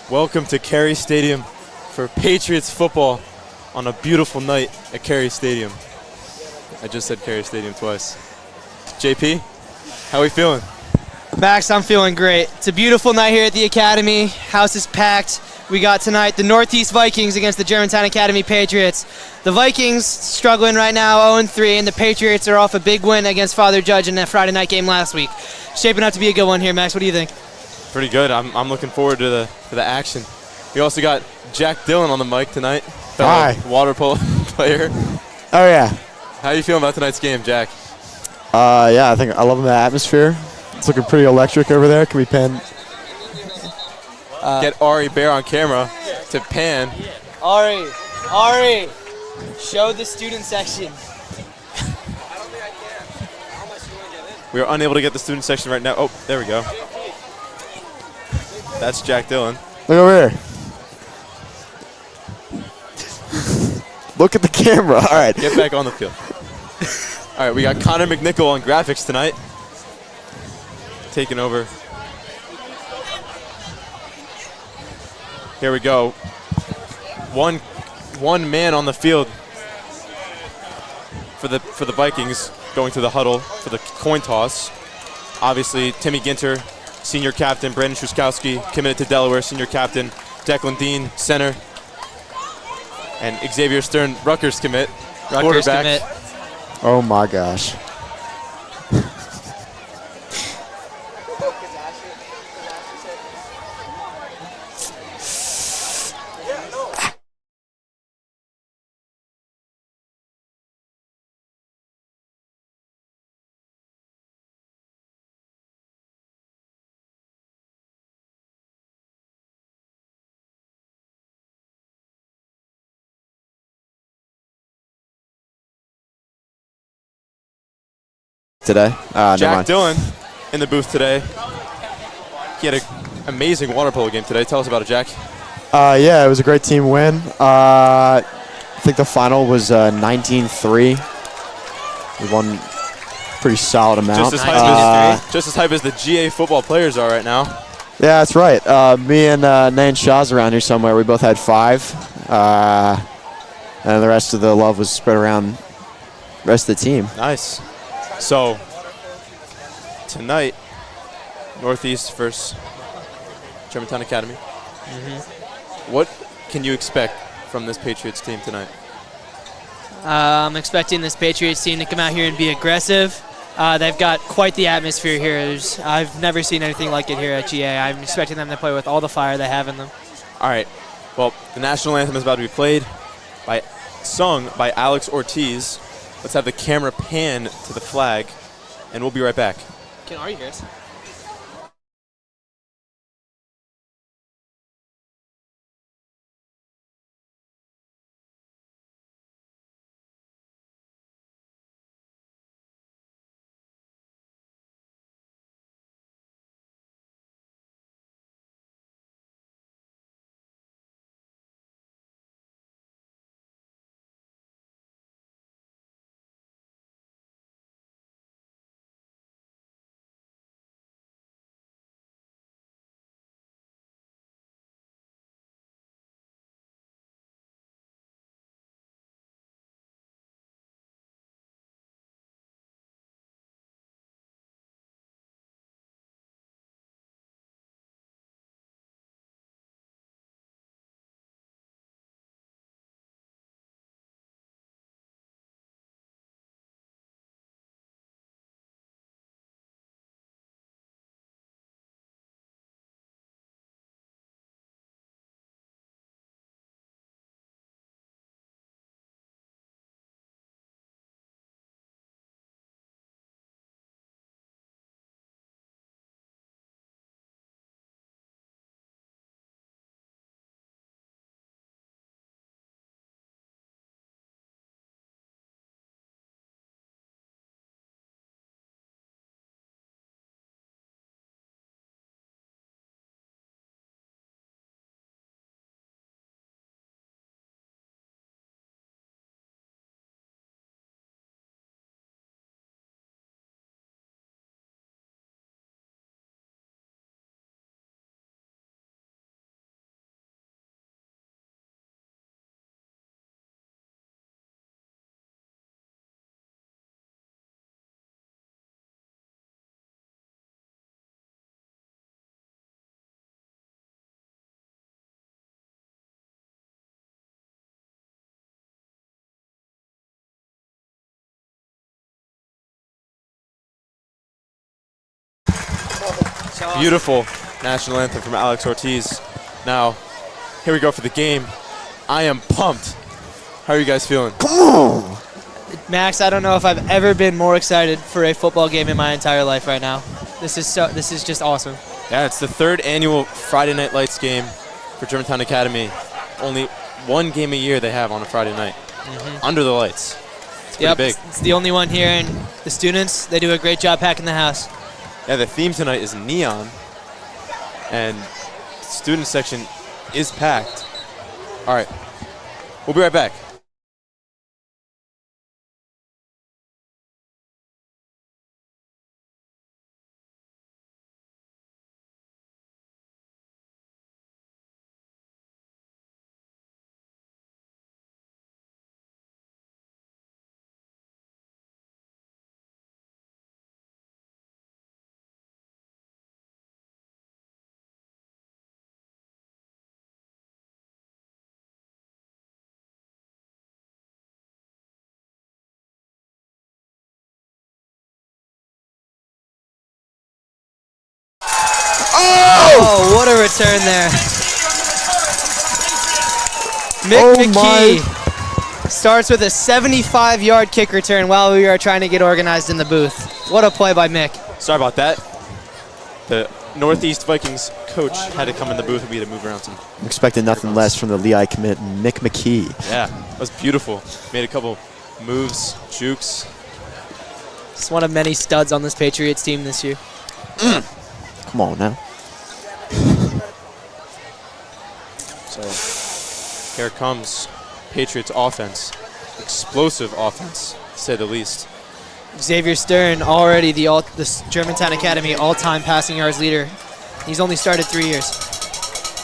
Welcome to Cary Stadium for Patriots football on a beautiful night at Cary Stadium. I just said Cary Stadium twice. JP, how are we feeling? Max, I'm feeling great. It's a beautiful night here at the Academy. House is packed. We got tonight the Northeast Vikings against the Germantown Academy Patriots. The Vikings struggling right now, 0-3, and the Patriots are off a big win against Father Judge in that Friday night game last week. Shaping up to be a good one here, Max. What do you think? Pretty good. I'm looking forward to the action. We also got Jack Dillon on the mic tonight. Hi. Water polo player. Oh yeah. How are you feeling about tonight's game, Jack? Yeah, I think I love the atmosphere. It's looking pretty electric over there. Can we pan? Get Ari Bear on camera to pan. Ari, show the student section. We are unable to get the student section right now. Oh, there we go. That's Jack Dillon. Look over here. Look at the camera. All right. Get back on the field. All right, we got Connor McNichol on graphics tonight. Taking over. Here we go. One man on the field for the Vikings going to the huddle for the coin toss. Obviously, Timmy Ginter, senior captain. Brandon Truskowski committed to Delaware, senior captain. Declan Dean, center. And Xavier Stern, Rutgers commit. Quarterback. Oh my gosh. Today? Jack Dillon in the booth today. He had an amazing water polo game today. Tell us about it, Jack. Yeah, it was a great team win. I think the final was 19-3. We won pretty solid amount. Just as hype as the GA football players are right now. Yeah, that's right. Me and Nan Shaw's around here somewhere. We both had 5. And the rest of the love was spread around the rest of the team. Nice. So, tonight, Northeast versus Germantown Academy. What can you expect from this Patriots team tonight? I'm expecting this Patriots team to come out here and be aggressive. They've got quite the atmosphere here. I've never seen anything like it here at GA. I'm expecting them to play with all the fire they have in them. All right. Well, the national anthem is about to be played, sung by Alex Ortiz. Let's have the camera pan to the flag, and we'll be right back. Are you guys? Awesome. Beautiful national anthem from Alex Ortiz. Now, here we go for the game. I am pumped. How are you guys feeling? Max, I don't know if I've ever been more excited for a football game in my entire life right now. This is just awesome. Yeah, it's the 3rd annual Friday Night Lights game for Germantown Academy. Only one game a year they have on a Friday night. Under the lights. It's pretty big. It's the only one here, and the students, they do a great job packing the house. Yeah, the theme tonight is neon, and the student section is packed. All right, we'll be right back. Oh, what a return there. Mick McKee starts with a 75-yard kick return while we are trying to get organized in the booth. What a play by Mick. Sorry about that. The Northeast Vikings coach had to come in the booth with me to move around some. I'm expecting nothing less from the Lehigh commit, Mick McKee. Yeah, that was beautiful. Made a couple moves, jukes. He's one of many studs on this Patriots team this year. Come on now. So here comes Patriots offense. Explosive offense, to say the least. Xavier Stern, already the Germantown Academy all-time passing yards leader. He's only started 3 years.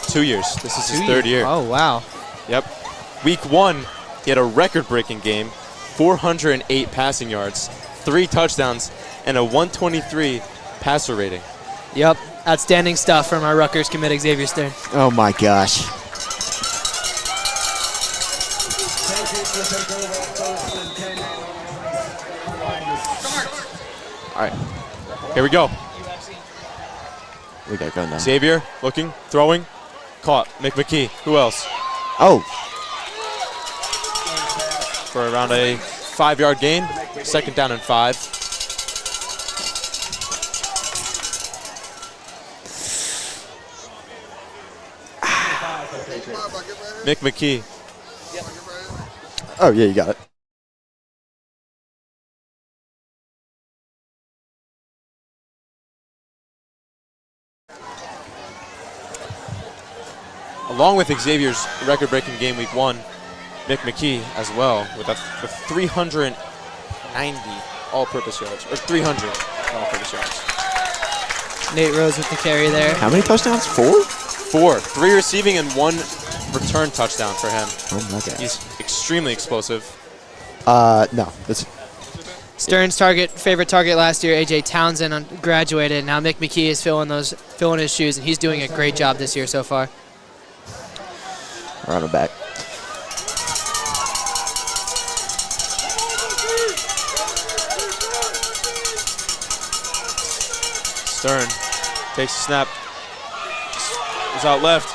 2 years. This is his 3rd year. Oh, wow. Yep. Week 1, he had a record-breaking game, 408 passing yards, 3 touchdowns, and a 123 passer rating. Yep. Outstanding stuff from our Rutgers commit, Xavier Stern. Oh my gosh. All right, here we go. We got going now. Xavier looking, throwing, caught. Mick McKee. Who else? Oh, For around a 5-yard gain. 2nd down and 5. Mick McKee. oh yeah, you got it. Along with Xavier's record-breaking game week 1, Mick McKee as well with 390 all-purpose yards, or 300 all-purpose yards. Nate Rose with the carry there. How many touchdowns? 4? 4, 3 receiving and 1 return touchdown for him. Oh my god. He's extremely explosive. No. That's Stern's favorite target last year, A.J. Townsend, graduated. Now Mick McKee is filling his shoes, and he's doing a great job this year so far. Run it back. Stern takes a snap. He's out left.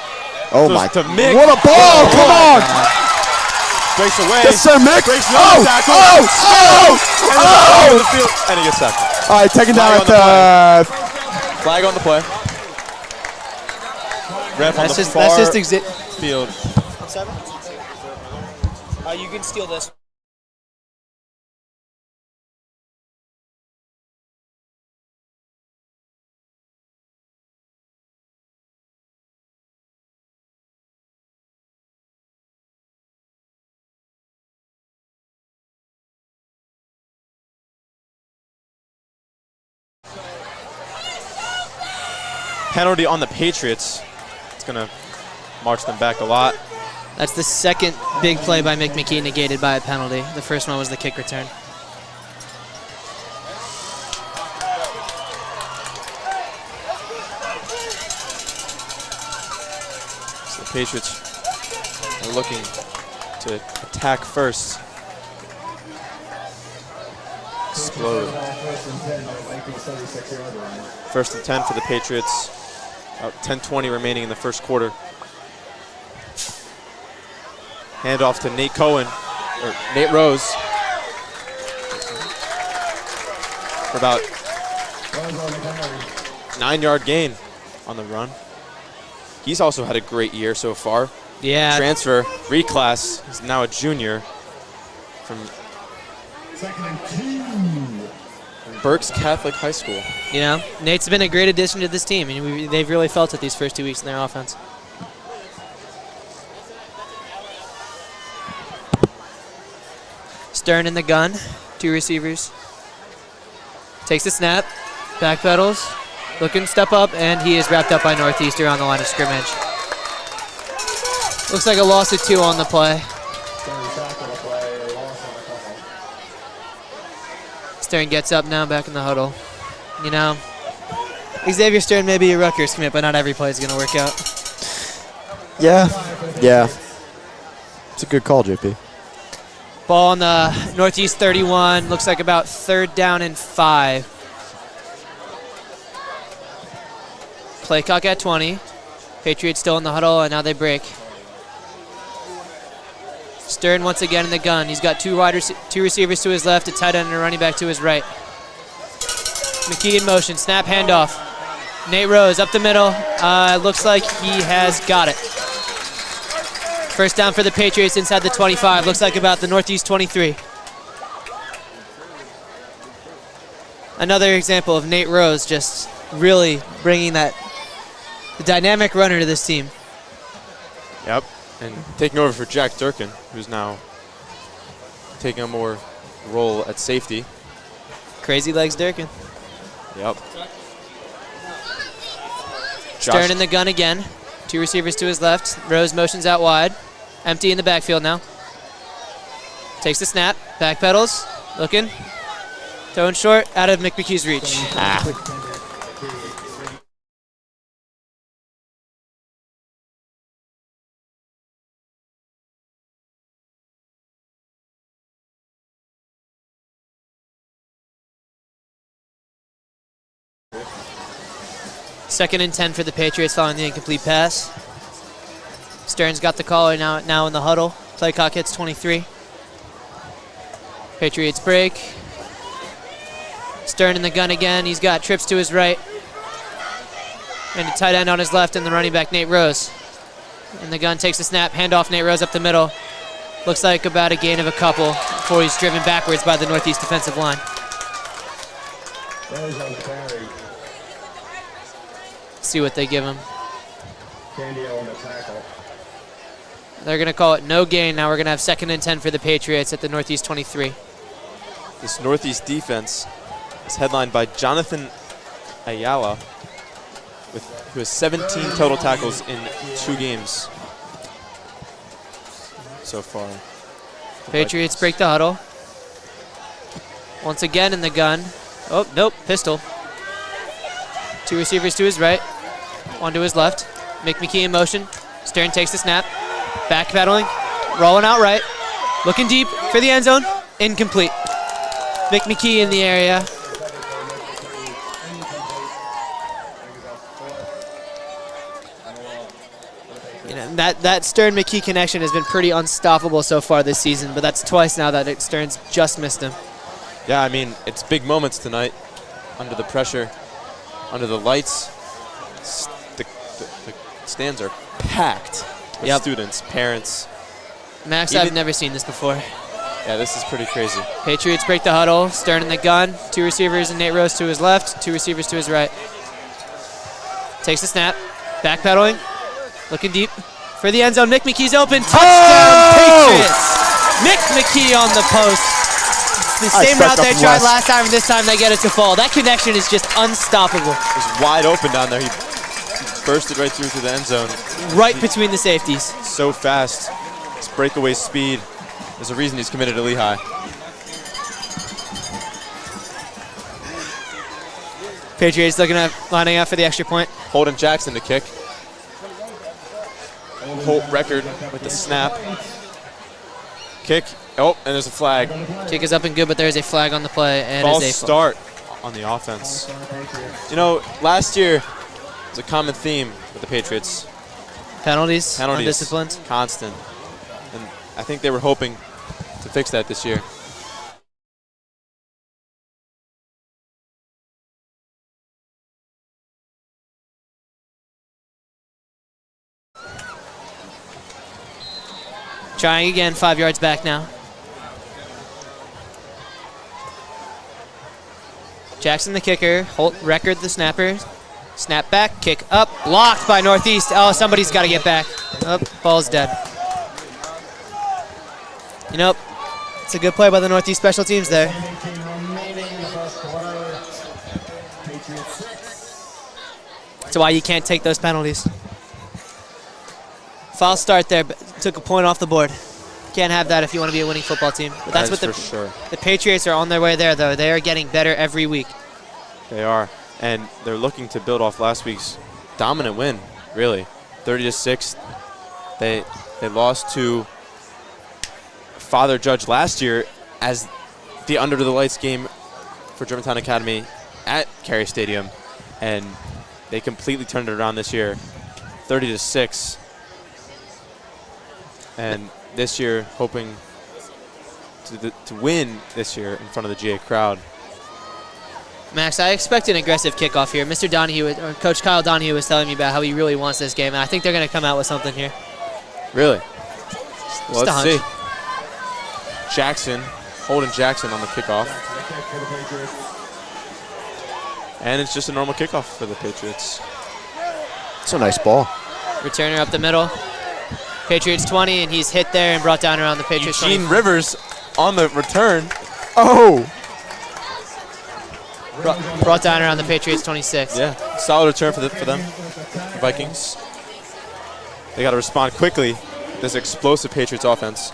Oh Throws my. to Mick. What a ball! Come on! Breaks away. Yes, sir, Mick. Breaks Oh! tackle. Oh! And the field, and he gets tackled. All right, taking down Flag at Flag on the play. Ref on the far That's just field. I'm 7? You can steal this. Penalty on the Patriots. It's going to march them back a lot. That's the second big play by Mick McKee negated by a penalty. The first one was the kick return. So the Patriots are looking to attack first. explode. 1st and 10 for the Patriots. About 10:20 remaining in the first quarter. Handoff to Nate Rose. For about 9-yard gain on the run. He's also had a great year so far. Yeah. Transfer, reclass, he's now a junior from Berks Catholic High School. You know, Nate's been a great addition to this team, and they've really felt it these first 2 weeks in their offense. Stern in the gun, 2 receivers. Takes the snap, backpedals, looking, step up, and he is wrapped up by Northeastern on the line of scrimmage. Looks like a loss of 2 on the play. Stern gets up now, back in the huddle. You know, Xavier Stern may be a Rutgers commit, but not every play is going to work out. Yeah. It's a good call, JP. Ball on the Northeast 31. Looks like about 3rd down and 5. Play clock at 20. Patriots still in the huddle, and now they break. Stern once again in the gun. He's got 2 receivers to his left, a tight end and a running back to his right. McKee in motion, snap, handoff. Nate Rose up the middle. Looks like he has got it. First down for the Patriots inside the 25. Looks like about the Northeast 23. Another example of Nate Rose just really bringing the dynamic runner to this team. Yep, and taking over for Jack Durkin, who's now taking a more role at safety. Crazy legs Durkin. Yep. Stern in the gun again. 2 receivers to his left. Rose motions out wide. Empty in the backfield now. Takes the snap. Backpedals. Looking. Throwing short. Out of McMcKee's reach. Second and 10 for the Patriots following the incomplete pass. Stern's got the caller now in the huddle. Play clock hits 23. Patriots break. Stern in the gun again. He's got trips to his right. And a tight end on his left and the running back, Nate Rose. And the gun takes the snap. Handoff, Nate Rose up the middle. Looks like about a gain of a couple before he's driven backwards by the Northeast defensive line. See what they give him. They're going to call it no gain. Now we're going to have second and 10 for the Patriots at the Northeast 23. This Northeast defense is headlined by Jonathan Ayala, who has 17 total tackles in 2 games so far. Patriots break the huddle. Once again in the gun. Oh, nope, pistol. 2 receivers to his right, 1 to his left. McKee in motion. Stern takes the snap. Backpedaling, rolling out right. Looking deep for the end zone. Incomplete. McKee in the area. You know, that Stern-McKee connection has been pretty unstoppable so far this season, but that's twice now that Stern's just missed him. Yeah, I mean, it's big moments tonight under the pressure. Under the lights, the stands are packed with students, parents. Max, I've never seen this before. Yeah, this is pretty crazy. Patriots break the huddle. Stern in the gun. 2 receivers and Nate Rose to his left. 2 receivers to his right. Takes the snap. Backpedaling. Looking deep for the end zone. McKee's open. Touchdown, Patriots! McKee on the post. The same route they tried last time, and this time they get it to fall. That connection is just unstoppable. It was wide open down there. He bursted right through to the end zone. Right between the safeties. So fast. His breakaway speed. There's a reason he's committed to Lehigh. Patriots lining up for the extra point. Holden Jackson to kick. Holt record with the snap. Kick. Oh, and there's a flag. Kick is up and good, but there's a flag on the play. And False is a start on the offense. You know, last year was a common theme with the Patriots. Penalties. Penalties. Undisciplined. Constant. And I think they were hoping to fix that this year. Trying again, 5 yards back now. Jackson the kicker, Holt Record the snapper. Snap back, kick up, blocked by Northeast. Oh, somebody's got to get back. Oh, ball's dead. You know, it's a good play by the Northeast special teams there. That's why you can't take those penalties. Foul start there, but took a point off the board. Can't have that if you want to be a winning football team. But that's what the Patriots are on their way there, though. They are getting better every week. They are, and they're looking to build off last week's dominant win, really. 30-6. They lost to Father Judge last year as the Under the Lights game for Germantown Academy at Carey Stadium, and they completely turned it around this year, 30-6. And this year, hoping to win this year in front of the GA crowd. Max, I expect an aggressive kickoff here. Mr. Donahue, or Coach Kyle Donahue, was telling me about how he really wants this game, and I think they're going to come out with something here. Really? Well, Just let's see. Jackson, Holden Jackson on the kickoff. And it's just a normal kickoff for the Patriots. It's a nice ball. Returner up the middle. Patriots 20, and he's hit there and brought down around the Patriots 20. Eugene Rivers on the return. Oh! Brought down around the Patriots 26. Yeah, solid return for them, the Vikings. They got to respond quickly. This explosive Patriots offense.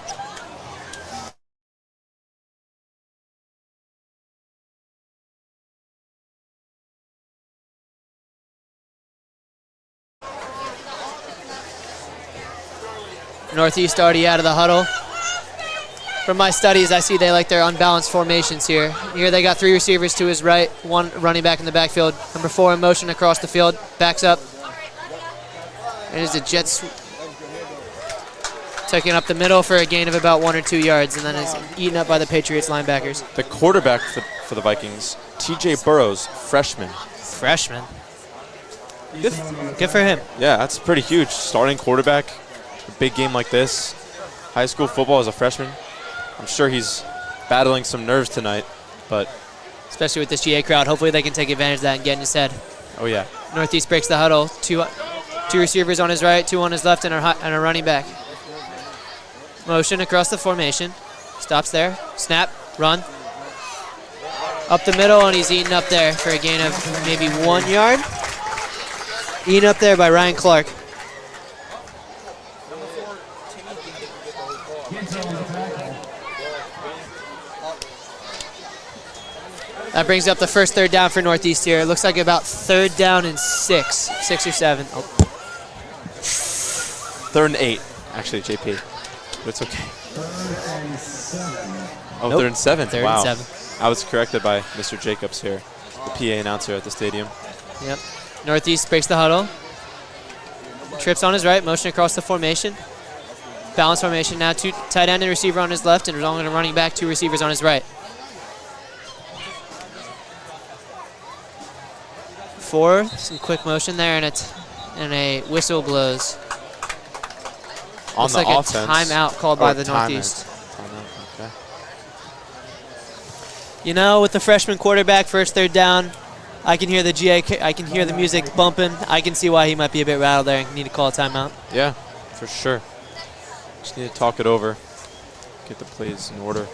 Northeast already out of the huddle. From my studies, I see they like their unbalanced formations here. Here they got 3 receivers to his right, 1 running back in the backfield. Number 4 in motion across the field, backs up. There's the Jets taking up the middle for a gain of about 1 or 2 yards, and then is eaten up by the Patriots linebackers. The quarterback for the Vikings, T.J. Burrows, freshman. Freshman. Good for him. Yeah, that's pretty huge. Starting quarterback, a big game like this. High school football as a freshman. I'm sure he's battling some nerves tonight, but especially with this GA crowd, hopefully they can take advantage of that and get in his head. Oh yeah. Northeast breaks the huddle. Two receivers on his right, 2 on his left, and a running back. Motion across the formation. Stops there. Snap. Run. Up the middle, and he's eaten up there for a gain of maybe 1 yard. Eaten up there by Ryan Clark. That brings up the first 3rd down for Northeast here. It looks like about 3rd down and 6 or 7. Oh. 3rd and 8, actually, JP. But it's okay. Oh, Nope. 3rd and 7. 3rd Wow. and 7. I was corrected by Mr. Jacobs here, the PA announcer at the stadium. Yep. Northeast breaks the huddle. Trips on his right, motion across the formation. Balance formation now, 2 tight end and receiver on his left, and only running back, 2 receivers on his right. 4, some quick motion there, and a whistle blows. On Looks the like offense. a timeout called by the Northeast. Timeout, okay. You know, with the freshman quarterback, first 3rd down, I can hear the music bumping. I can see why he might be a bit rattled there and need to call a timeout. Yeah, for sure. Just need to talk it over, get the plays in order.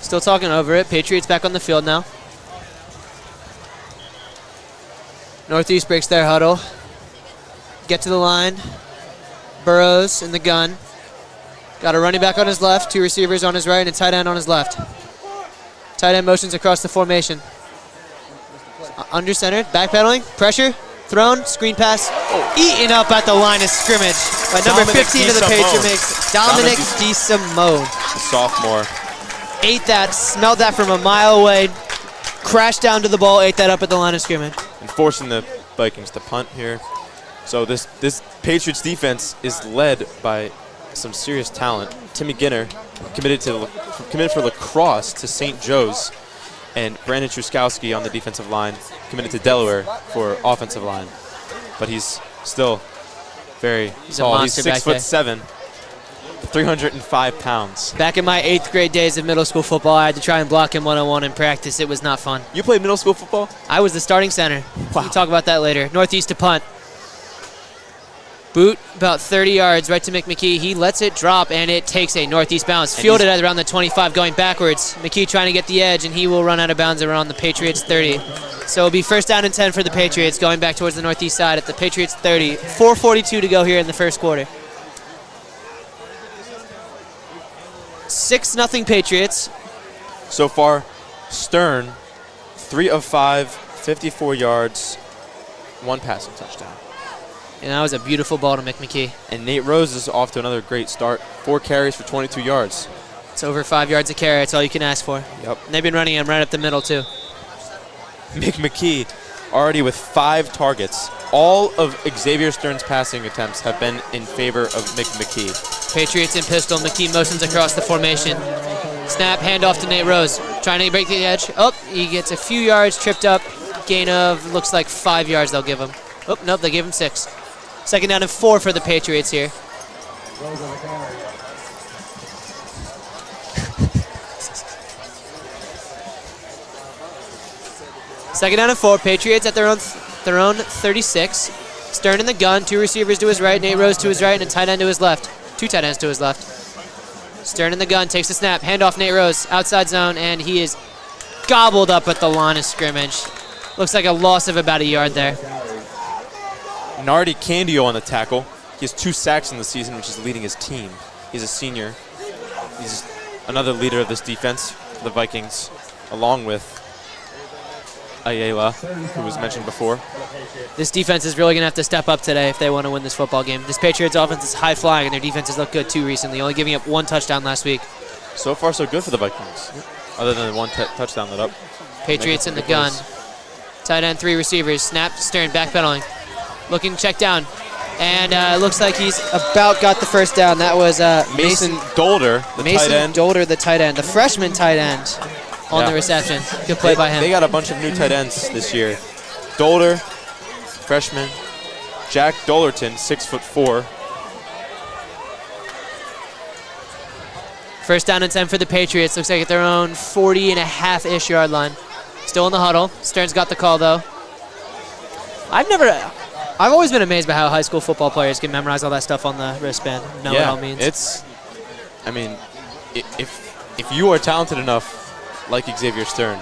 Still talking over it. Patriots back on the field now. Northeast breaks their huddle. Get to the line. Burrows in the gun. Got a running back on his left, 2 receivers on his right, and a tight end on his left. Tight end motions across the formation. Under center, backpedaling, pressure, thrown, screen pass, eaten up at the line of scrimmage by number 15 of the Patriot makes Dominic DeSimone. Sophomore. Ate that, smelled that from a mile away, crashed down to the ball, ate that up at the line of scrimmage. And forcing the Vikings to punt here. So this Patriots defense is led by some serious talent. Timmy Ginter, committed for lacrosse to St. Joe's, and Brandon Truskowski on the defensive line, committed to Delaware for offensive line. But he's still very tall. He's 6'7", 305 pounds. Back in my 8th grade days of middle school football, I had to try and block him one-on-one in practice. It was not fun. You played middle school football? I was the starting center. Wow. We'll talk about that later. Northeast to punt. Boot about 30 yards right to McMckee. He lets it drop, and it takes a northeast bounce. Fielded at around the 25, going backwards. McKee trying to get the edge, and he will run out of bounds around the Patriots 30. So it'll be 1st down and 10 for the Patriots, going back towards the northeast side at the Patriots 30. 4:42 to go here in the first quarter. 6-0 Patriots. So far, Stern, 3 of 5, 54 yards, 1 passing touchdown. And that was a beautiful ball to McMckee. And Nate Rose is off to another great start. 4 carries for 22 yards. It's over 5 yards a carry. That's all you can ask for. Yep. And they've been running him right up the middle, too. McMckee already with 5 targets. All of Xavier Stern's passing attempts have been in favor of McMckee. Patriots in pistol. McKee motions across the formation. Snap, handoff to Nate Rose. Trying to break the edge. Oh, he gets a few yards, tripped up. Gain of, looks like 5 yards they'll give him. Oh, nope, they gave him 6. 2nd down and 4 for the Patriots here. Second down and 4. Patriots at their own 36. Stern in the gun. 2 receivers to his right. Nate Rose to his right and a tight end to his left. 2 tight ends to his left. Stern in the gun. Takes the snap. Handoff Nate Rose. Outside zone, and he is gobbled up at the line of scrimmage. Looks like a loss of about a yard there. Nardi Candio on the tackle. He has 2 sacks in the season, which is leading his team. He's a senior. He's another leader of this defense for the Vikings, along with Ayala, who was mentioned before. This defense is really going to have to step up today if they want to win this football game. This Patriots offense is high-flying, and their defense has looked good, too, recently, only giving up 1 touchdown last week. So far, so good for the Vikings, other than the 1 touchdown let up. Patriots in the gun. Tight end, 3 receivers. Snap, Stern, backpedaling. Looking check down. And looks like he's about got the 1st down. That was Mason Dolder, the tight end. Mason Dolder, the tight end. The freshman tight end on the reception. Good play by him. They got a bunch of new tight ends this year. Dolder, freshman. Jack Dollerton, 6'4". 1st down and 10 for the Patriots. Looks like at their own 40.5-ish yard line. Still in the huddle. Stern's got the call, though. I've always been amazed by how high school football players can memorize all that stuff on the wristband. Know what it all means. If you are talented enough, like Xavier Stern,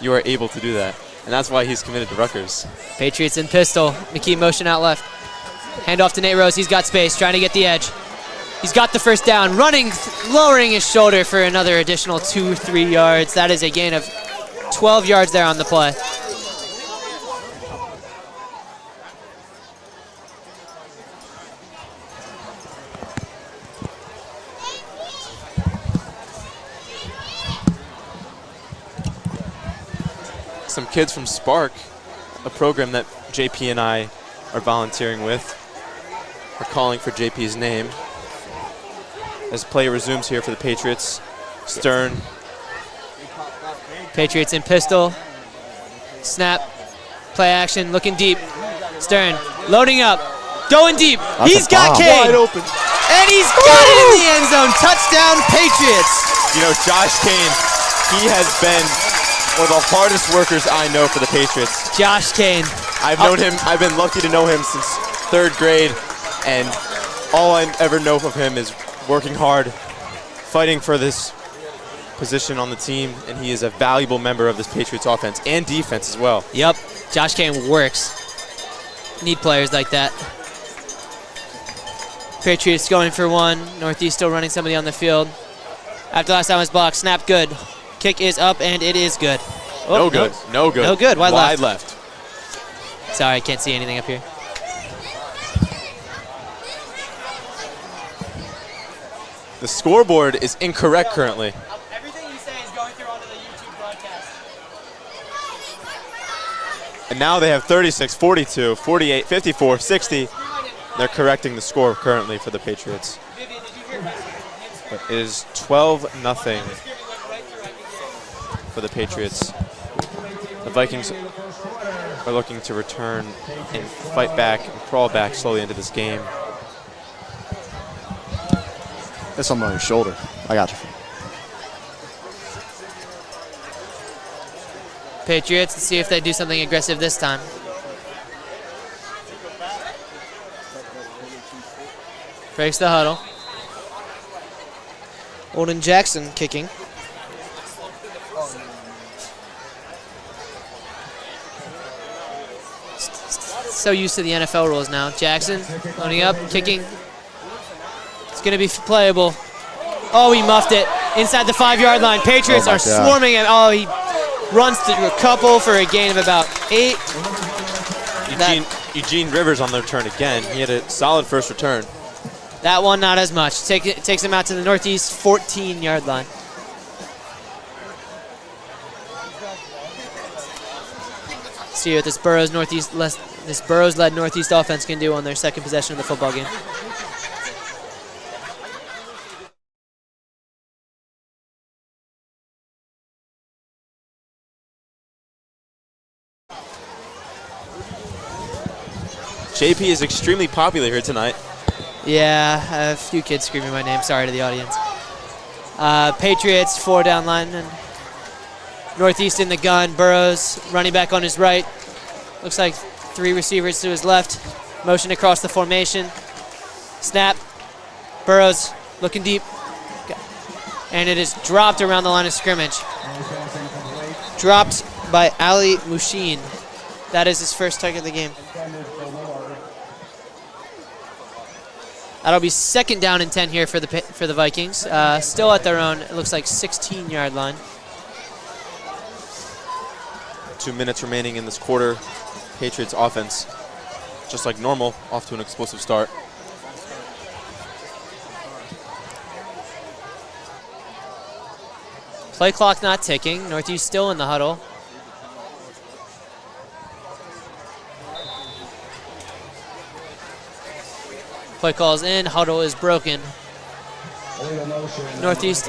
you are able to do that. And that's why he's committed to Rutgers. Patriots in pistol. McKee motion out left. Handoff to Nate Rose. He's got space, trying to get the edge. He's got the 1st down, running, lowering his shoulder for another additional 2-3 yards. That is a gain of 12 yards there on the play. Some kids from Spark, a program that JP and I are volunteering with, are calling for JP's name. As play resumes here for the Patriots, Stern. Patriots in pistol. Snap. Play action, looking deep. Stern, loading up, going deep. He's got Kane. Wide open. And he's got it in the end zone. Touchdown, Patriots. You know, Josh Kane, he has been one of the hardest workers I know for the Patriots. Josh Kane. I've known him, I've been lucky to know him since 3rd grade, and all I ever know of him is working hard, fighting for this position on the team, and he is a valuable member of this Patriots offense and defense as well. Yep, Josh Kane works. Need players like that. Patriots going for one. Northeast still running somebody on the field. After last time was blocked. Snap good. Kick is up, and it is good. Oh, no good. No good. No good. Wide left. Sorry, I can't see anything up here. The scoreboard is incorrect currently. Everything you say is going through onto the YouTube broadcast. And now they have 36, 42, 48, 54, 60. They're correcting the score currently for the Patriots. It is 12-0 for the Patriots. The Vikings are looking to return and fight back and crawl back slowly into this game. That's something on your shoulder. I got you. Patriots, let's see if they do something aggressive this time. Breaks the huddle. Olden Jackson kicking. So used to the NFL rules now. Jackson loading up, kicking. It's going to be playable. Oh, he muffed it inside the 5-yard line. Patriots are swarming him. Oh, he runs through a couple for a gain of about 8. Eugene Rivers on the return again. He had a solid first return. That one, not as much. Takes him out to the Northeast 14-yard line. See what this Burrows-led Northeast offense can do on their second possession of the football game. JP is extremely popular here tonight. Yeah, a few kids screaming my name. Sorry to the audience. Patriots, 4 down line. And Northeast in the gun. Burrows running back on his right. Looks like 3 receivers to his left. Motion across the formation. Snap. Burrows looking deep. And it is dropped around the line of scrimmage. Dropped by Ali Mushin. That is his first target of the game. That'll be 2nd down and 10 here for the Vikings. Still at their own, it looks like 16-yard line. 2 minutes remaining in this quarter. Patriots offense, just like normal, off to an explosive start. Play clock not ticking. Northeast still in the huddle. Play calls in, huddle is broken. Northeast,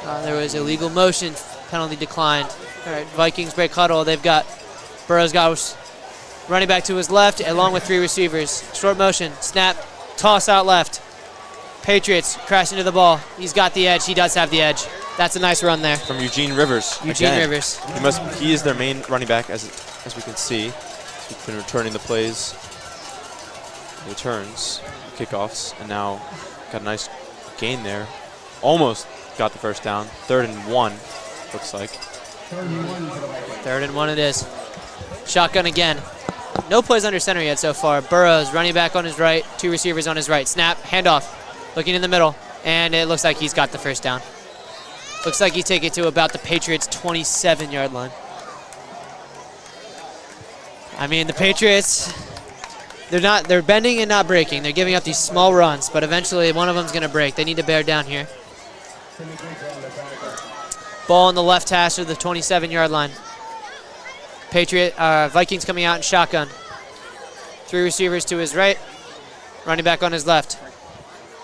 there was illegal motion, penalty declined. All right, Vikings break huddle. They've got Burrows running back to his left along with 3 receivers. Short motion, snap, toss out left. Patriots crash into the ball. He's got the edge. He does have the edge. That's a nice run there. From Eugene Rivers. Rivers. He is their main running back as we can see. He's been returning the plays. Returns, kickoffs, and now got a nice gain there. Almost got the first down. 3rd and 1, looks like. 3rd and 1 it is. Shotgun again. No plays under center yet so far. Burrows running back on his right, 2 receivers on his right. Snap, handoff, looking in the middle, and it looks like he's got the first down. Looks like he take it to about the Patriots' 27-yard line. I mean, the Patriots, they're bending and not breaking. They're giving up these small runs, but eventually one of them's going to break. They need to bear down here. Ball on the left hash of the 27-yard line. Vikings coming out in shotgun. 3 receivers to his right, running back on his left.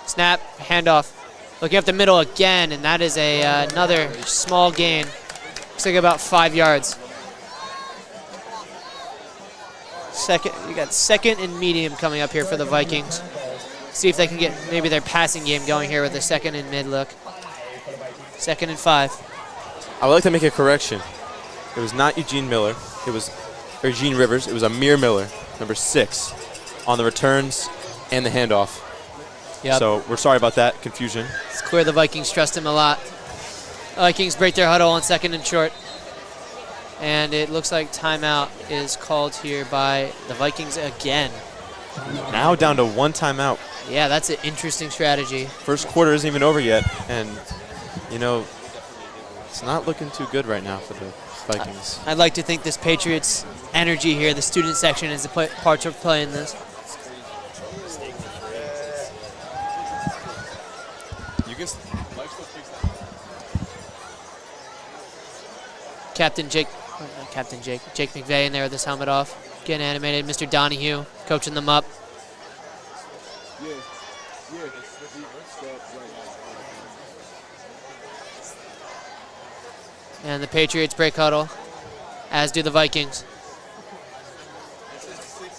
Snap, handoff. Looking up the middle again, and that is another small gain. Looks like about 5 yards. You got 2nd and medium coming up here for the Vikings. See if they can get maybe their passing game going here with a 2nd and mid look. 2nd and 5. I would like to make a correction. It was not Eugene Rivers. It was Amir Miller, number 6, on the returns and the handoff. Yep. So we're sorry about that confusion. It's clear the Vikings trust him a lot. Vikings break their huddle on 2nd and short. And it looks like timeout is called here by the Vikings again. Now down to 1 timeout. Yeah, that's an interesting strategy. First quarter isn't even over yet, and, you know, it's not looking too good right now for the Vikings. I'd like to think this Patriots energy here, the student section, is the part of playing this. You can. Jake McVeigh in there with his helmet off, getting animated. Mr. Donahue coaching them up. And the Patriots break huddle, as do the Vikings.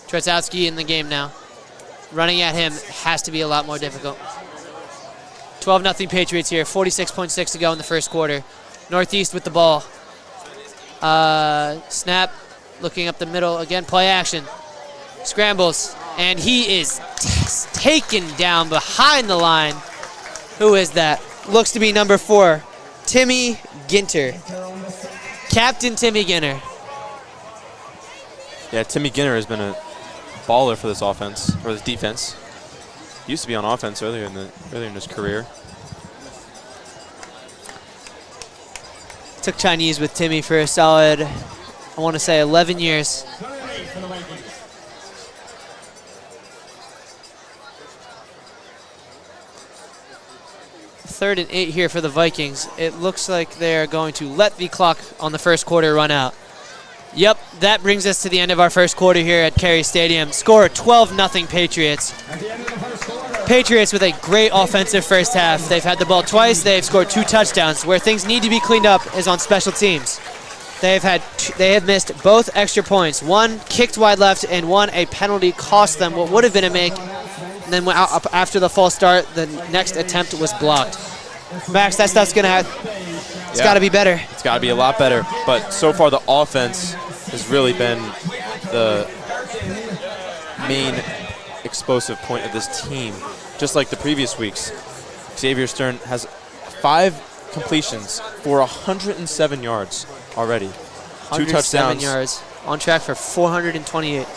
Trezowski in the game now. Running at him has to be a lot more difficult. 12-0 Patriots here, 46.6 to go in the first quarter. Northeast with the ball. Snap, looking up the middle, again, play action. Scrambles, and he is taken down behind the line. Who is that? Looks to be number 4, Timmy Ginter. Captain Timmy Ginter. Yeah, Timmy Ginter has been a baller for this offense, or this defense. He used to be on offense earlier in his career. Took Chinese with Timmy for a solid, I want to say, 11 years. Third and 8 here for the Vikings. It looks like they're going to let the clock on the first quarter run out. Yep, that brings us to the end of our first quarter here at Carey Stadium. Score 12-0 Patriots. Patriots with a great offensive first half. They've had the ball twice. They've scored 2 touchdowns. Where things need to be cleaned up is on special teams. They have missed both extra points. One kicked wide left, and one a penalty cost them what would have been a make. And then after the false start, the next attempt was blocked. Max, that stuff's gonna have. It's got to be better. It's got to be a lot better. But so far, the offense has really been the main explosive point of this team. Just like the previous weeks, Xavier Stern has 5 completions for 107 yards already. 2 touchdowns. Yards. On track for 428.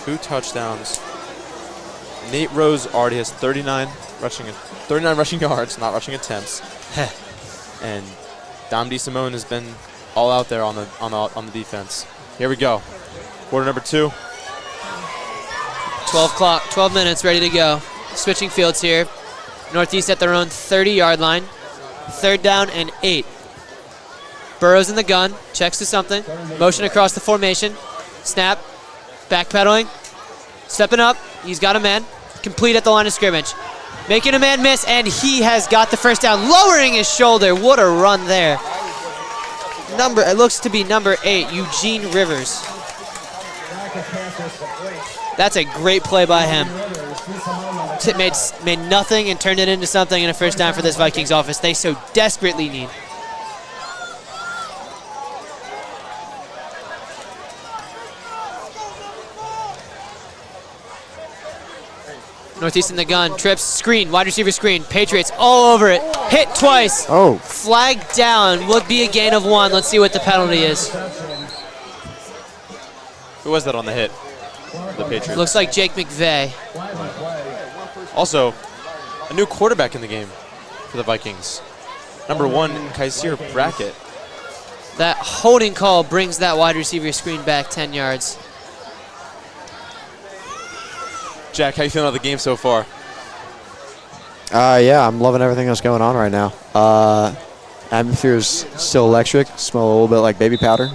2 touchdowns. Nate Rose already has 39 rushing yards, not rushing attempts. And Dom DeSimone has been all out there on the defense. Here we go. Quarter number 2. 12 minutes, ready to go. Switching fields here. Northeast at their own 30-yard line. 3rd down and 8. Burrows in the gun, checks to something. Motion across the formation. Snap, backpedaling. Stepping up, he's got a man. Complete at the line of scrimmage. Making a man miss, and he has got the first down, lowering his shoulder. What a run there. It looks to be number 8, Eugene Rivers. That's a great play by him. Made nothing and turned it into something, and a first down for this Vikings offense they so desperately need. Northeast in the gun, trips, screen, wide receiver screen. Patriots all over it, hit twice. Oh. Flag down, would be a gain of 1. Let's see what the penalty is. Who was that on the hit? The Patriots. Looks like Jake McVeigh. Also, a new quarterback in the game for the Vikings. Number 1, Kaiser Brackett. That holding call brings that wide receiver screen back 10 yards. Jack, how you feeling about the game so far? Yeah, I'm loving everything that's going on right now. Atmosphere's still electric. Smell a little bit like baby powder.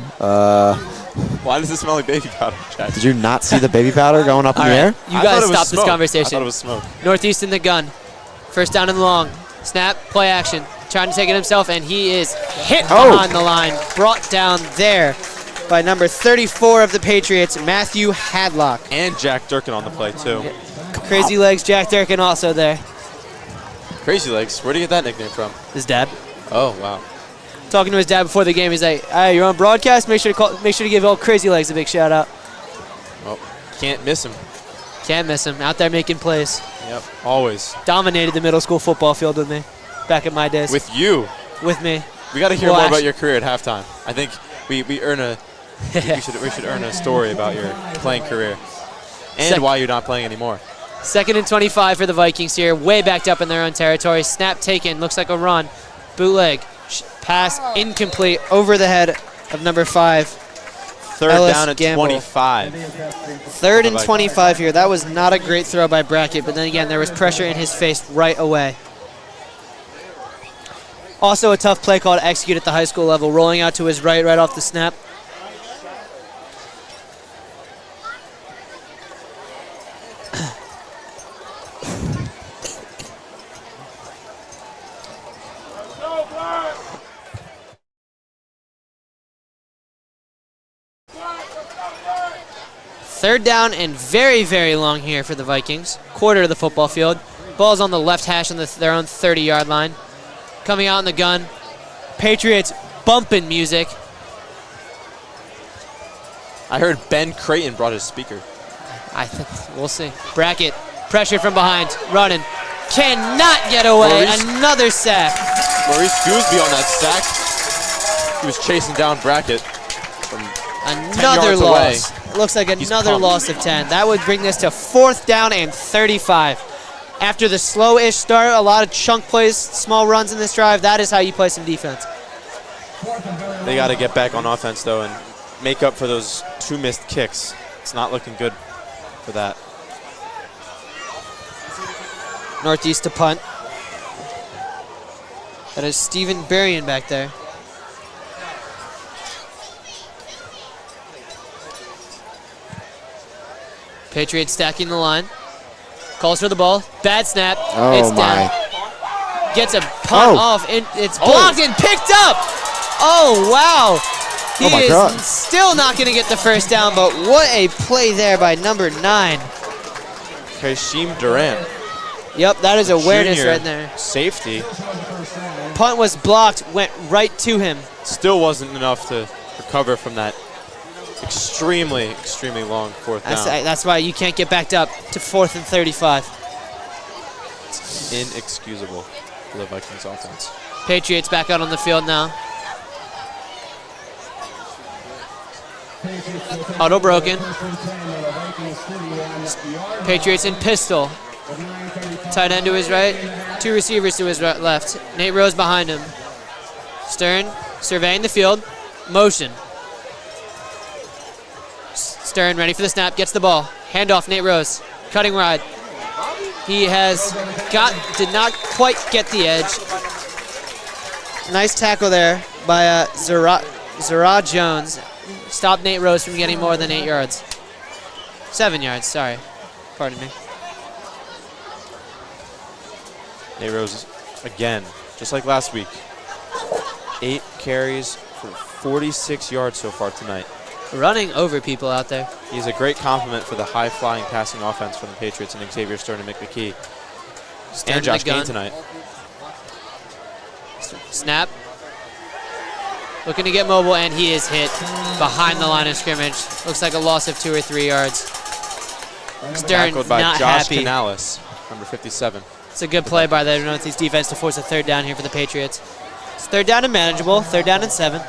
Why does it smell like baby powder, Jack? Did you not see the baby powder going up in the air? You guys stop this smoke. conversation. I thought it was smoke. Northeast in the gun. First down and long. Snap, play action. Trying to take it himself, and he is hit behind the line. Brought down there by number 34 of the Patriots, Matthew Hadlock. And Jack Durkin on the play, too. Yeah. Crazy Legs, Jack Durkin also there. Crazy Legs, where did you get that nickname from? His dad. Oh, wow. Talking to his dad before the game, he's like, "Hey, you're on broadcast. Make sure to give old Crazy Legs a big shout out." Well, can't miss him. Can't miss him. Out there making plays. Yep, always. Dominated the middle school football field with me back in my days. With you. With me. We got to hear more about your career at halftime. I think we earn a we should earn a story about your playing career and why you're not playing anymore. 2nd and 25 for the Vikings here, way backed up in their own territory. Snap taken, looks like a run. Bootleg, pass incomplete over the head of number 5. 3rd Ellis down and Gamble. 25. 3rd and 25 here. That was not a great throw by Brackett, but then again, there was pressure in his face right away. Also a tough play call to execute at the high school level, rolling out to his right off the snap. Third down and very, very long here for the Vikings. Quarter of the football field. Ball's on the left hash on their own 30-yard line. Coming out in the gun. Patriots bumping music. I heard Ben Creighton brought his speaker. I think we'll see. Brackett pressured from behind, running. Cannot get away. Another sack. Maurice Gooseby on that sack. He was chasing down Brackett from 10 Another yards loss. away. It looks like He's another pumped. loss of 10. That would bring this to 4th down and 35. After the slow-ish start, a lot of chunk plays, small runs in this drive. That is how you play some defense. They got to get back on offense, though, and make up for those 2 missed kicks. It's not looking good for that. Northeast to punt. That is Steven Berrien back there. Patriots stacking the line. Calls for the ball. Bad snap. Oh, it's my. down. Gets a punt off. And it's blocked and picked up. Oh, wow. He my is God. still not going to get the first down, but what a play there by number 9. Kashim Durant. Yep, that is awareness Junior right there. Safety. Punt was blocked, went right to him. Still wasn't enough to recover from that extremely, extremely long 4th down. That's why you can't get backed up to 4th and 35. It's inexcusable for the Vikings offense. Patriots back out on the field now. Huddle broken. Patriots in pistol. Tight end to his right. 2 receivers to his left. Nate Rose behind him. Stern surveying the field. Motion. Stern ready for the snap. Gets the ball. Handoff Nate Rose. Cutting ride. He did not quite get the edge. Nice tackle there by Zara Jones. Stopped Nate Rose from getting more than 8 yards. 7 yards, sorry. Pardon me. Nate Rose, again, just like last week, 8 carries for 46 yards so far tonight. Running over people out there. He's a great compliment for the high-flying passing offense from the Patriots and Xavier Stern and Mick McKee. Stern And Josh the gun. Kane tonight. Snap. Looking to get mobile, and he is hit behind the line of scrimmage. Looks like a loss of 2 or 3 yards. Stern Tackled by not Josh happy. Canales, number 57. It's a good play by the Northeast defense to force a 3rd down here for the Patriots. It's 3rd down and manageable. 3rd down and 7.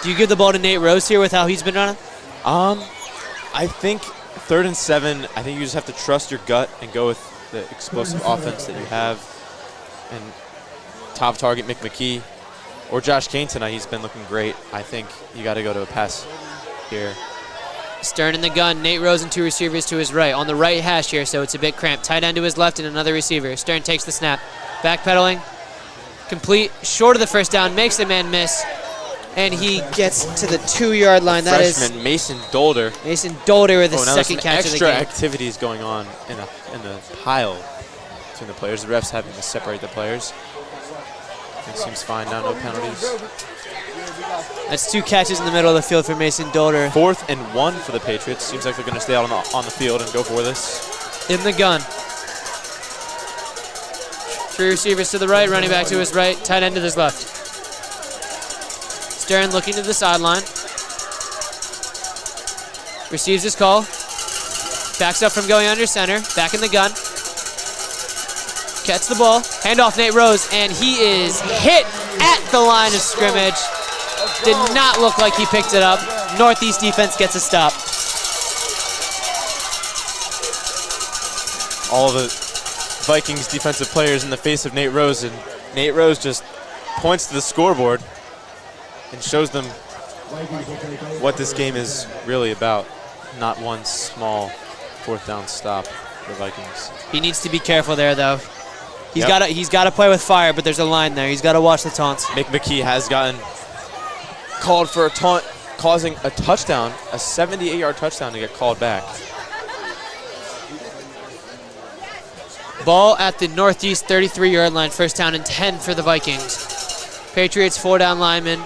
Do you give the ball to Nate Rose here with how he's been running? I think 3rd and 7, I think you just have to trust your gut and go with the explosive offense that you have. And top target Mick McKee or Josh Kane tonight. He's been looking great. I think you got to go to a pass here. Stern in the gun. Nate Rose and 2 receivers to his right. On the right hash here, so it's a bit cramped. Tight end to his left and another receiver. Stern takes the snap. Backpedaling. Complete. Short of the first down. Makes the man miss. And he gets to the 2-yard line. That is Freshman Mason Dolder. Mason Dolder with the Now there's second some catch of the extra game. activities going on in the pile between the players. The refs having to separate the players. It seems fine now, no penalties. That's 2 catches in the middle of the field for Mason Dolder. 4th and 1 for the Patriots. Seems like they're going to stay out on the field and go for this. In the gun. 3 receivers to the right, running back to his right, tight end to his left. Stern looking to the sideline. Receives his call. Backs up from going under center. Back in the gun. Catch the ball. Handoff Nate Rose, and he is hit at the line of scrimmage. Did not look like he picked it up. Northeast defense gets a stop. all the Vikings defensive players in the face of Nate Rose, and Nate Rose just points to the scoreboard and shows them what this game is really about. Not one small fourth down stop for the Vikings. He needs to be careful there, though. He's got to play with fire, but there's a line there. He's got to watch the taunts. Mick McKee has gotten called for a taunt, causing a touchdown, a 78-yard touchdown to get called back. Ball at the northeast 33-yard line, first down and 10 for the Vikings. Patriots 4-down linemen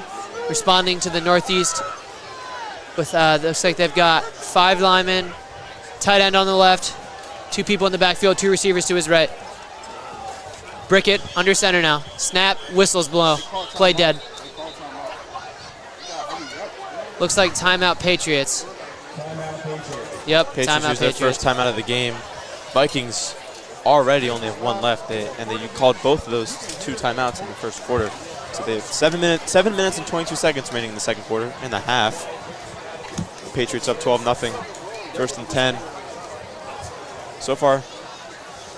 responding to the northeast with, looks like they've got 5 linemen, tight end on the left, 2 people in the backfield, 2 receivers to his right. Brickett under center now. Snap, whistles blow. Play dead. Looks like timeout Patriots. Yep, Patriots timeout use their Patriots. first timeout of the game. Vikings already only have 1 left, and you called both of those 2 timeouts in the first quarter. So they have 7 minutes and 22 seconds remaining in the second quarter and a half. The Patriots up 12-0. First and 10. So far,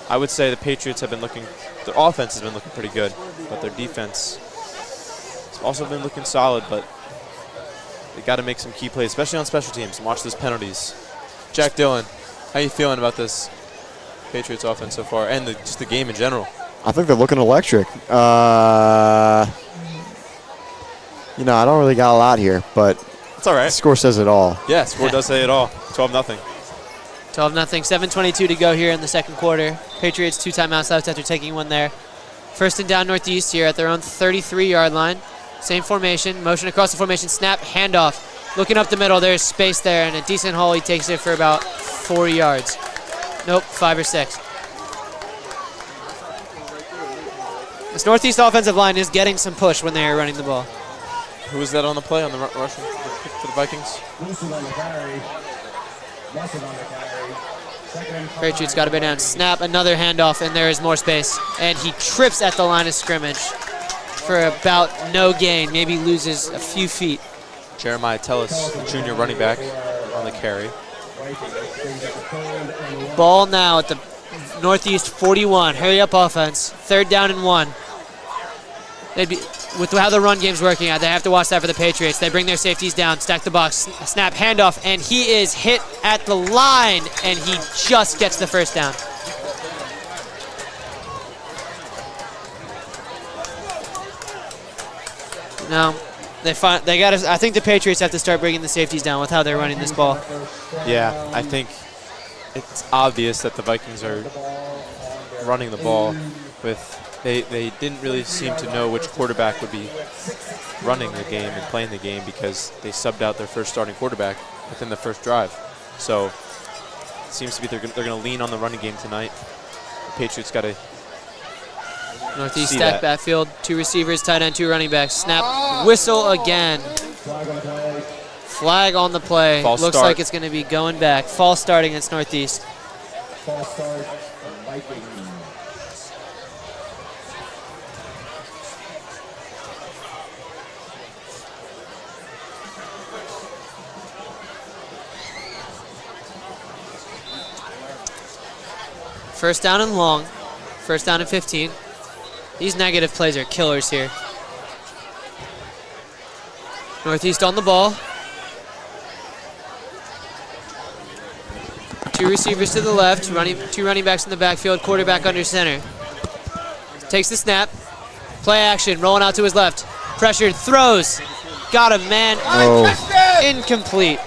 I would say the Patriots have been looking, their offense has been looking pretty good, but their defense has also been looking solid, but they got to make some key plays, especially on special teams, and watch those penalties. Jack Dillon, how you feeling about this Patriots offense so far, and just the game in general? I think they're looking electric. You know, I don't really got a lot here, but It's all right. the score says it all. Yeah, score does say it all. 12-0. 12-0, 7:22 to go here in the second quarter. Patriots 2 timeouts left after taking one there. First and down northeast here at their own 33-yard line. Same formation, motion across the formation, snap, handoff. Looking up the middle, there's space there, and a decent haul. He takes it for about 4 yards. Nope, 5 or 6. This northeast offensive line is getting some push when they are running the ball. Who was that on the play on the rushing for the Vikings? Patriots got a bit down. Snap, another handoff, and there is more space. And he trips at the line of scrimmage for about no gain. Maybe loses a few feet. Jeremiah Tellis, the junior running back, on the carry. Ball now at the northeast 41. Hurry up offense. 3rd down and 1. With how the run game's working out, they have to watch that for the Patriots. They bring their safeties down, stack the box, snap, handoff, and he is hit at the line, and he just gets the first down. No, they got to. I think the Patriots have to start bringing the safeties down with how they're running this ball. Yeah, I think it's obvious that the Vikings are running the ball with. They didn't really seem to know which quarterback would be running the game and playing the game because they subbed out their first starting quarterback within the first drive. So it seems to be they're going to lean on the running game tonight. The Patriots got to Northeast stack backfield, 2 receivers, tight end, 2 running backs. Snap, whistle again. Flag on the play. False Looks start. like it's going to be going back. False start against Northeast. False start, Vikings. First down and long. First down and 15. These negative plays are killers here. Northeast on the ball. 2 receivers to the left, 2 running backs in the backfield, quarterback under center. Takes the snap. Play action, rolling out to his left. Pressured, throws. Got him, man. Oh. Incomplete.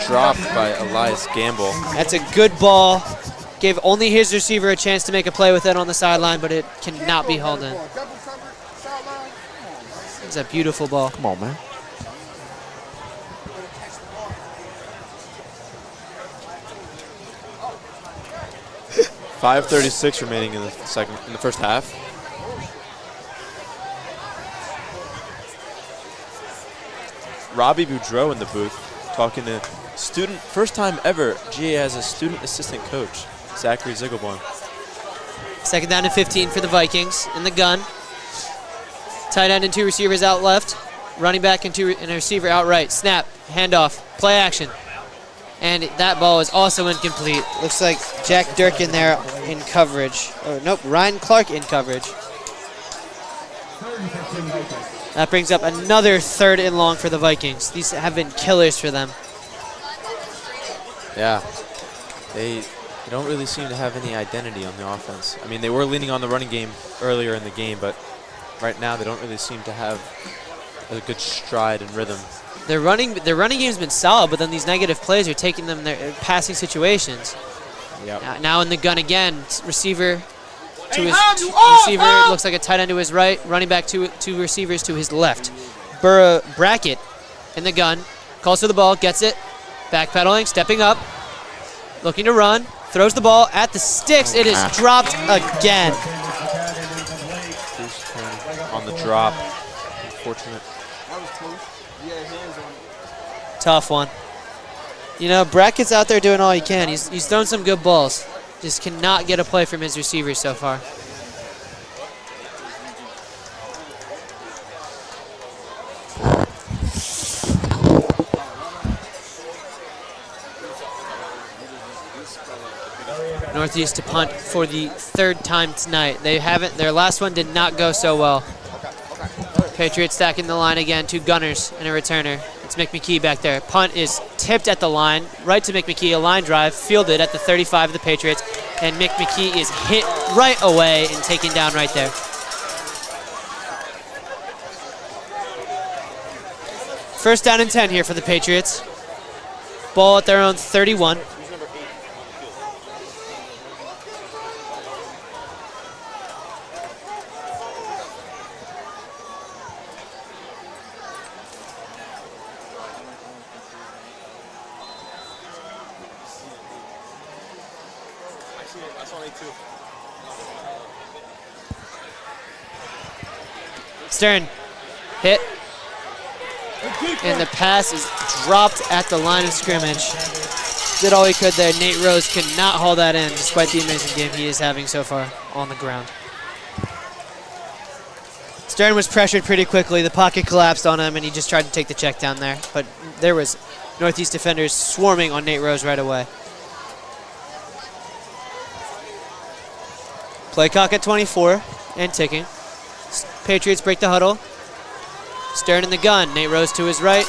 dropped by Elias Gamble. That's a good ball. Gave only his receiver a chance to make a play with it on the sideline, but it cannot be hauled in. It's a beautiful ball. Come on, man. .536 remaining in the first half. Robbie Boudreau in the booth talking to student, first time ever GA has a student assistant coach, Zachary Ziegelborn. Second down and 15 for the Vikings in the gun. Tight end and 2 receivers out left. Running back and a receiver out right. Snap, handoff, play action. And that ball is also incomplete. Looks like Jack Durkin there in coverage. Oh, nope, Ryan Clark in coverage. That brings up another 3rd and long for the Vikings. These have been killers for them. Yeah. They don't really seem to have any identity on the offense. I mean, they were leaning on the running game earlier in the game, but right now they don't really seem to have a good stride and rhythm. Their running game's been solid, but then these negative plays are taking them their passing situations. Yep. Now in the gun again, receiver to his receiver, looks like a tight end to his right, running back two receivers to his left. Brackett in the gun, calls to the ball, gets it, backpedaling, stepping up, looking to run, throws the ball at the sticks. It is dropped again. On the drop. Unfortunate. Tough one. You know, Brackett's out there doing all he can. He's thrown some good balls. Just cannot get a play from his receivers so far. Northeast to punt for the 3rd time tonight. Their last one did not go so well. Patriots stacking the line again, 2 gunners and a returner. It's McMckee back there. Punt is tipped at the line, right to McMckee, a line drive, fielded at the 35 of the Patriots, and McMckee is hit right away and taken down right there. First down and 10 here for the Patriots. Ball at their own 31. Stern hit, and the pass is dropped at the line of scrimmage. Did all he could there. Nate Rose could not haul that in despite the amazing game he is having so far on the ground. Stern was pressured pretty quickly. The pocket collapsed on him, and he just tried to take the check down there. But there was Northeast defenders swarming on Nate Rose right away. Play clock at 24 and ticking. Patriots break the huddle. Stern in the gun. Nate Rose to his right.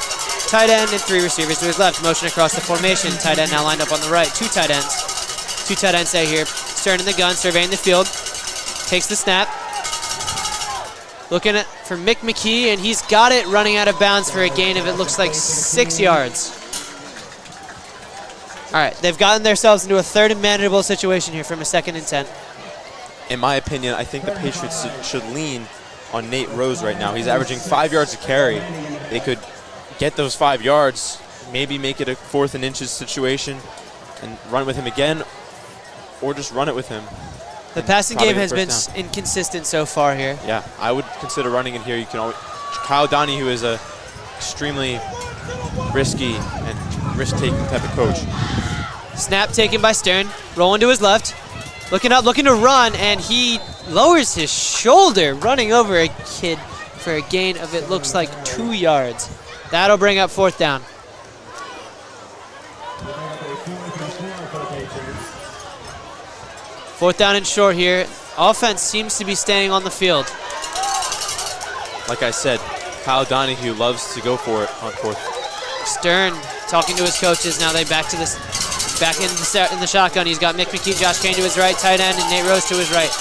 Tight end and 3 receivers to his left. Motion across the formation. Tight end now lined up on the right. 2 tight ends. 2 tight ends stay here. Stern in the gun, surveying the field. Takes the snap. Looking for McMckee, and he's got it, running out of bounds for a gain of, it looks like, 6 yards. All right, they've gotten themselves into a 3rd and manageable situation here from a 2nd and 10. In my opinion, I think the Patriots should lean on Nate Rose right now. He's averaging 5 yards a carry. They could get those 5 yards, maybe make it a 4th and inches situation and run with him again, or just run it with him. The passing game has been inconsistent so far here. Yeah, I would consider running in here. You can always, Kyle Donahue is a extremely risky and risk-taking type of coach. Snap taken by Stern, rolling to his left. Looking up, looking to run, and he lowers his shoulder, running over a kid for a gain of, it looks like, 2 yards. That'll bring up 4th down. Fourth down and short here. Offense seems to be staying on the field. Like I said, Kyle Donahue loves to go for it on 4th. Stern talking to his coaches. Now they back in the shotgun. He's got McMckee, Josh Kane to his right, tight end, and Nate Rose to his right.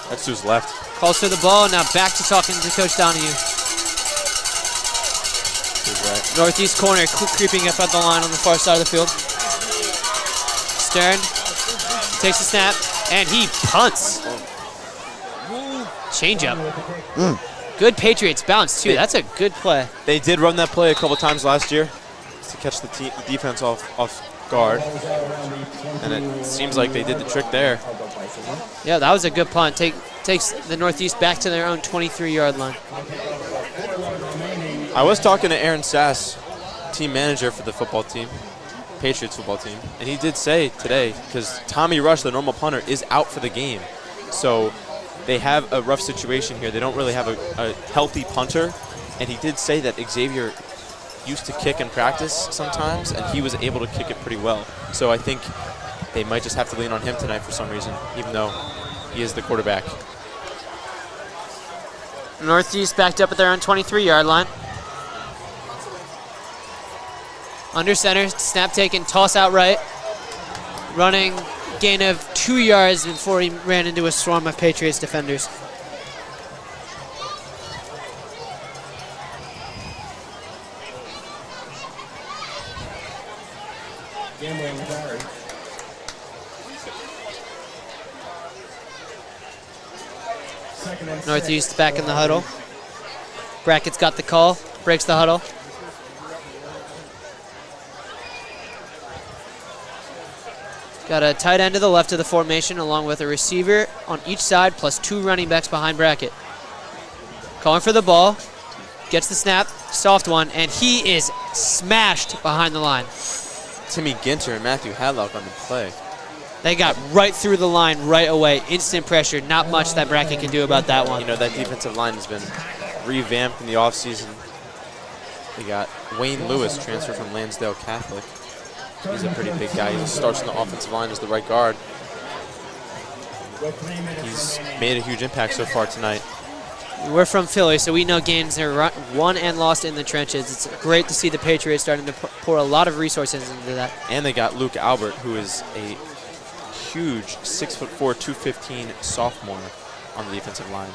That's to his left. Calls to the ball. Now back to talking to Coach Donahue. Right. Northeast corner creeping up at the line on the far side of the field. Stern takes the snap, and he punts. Change up. Good Patriots bounce, too. That's a good play. They did run that play a couple times last year to catch the defense off guard, and it seems like they did the trick there. Yeah, that was a good punt. Takes the Northeast back to their own 23-yard line. I was talking to Aaron Sass, team manager for the football team, Patriots football team, and he did say today, because Tommy Rush, the normal punter, is out for the game. So they have a rough situation here. They don't really have a healthy punter, and he did say that Xavier used to kick in practice sometimes, and he was able to kick it pretty well. So I think they might just have to lean on him tonight for some reason, even though he is the quarterback. Northeast backed up at their own 23-yard line. Under center, snap taken, toss out right. Running gain of 2 yards before he ran into a swarm of Patriots defenders. Gambling guard. Second and Northeast 6. back in the huddle. Brackett's got the call, breaks the huddle. Got a tight end to the left of the formation along with a receiver on each side plus 2 running backs behind Brackett. Calling for the ball, gets the snap, soft one, and he is smashed behind the line. Timmy Ginter and Matthew Hadlock on the play. They got right through the line right away. Instant pressure. Not much that Brackett can do about that one. You know, that defensive line has been revamped in the offseason. They got Wayne Lewis, transfer from Lansdale Catholic. He's a pretty big guy. He starts on the offensive line as the right guard. He's made a huge impact so far tonight. We're from Philly, so we know games are won and lost in the trenches. It's great to see the Patriots starting to pour a lot of resources into that. And they got Luke Albert, who is a huge 6'4", 215 sophomore on the defensive line.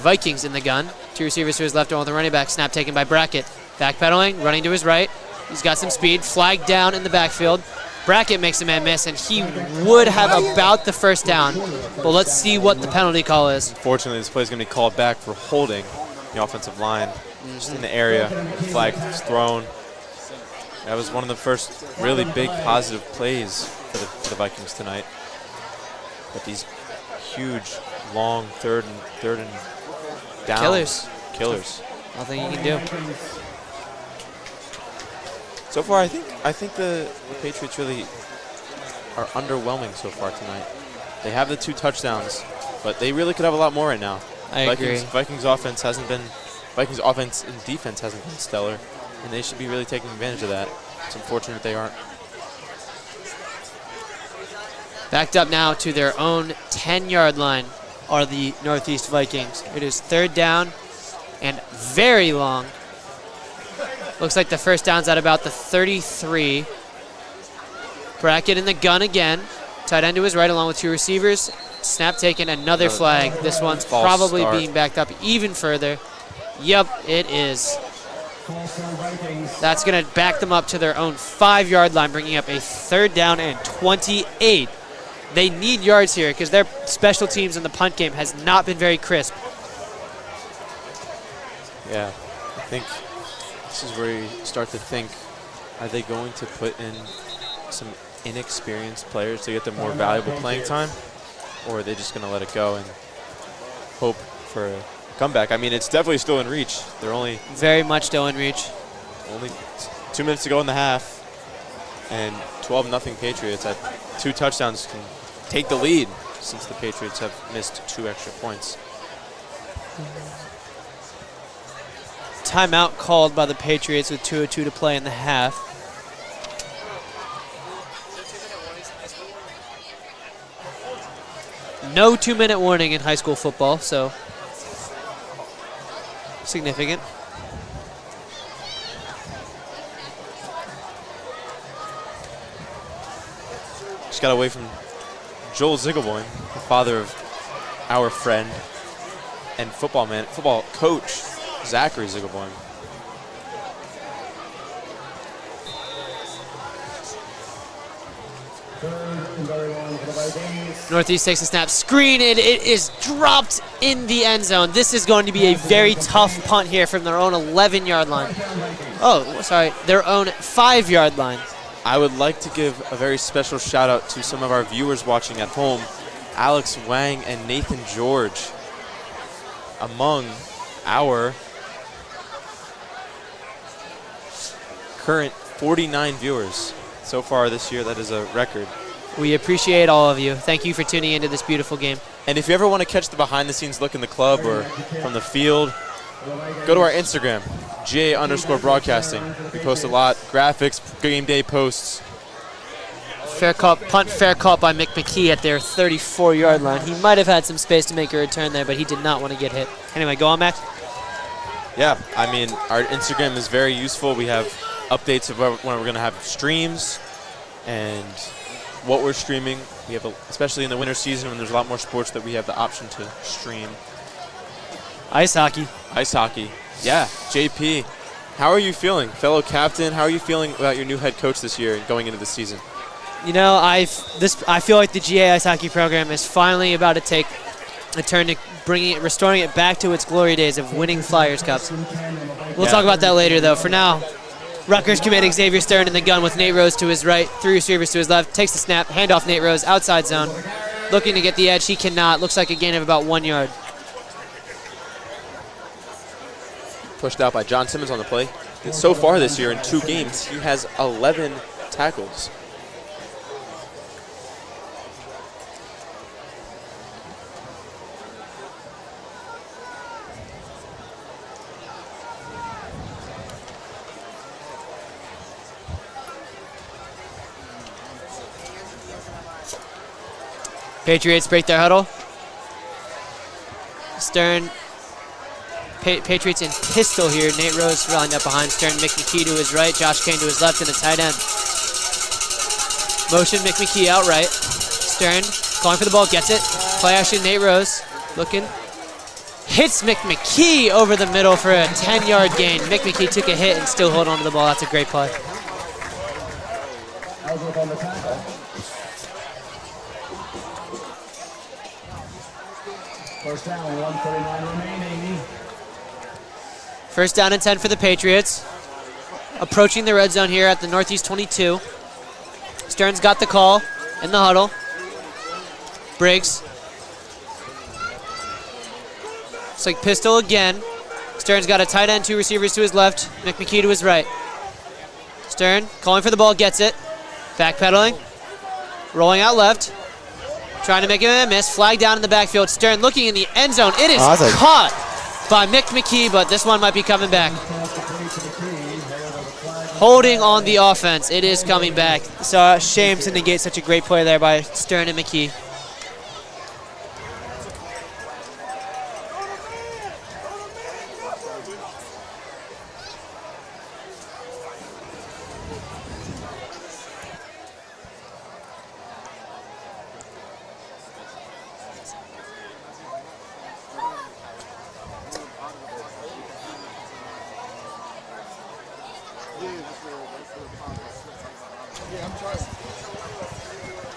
Vikings in the gun. 2 receivers to his left, one with the running back. Snap taken by Brackett. Backpedaling, running to his right. He's got some speed. Flag down in the backfield. Brackett makes a man miss, and he would have about the first down. But let's see what the penalty call is. Unfortunately, this play is going to be called back for holding the offensive line just in the area. The flag is thrown. That was one of the first really big positive plays for the Vikings tonight. But these huge, long third and down. Killers. Nothing you can do. So far, I think the Patriots really are underwhelming so far tonight. They have the 2 touchdowns, but they really could have a lot more right now. I agree. Vikings offense and defense hasn't been stellar, and they should be really taking advantage of that. It's unfortunate they aren't. Backed up now to their own 10-yard line are the Northeast Vikings. It is 3rd down and very long. Looks like the first down's at about the 33. Brackett in the gun again. Tight end to his right along with 2 receivers. Snap taken, another flag. This one's probably being backed up even further. Yep, it is. That's going to back them up to their own 5-yard line, bringing up a 3rd down and 28. They need yards here because their special teams in the punt game has not been very crisp. Yeah, I think this is where you start to think, are they going to put in some inexperienced players to get them more valuable playing time? Or are they just going to let it go and hope for a comeback? I mean, it's definitely still in reach. They're only very much still in reach. Only 2 minutes to go in the half, and 12-0 Patriots at 2 touchdowns can take the lead since the Patriots have missed 2 extra points. Timeout called by the Patriots with 2:02 to play in the half. No 2-minute warning in high school football, so significant. Just got away from Joel Ziegelboim, the father of our friend and football coach, Zachary Ziegelboim. Northeast takes a snap, screened. It is dropped in the end zone. This is going to be a very tough punt here from their own 11-yard line. Oh, sorry, their own 5-yard line. I would like to give a very special shout out to some of our viewers watching at home, Alex Wang and Nathan George, among our current 49 viewers so far this year. That is a record. We appreciate all of you. Thank you for tuning into this beautiful game. And if you ever want to catch the behind-the-scenes look in the club or from the field, go to our Instagram, GA_broadcasting. We post a lot, graphics, game day posts. Fair caught, punt fair caught by McMckee at their 34-yard line. He might have had some space to make a return there, but he did not want to get hit. Anyway, go on, Max. Yeah, I mean, our Instagram is very useful. We have updates of when we're going to have streams and what we're streaming. We have, especially in the winter season when there's a lot more sports that we have the option to stream. Ice hockey. Ice hockey. Yeah, JP, how are you feeling? Fellow captain, how are you feeling about your new head coach this year and going into the season? You know, I feel like the GA ice hockey program is finally about to take a turn to restoring it back to its glory days of winning Flyers Cups. We'll talk about that later, though. For now, Rutgers commit Xavier Stern in the gun with Nate Rose to his right, 3 receivers to his left, takes the snap, handoff Nate Rose, outside zone. Looking to get the edge, he cannot. Looks like a gain of about 1 yard. Pushed out by John Simmons on the play. So far this year in 2 games, he has 11 tackles. Patriots break their huddle. Stern, Patriots in pistol here. Nate Rose lined up behind Stern. McMckee to his right, Josh Kane to his left, and a tight end. Motion McMckee out right. Stern calling for the ball, gets it. Play action, Nate Rose looking. Hits McMckee over the middle for a 10-yard gain. McMckee took a hit and still hold on to the ball. That's a great play. Ellsworth on the tackle. First down, 1:39 remaining. First down and 10 for the Patriots. Approaching the red zone here at the Northeast 22. Stern's got the call in the huddle. Briggs. It's like pistol again. Stern's got a tight end, 2 receivers to his left, McMckee to his right. Stern calling for the ball, gets it. Backpedaling. Rolling out left. Trying to make it a miss. Flag down in the backfield. Stern looking in the end zone. It is caught by McMckee, but this one might be coming back. Holding on the offense. It is coming back. So a shame to negate such a great play there by Stern and McKee.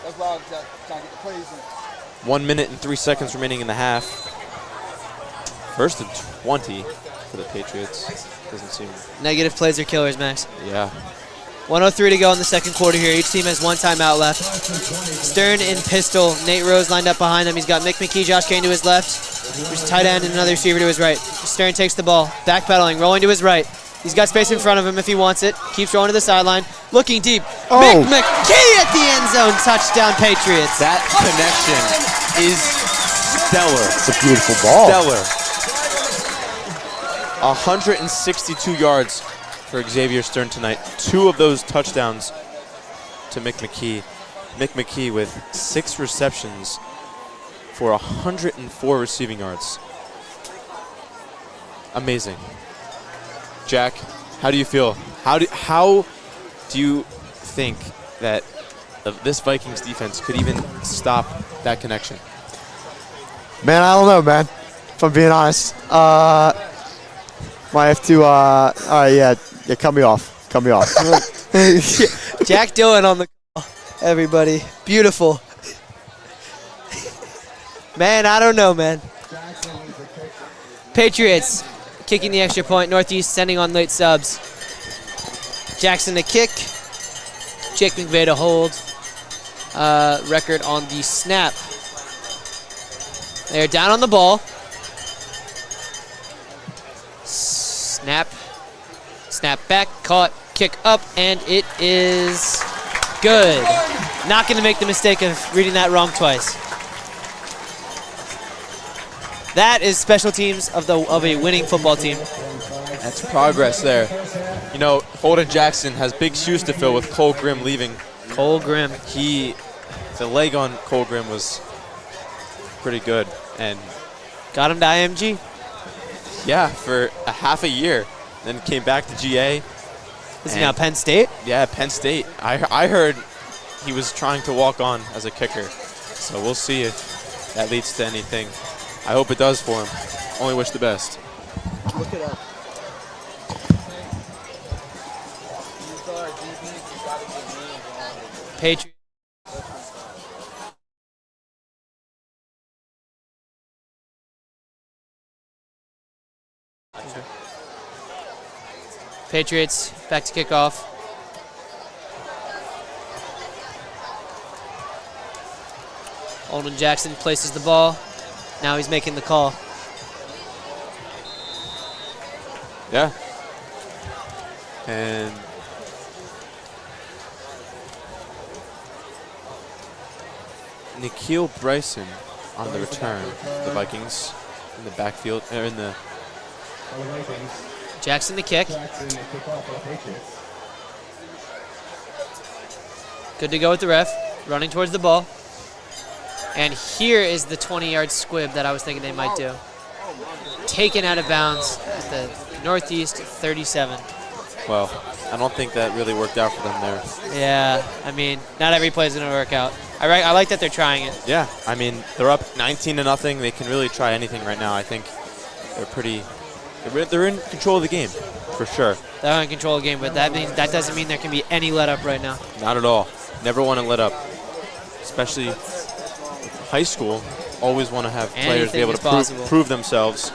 That's why I was trying to get the plays in. 1 minute and 3 seconds remaining in the half. First and 20 for the Patriots. Doesn't seem. Negative plays are killers, Max. Yeah. 1:03 to go in the second quarter here. Each team has 1 timeout left. Stern in pistol. Nate Rose lined up behind him. He's got McMckee, Josh Kane to his left. There's a tight end and another receiver to his right. Stern takes the ball. Backpedaling, rolling to his right. He's got space in front of him if he wants it. Keeps rolling to the sideline. Looking deep. McMckee at the end zone. Touchdown, Patriots. That connection is stellar. It's a beautiful ball. Stellar. 162 yards for Xavier Stern tonight. 2 of those touchdowns to McMckee. McMckee with 6 receptions for 104 receiving yards. Amazing. Jack, how do you feel? How do you think that this Vikings defense could even stop that connection? Man, I don't know, man. If I'm being honest. Might have to, all right, yeah, cut me off. Cut me off. Jack Dillon on the call, everybody. Beautiful. Man, I don't know, man. Patriots kicking the extra point. Northeast sending on late subs. Jackson to kick. Jake McVay to hold. Record on the snap. They're down on the ball. Snap. Snap back. Caught. Kick up. And it is good. Not going to make the mistake of reading that wrong twice. That is special teams of a winning football team. That's progress there. You know, Holden Jackson has big shoes to fill with Cole Grimm leaving. Cole Grimm. The leg on Cole Grimm was pretty good. And got him to IMG. yeah, for a half a year. Then came back to GA. Is he now Penn State? Yeah, Penn State. I heard he was trying to walk on as a kicker. So we'll see if that leads to anything. I hope it does for him. Only wish the best. Look it up. Patriots. Patriots back to kickoff. Holden Jackson places the ball. Now he's making the call. Yeah. And Nikhil Bryson on the return. The Vikings in the backfield, or in the Jackson the kick. Good to go with the ref. Running towards the ball. And here is the 20-yard squib that I was thinking they might do. Taken out of bounds at the Northeast 37. well, I don't think that really worked out for them there. Yeah, I mean, not every play is going to work out. I like that they're trying it. Yeah, I mean, they're up 19-0. They can really try anything right now. I think they're in control of the game, for sure. They're in control of the game, but that doesn't mean there can be any let up right now. Not at all. Never want to let up, especially high school. Always want to have players be able to prove themselves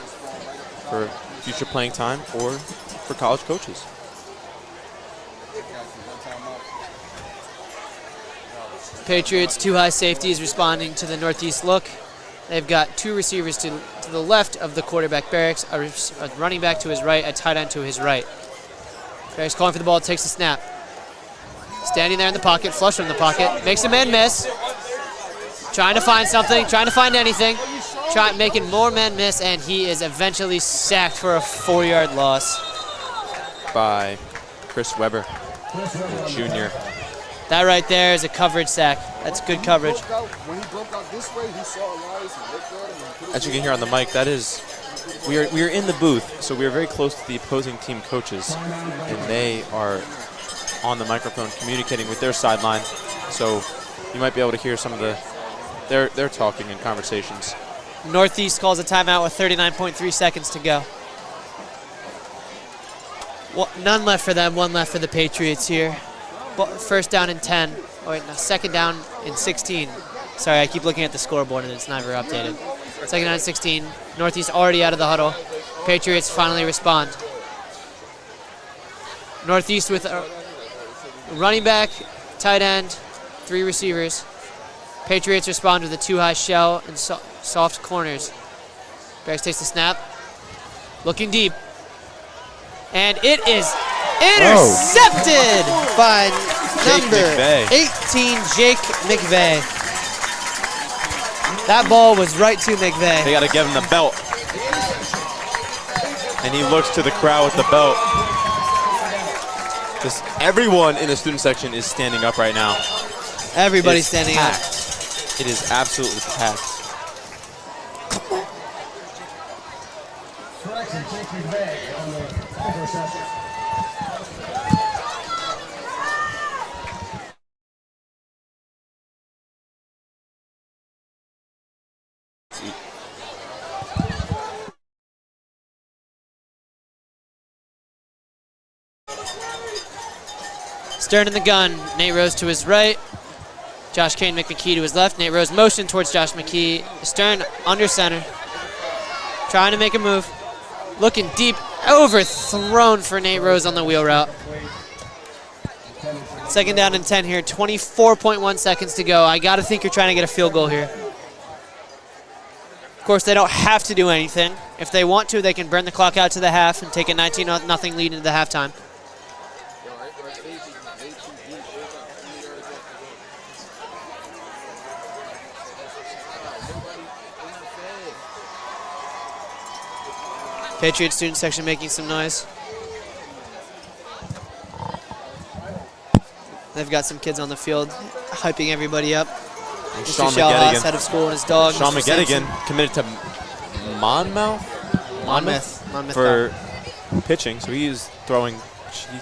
for future playing time or for college coaches. Patriots, two high safeties responding to the Northeast look. They've got two receivers to the left of the quarterback barracks, a running back to his right, a tight end to his right. Barracks calling for the ball, takes the snap. Standing there in the pocket, flush from the pocket, makes a man miss. Trying to find something, trying to find anything. Making more men miss, and he is eventually sacked for a 4-yard loss. By Chris Weber, Jr. That right there is a coverage sack. That's good coverage. When he broke out this way, he saw Elias and looked at him. As you can hear on the mic, that is, we are in the booth, so we are very close to the opposing team coaches, and they are on the microphone communicating with their sideline. So you might be able to hear some of their talking and conversations. Northeast calls a timeout with 39.3 seconds to go. Well, none left for them, one left for the Patriots here. First down and 10. Oh wait, no, second down and 16. Sorry, I keep looking at the scoreboard and it's never updated. Second down and 16. Northeast already out of the huddle. Patriots finally respond. Northeast with a running back, tight end, 3 receivers. Patriots respond with a 2-high shell and soft corners. Barracks takes the snap. Looking deep. And it is intercepted by number 18, Jake McVeigh. That ball was right to McVeigh. They got to give him the belt. And he looks to the crowd with the belt. Just everyone in the student section is standing up right now. Everybody's standing up. It is absolutely packed. Correction, Jake McVeigh on the interception. Stern in the gun. Nate Rose to his right. Josh Kane McMckee to his left. Nate Rose motion towards Josh McKee. Stern under center. Trying to make a move. Looking deep. Overthrown for Nate Rose on the wheel route. Second down and 10 here. 24.1 seconds to go. I got to think you're trying to get a field goal here. Of course, they don't have to do anything. If they want to, they can burn the clock out to the half and take a 19-0 lead into the halftime. Patriot student section making some noise. They've got some kids on the field hyping everybody up. And Mr. Sean Shalhouse, head McGettigan. of school, and his dog. Sean Mr. Simpson. McGettigan committed to Monmouth for pitching, so he is throwing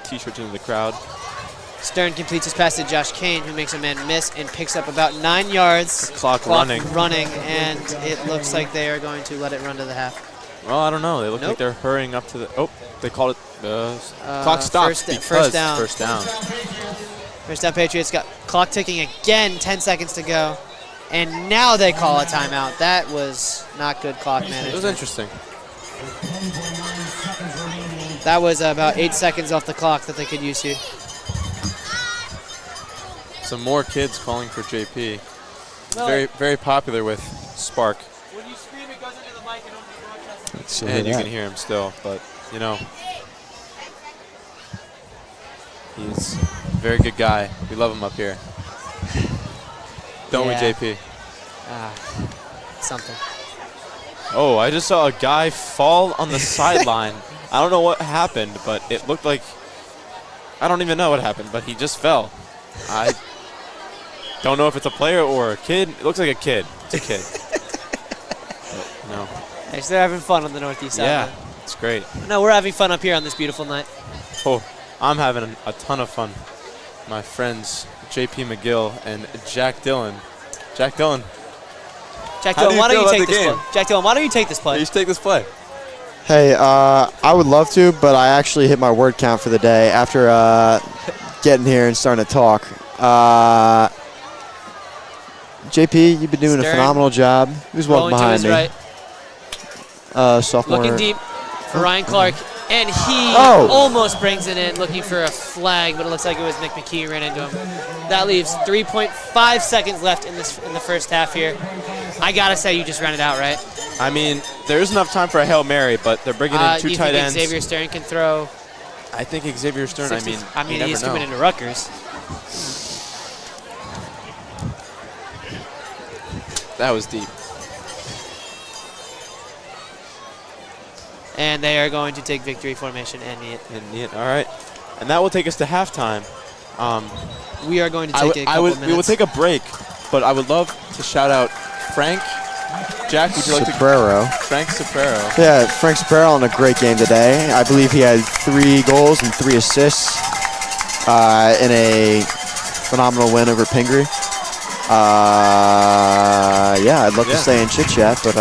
T-shirts into the crowd. Stern completes his pass to Josh Kane, who makes a man miss and picks up about 9 yards. Clock running. And it looks like they are going to let it run to the half. Well, I don't know. They look Nope. like they're hurrying up to the. Oh, they called it. Clock stopped first down. First down. First down, Patriots got clock ticking again, 10 seconds to go. And now they call a timeout. That was not good clock management. It was interesting. That was about 8 seconds off the clock that they could use here. Some more kids calling for JP. Well, Very, very popular with Spark. when you scream, it goes into the mic and only the broadcast. And you can hear him still, but you know, he's a very good guy. We love him up here. Don't Yeah. we, JP? Something. Oh, I just saw a guy fall on the sideline. I don't know what happened, but it looked like, I don't even know what happened, but he just fell. I don't know if it's a player or a kid. It looks like a kid. It's a kid. But no. Hey, so they're having fun on the northeast side. Yeah, it's great. No, we're having fun up here on this beautiful night. Oh, I'm having a ton of fun. My friends JP McGill and Jack Dillon. Jack Dillon, Jack How do Dillon, you why don't feel you about take the this game? play? Jack Dillon, why don't you take this play? you should take this play. Hey, I would love to, but I actually hit my word count for the day after getting here and starting to talk. JP, you've been doing Stern. a phenomenal job. Who's walking Rolling to behind his me? right, Sophomore. looking deep for Ryan Clark. And he Oh. almost brings it in, looking for a flag, but it looks like it was Nick McKee who ran into him. That leaves 3.5 seconds left in the first half here. I gotta say, you just ran it out, right? I mean, there is enough time for a Hail Mary, but they're bringing in two Do you tight think ends. Xavier Stern can throw? I think Xavier Stern, 60 you never he's know. coming into Rutgers. That was deep. And they are going to take victory formation and knee it. All right. And that will take us to halftime. We are going to take a couple minutes. We will take a break, but I would love to shout out Frank. Jack, would you like to? Soprero. Frank Soprero. Yeah, Frank Soprero on a great game today. I believe he had 3 goals and 3 assists in a phenomenal win over Pingree. Yeah, I'd love to stay and chit chat, but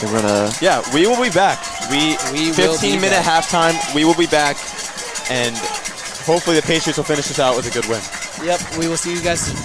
we're gonna. Yeah, we will be back. We will 15-minute be back. halftime. We will be back, and hopefully the Patriots will finish this out with a good win. Yep, we will see you guys soon.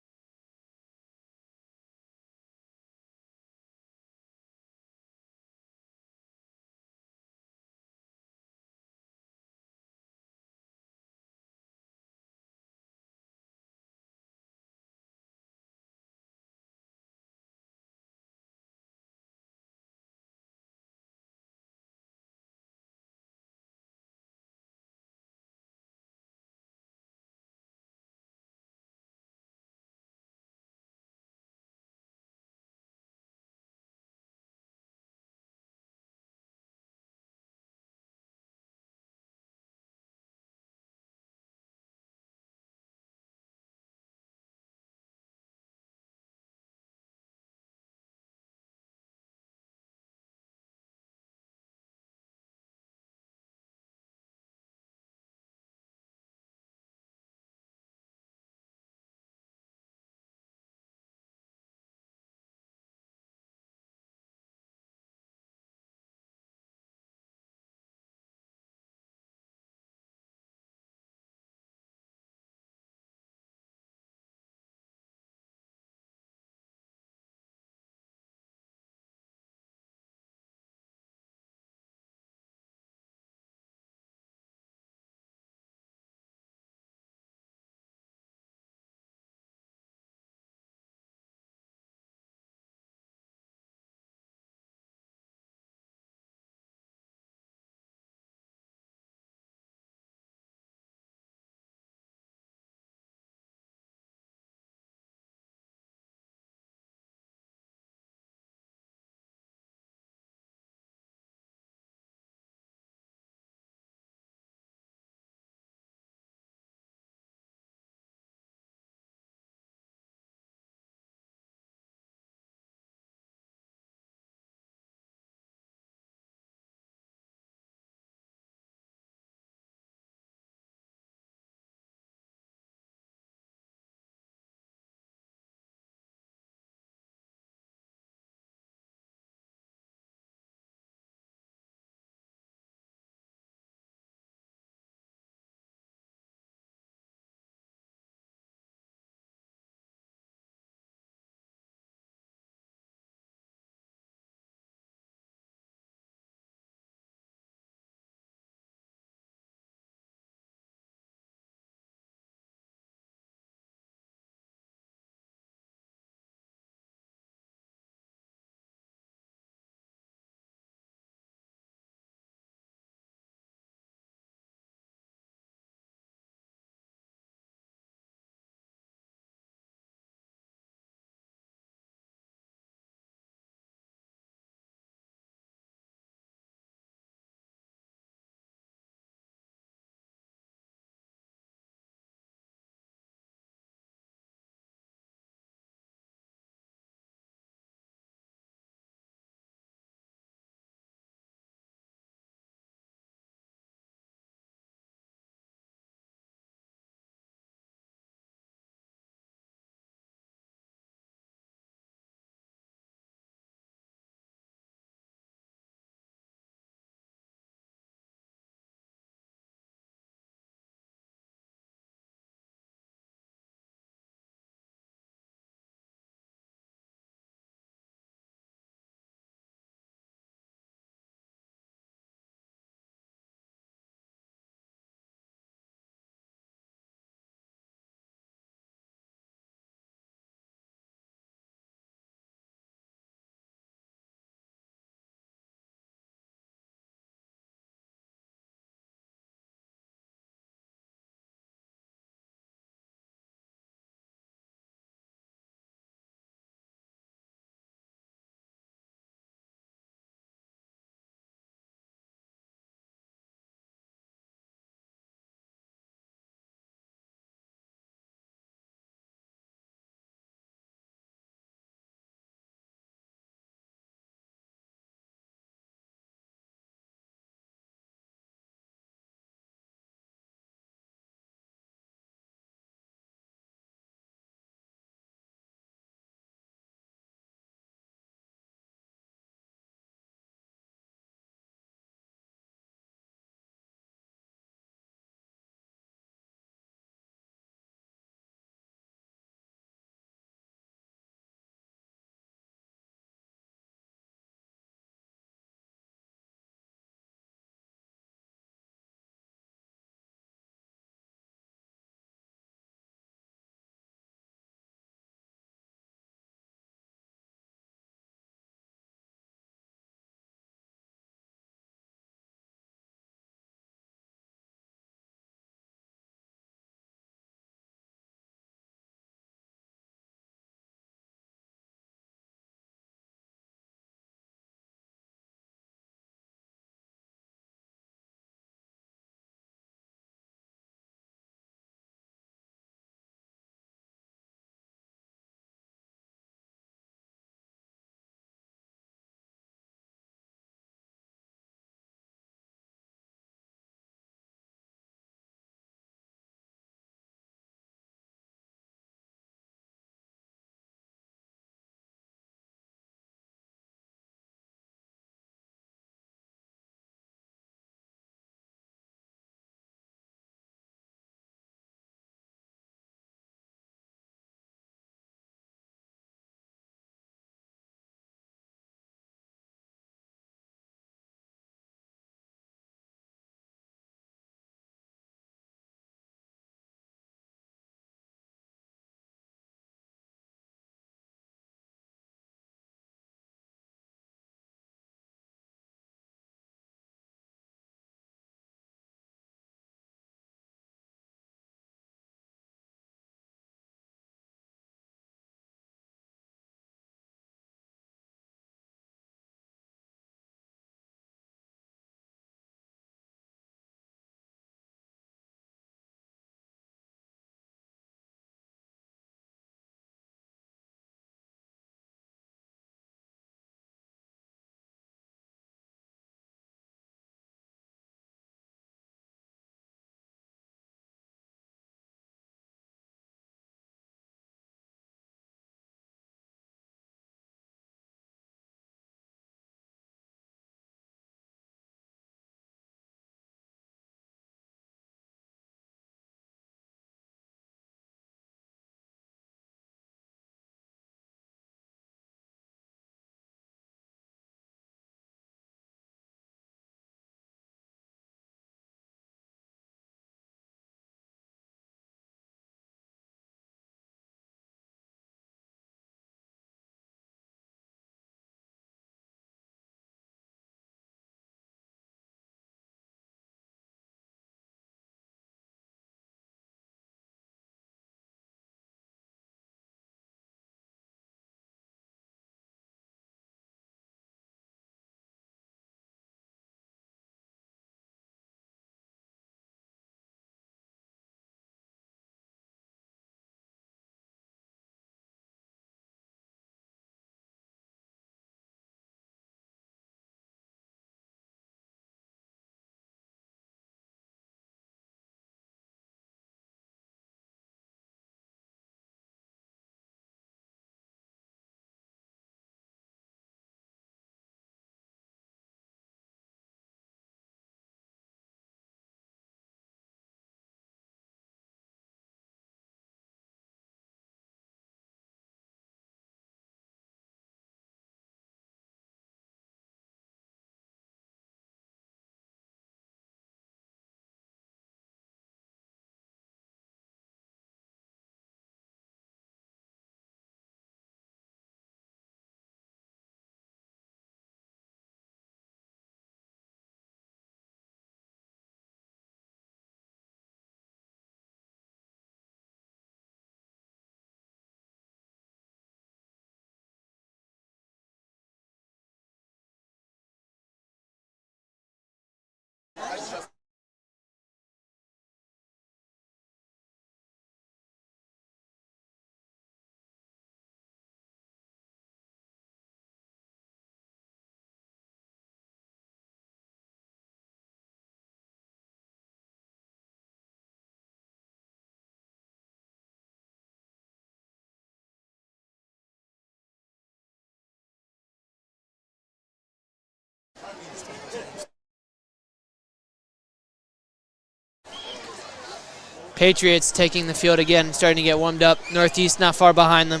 Patriots taking the field again, starting to get warmed up. Northeast not far behind them.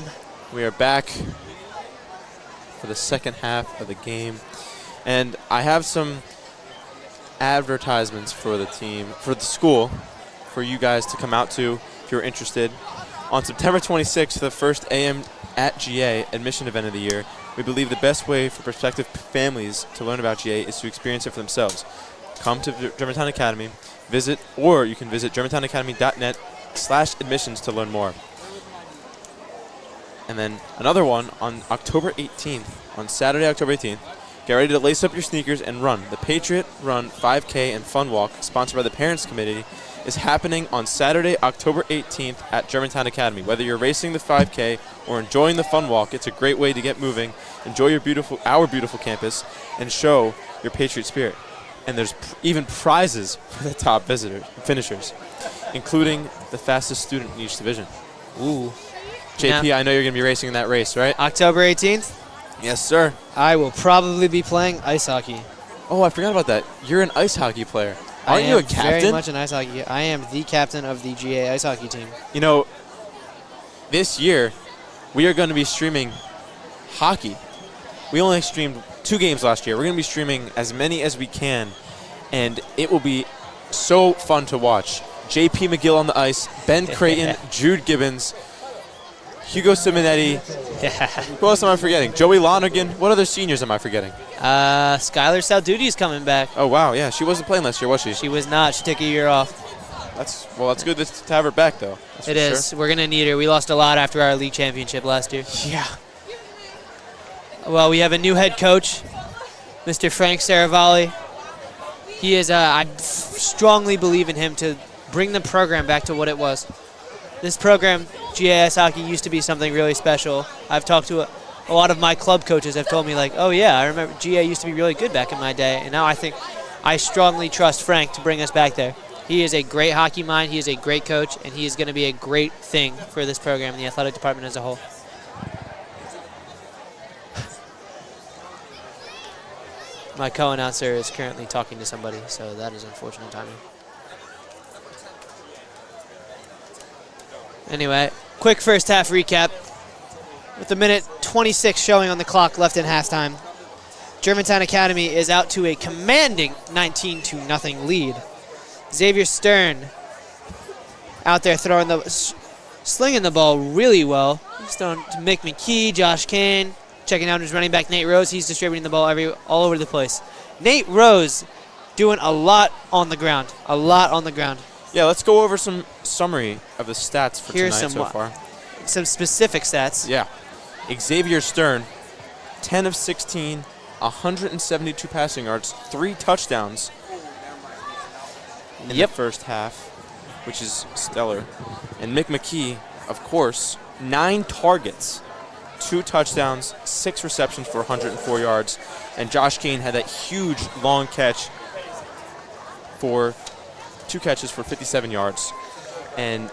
We are back for the second half of the game. And I have some advertisements for the team, for the school, for you guys to come out to if you're interested. On September 26th, the first AM at GA admission event of the year, we believe the best way for prospective families to learn about GA is to experience it for themselves. Come to Germantown Academy, or you can visit germantownacademy.net/admissions to learn more. And then another one on October 18th, on Saturday, October 18th. Get ready to lace up your sneakers and run. The Patriot Run 5K and Fun Walk, sponsored by the Parents Committee, is happening on Saturday, October 18th at Germantown Academy. Whether you're racing the 5K or enjoying the Fun Walk, it's a great way to get moving, enjoy our beautiful campus, and show your Patriot spirit. And there's even prizes for the top finishers, including the fastest student in each division. Ooh. JP, I know you're going to be racing in that race, right? October 18th? Yes, sir. I will probably be playing ice hockey. Oh, I forgot about that. You're an ice hockey player. Aren't you a captain? I am very much an ice hockey. I am the captain of the GA ice hockey team. You know, this year, we are going to be streaming hockey. We only streamed 2 games last year. We're going to be streaming as many as we can, and it will be so fun to watch. JP McGill on the ice, Ben Creighton, Jude Gibbons, Hugo Simonetti. Who else am I forgetting? Joey Lonergan. What other seniors am I forgetting? Skylar Salduti is coming back. Oh, wow. Yeah, she wasn't playing last year, was she? She was not. She took a year off. That's good to have her back, though. It is. Sure. We're going to need her. We lost a lot after our league championship last year. Yeah. Well, we have a new head coach, Mr. Frank Saravalli. He is, I strongly believe in him to bring the program back to what it was. This program, GAS hockey, used to be something really special. I've talked to a lot of my club coaches have told me, like, oh, yeah, I remember GA used to be really good back in my day. And now I strongly trust Frank to bring us back there. He is a great hockey mind. He is a great coach, and he is going to be a great thing for this program and the athletic department as a whole. My co-announcer is currently talking to somebody, so that is unfortunate timing. Anyway, quick first half recap. With a minute 26 showing on the clock left in halftime, Germantown Academy is out to a commanding 19-0 lead. Xavier Stern out there slinging the ball really well. He's throwing to Mick McKee, Josh Kane, checking out his running back Nate Rose. He's distributing the ball all over the place. Nate Rose doing a lot on the ground. Yeah, let's go over some summary of the stats for tonight so far. Some specific stats. Yeah. Xavier Stern, 10 of 16, 172 passing yards, 3 touchdowns in the first half, which is stellar. And Mick McKee, of course, 9 targets, 2 touchdowns, 6 receptions for 104 yards. And Josh Kane had that huge long catch for 2 catches for 57 yards. And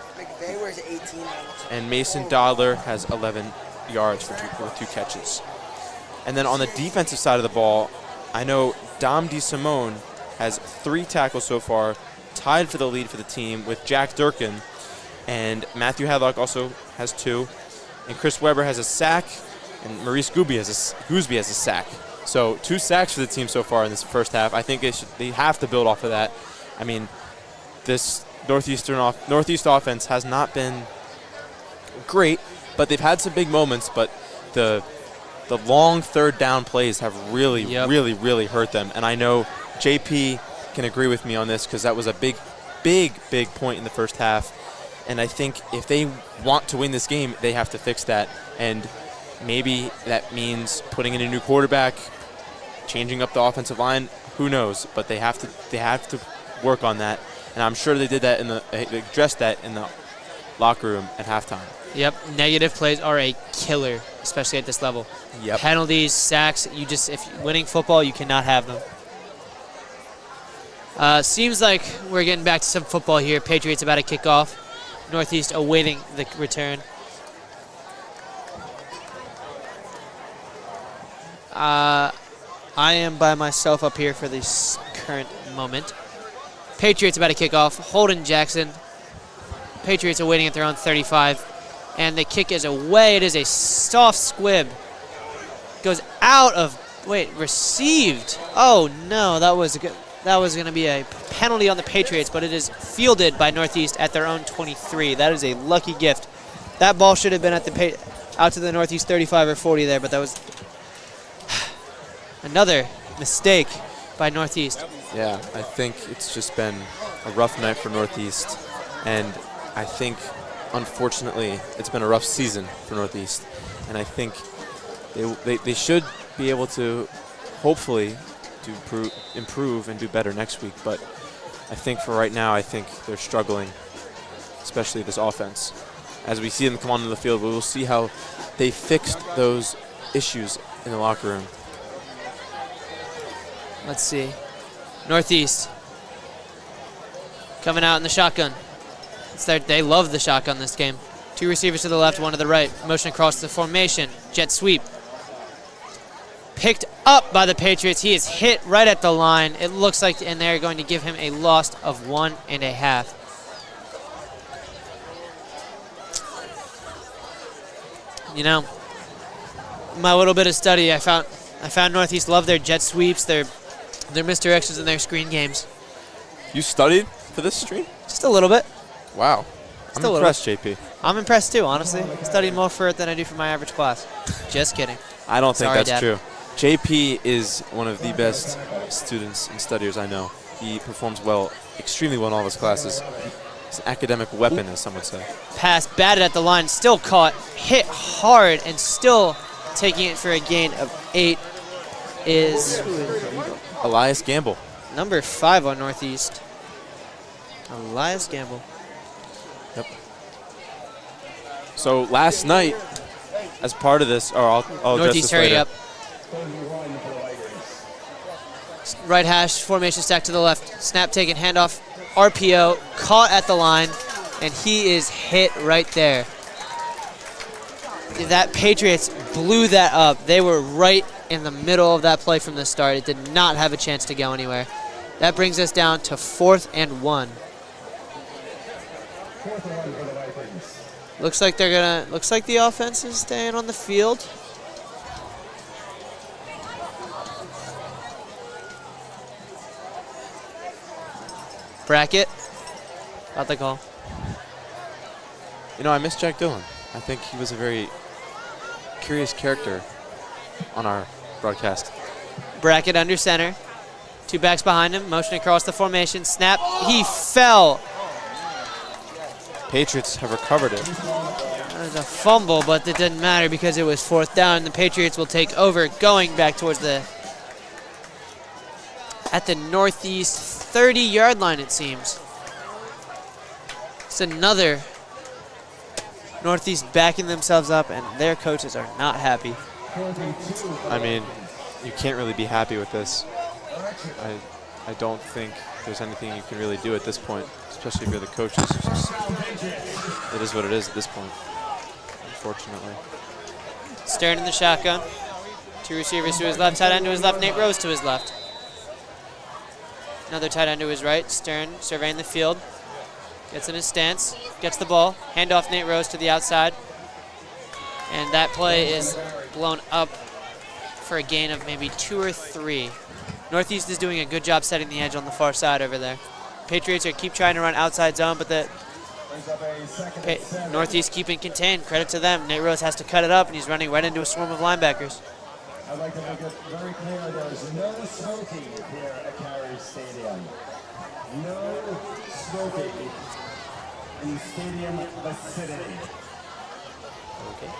Mason Dodler has 11 yards for 2 catches. And then on the defensive side of the ball, I know Dom DeSimone has 3 tackles so far, tied for the lead for the team with Jack Durkin. And Matthew Hadlock also has 2. And Chris Weber has a sack, and Maurice Goosby has a sack. So 2 sacks for the team so far in this first half. I think they have to build off of that. I mean, this Northeast offense has not been great, but they've had some big moments. But the long third down plays have really hurt them. And I know JP can agree with me on this because that was a big point in the first half. And I think if they want to win this game, they have to fix that. And maybe that means putting in a new quarterback, changing up the offensive line. Who knows? But they have to work on that. And I'm sure they did that they addressed that in the locker room at halftime. Yep, negative plays are a killer, especially at this level. Yep. Penalties, sacks, if winning football, you cannot have them. Seems like we're getting back to some football here. Patriots about to kick off. Northeast awaiting the return. I am by myself up here for this current moment. Patriots about to kick off. Holden Jackson. Patriots are waiting at their own 35. And the kick is away. It is a soft squib. Goes out of, received. Oh no, that was going to be a penalty on the Patriots, but it is fielded by Northeast at their own 23. That is a lucky gift. That ball should have been at out to the Northeast 35 or 40 there, but that was another mistake by Northeast. Yeah, I think it's just been a rough night for Northeast, and I think, unfortunately, it's been a rough season for Northeast, and I think they should be able to, hopefully, improve and do better next week, but I think for right now, I think they're struggling, especially this offense. As we see them come onto the field, we will see how they fixed those issues in the locker room. Let's see. Northeast coming out in the shotgun. They love the shotgun this game. 2 receivers to the left, 1 to the right. Motion across the formation. Jet sweep. Picked up by the Patriots. He is hit right at the line. It looks like, and they're going to give him a loss of 1.5. You know, my little bit of study, I found Northeast love their jet sweeps, their misdirections, and their screen games. You studied for this stream? Just a little bit. Wow. I'm impressed, JP. I'm impressed too, honestly. I studied more for it than I do for my average class. Just kidding. I don't think Sorry, that's Dad. true. JP is one of the best students and studiers I know. He performs extremely well in all of his classes. It's an academic weapon, as some would say. Pass batted at the line, still caught, hit hard, and still taking it for a gain of 8 is Elias Gamble. number 5 on Northeast. Elias Gamble. Yep. So last night, as part of this, I'll address Northeast, this hurry later. up. Right hash, formation stack to the left. Snap taken, handoff, RPO, caught at the line, and he is hit right there. That Patriots blew that up. They were right in the middle of that play from the start. It did not have a chance to go anywhere. That brings us down to 4th and 1. Looks like the offense is staying on the field. Bracket. About the call. You know, I miss Jack Dillon. I think he was a very curious character on our broadcast. Bracket under center. 2 backs behind him. Motion across the formation. Snap. He fell. Patriots have recovered it. That was a fumble, but it didn't matter because it was 4th down. The Patriots will take over, going back towards at the Northeast 30-yard line, it seems. It's another Northeast backing themselves up, and their coaches are not happy. I mean, you can't really be happy with this. I don't think there's anything you can really do at this point, especially if you're the coaches. It is what it is at this point, unfortunately. Stern in the shotgun. 2 receivers to his left, tight end to his left, Nate Rose to his left. Another tight end to his right. Stern surveying the field. Gets in his stance. Gets the ball. Handoff Nate Rose to the outside. And that play is blown up for a gain of maybe 2 or 3. Northeast is doing a good job setting the edge on the far side over there. Patriots keep trying to run outside zone, but the Northeast keeping contained. Credit to them. Nate Rose has to cut it up, and he's running right into a swarm of linebackers. I'd like to make it very clear there's no smoking here at Carrier Stadium. No smoking in stadium vicinity. Okay.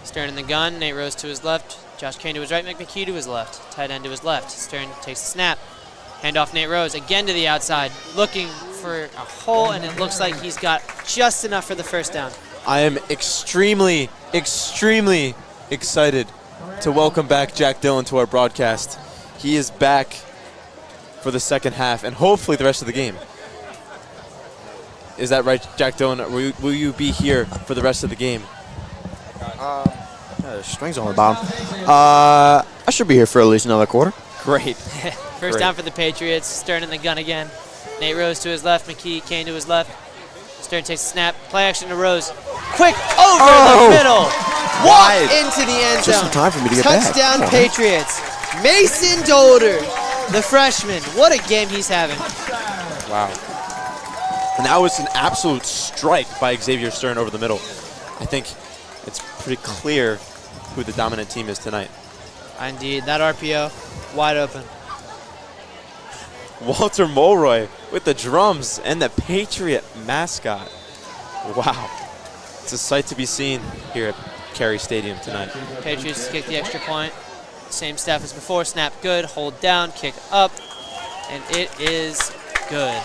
Stern in the gun. Nate Rose to his left. Josh Kane to his right. McMckee to his left. Tight end to his left. Stern takes the snap. Handoff Nate Rose again to the outside, looking for a hole, and it looks like he's got just enough for the first down. I am extremely, extremely excited to welcome back Jack Dillon to our broadcast. He is back for the second half and hopefully the rest of the game. Is that right, Jack Dillon? Will you be here for the rest of the game? There's strings on the bottom. I should be here for at least another quarter. Great. First down for the Patriots. Stern in the gun again. Nate Rose to his left. McKee Kane to his left. Stern takes a snap. Play action to Rose. Quick over the middle. Walk into the end zone. Just in time for me to get back. Touchdown Patriots. Mason Dolder, the freshman. What a game he's having. Wow. And that was an absolute strike by Xavier Stern over the middle. I think it's pretty clear who the dominant team is tonight. Indeed, that RPO, wide open. Walter Mulroy with the drums and the Patriot mascot. Wow. It's a sight to be seen here at Carey Stadium tonight. Patriots kick the extra point. Same staff as before. Snap good, hold down, kick up, and it is good.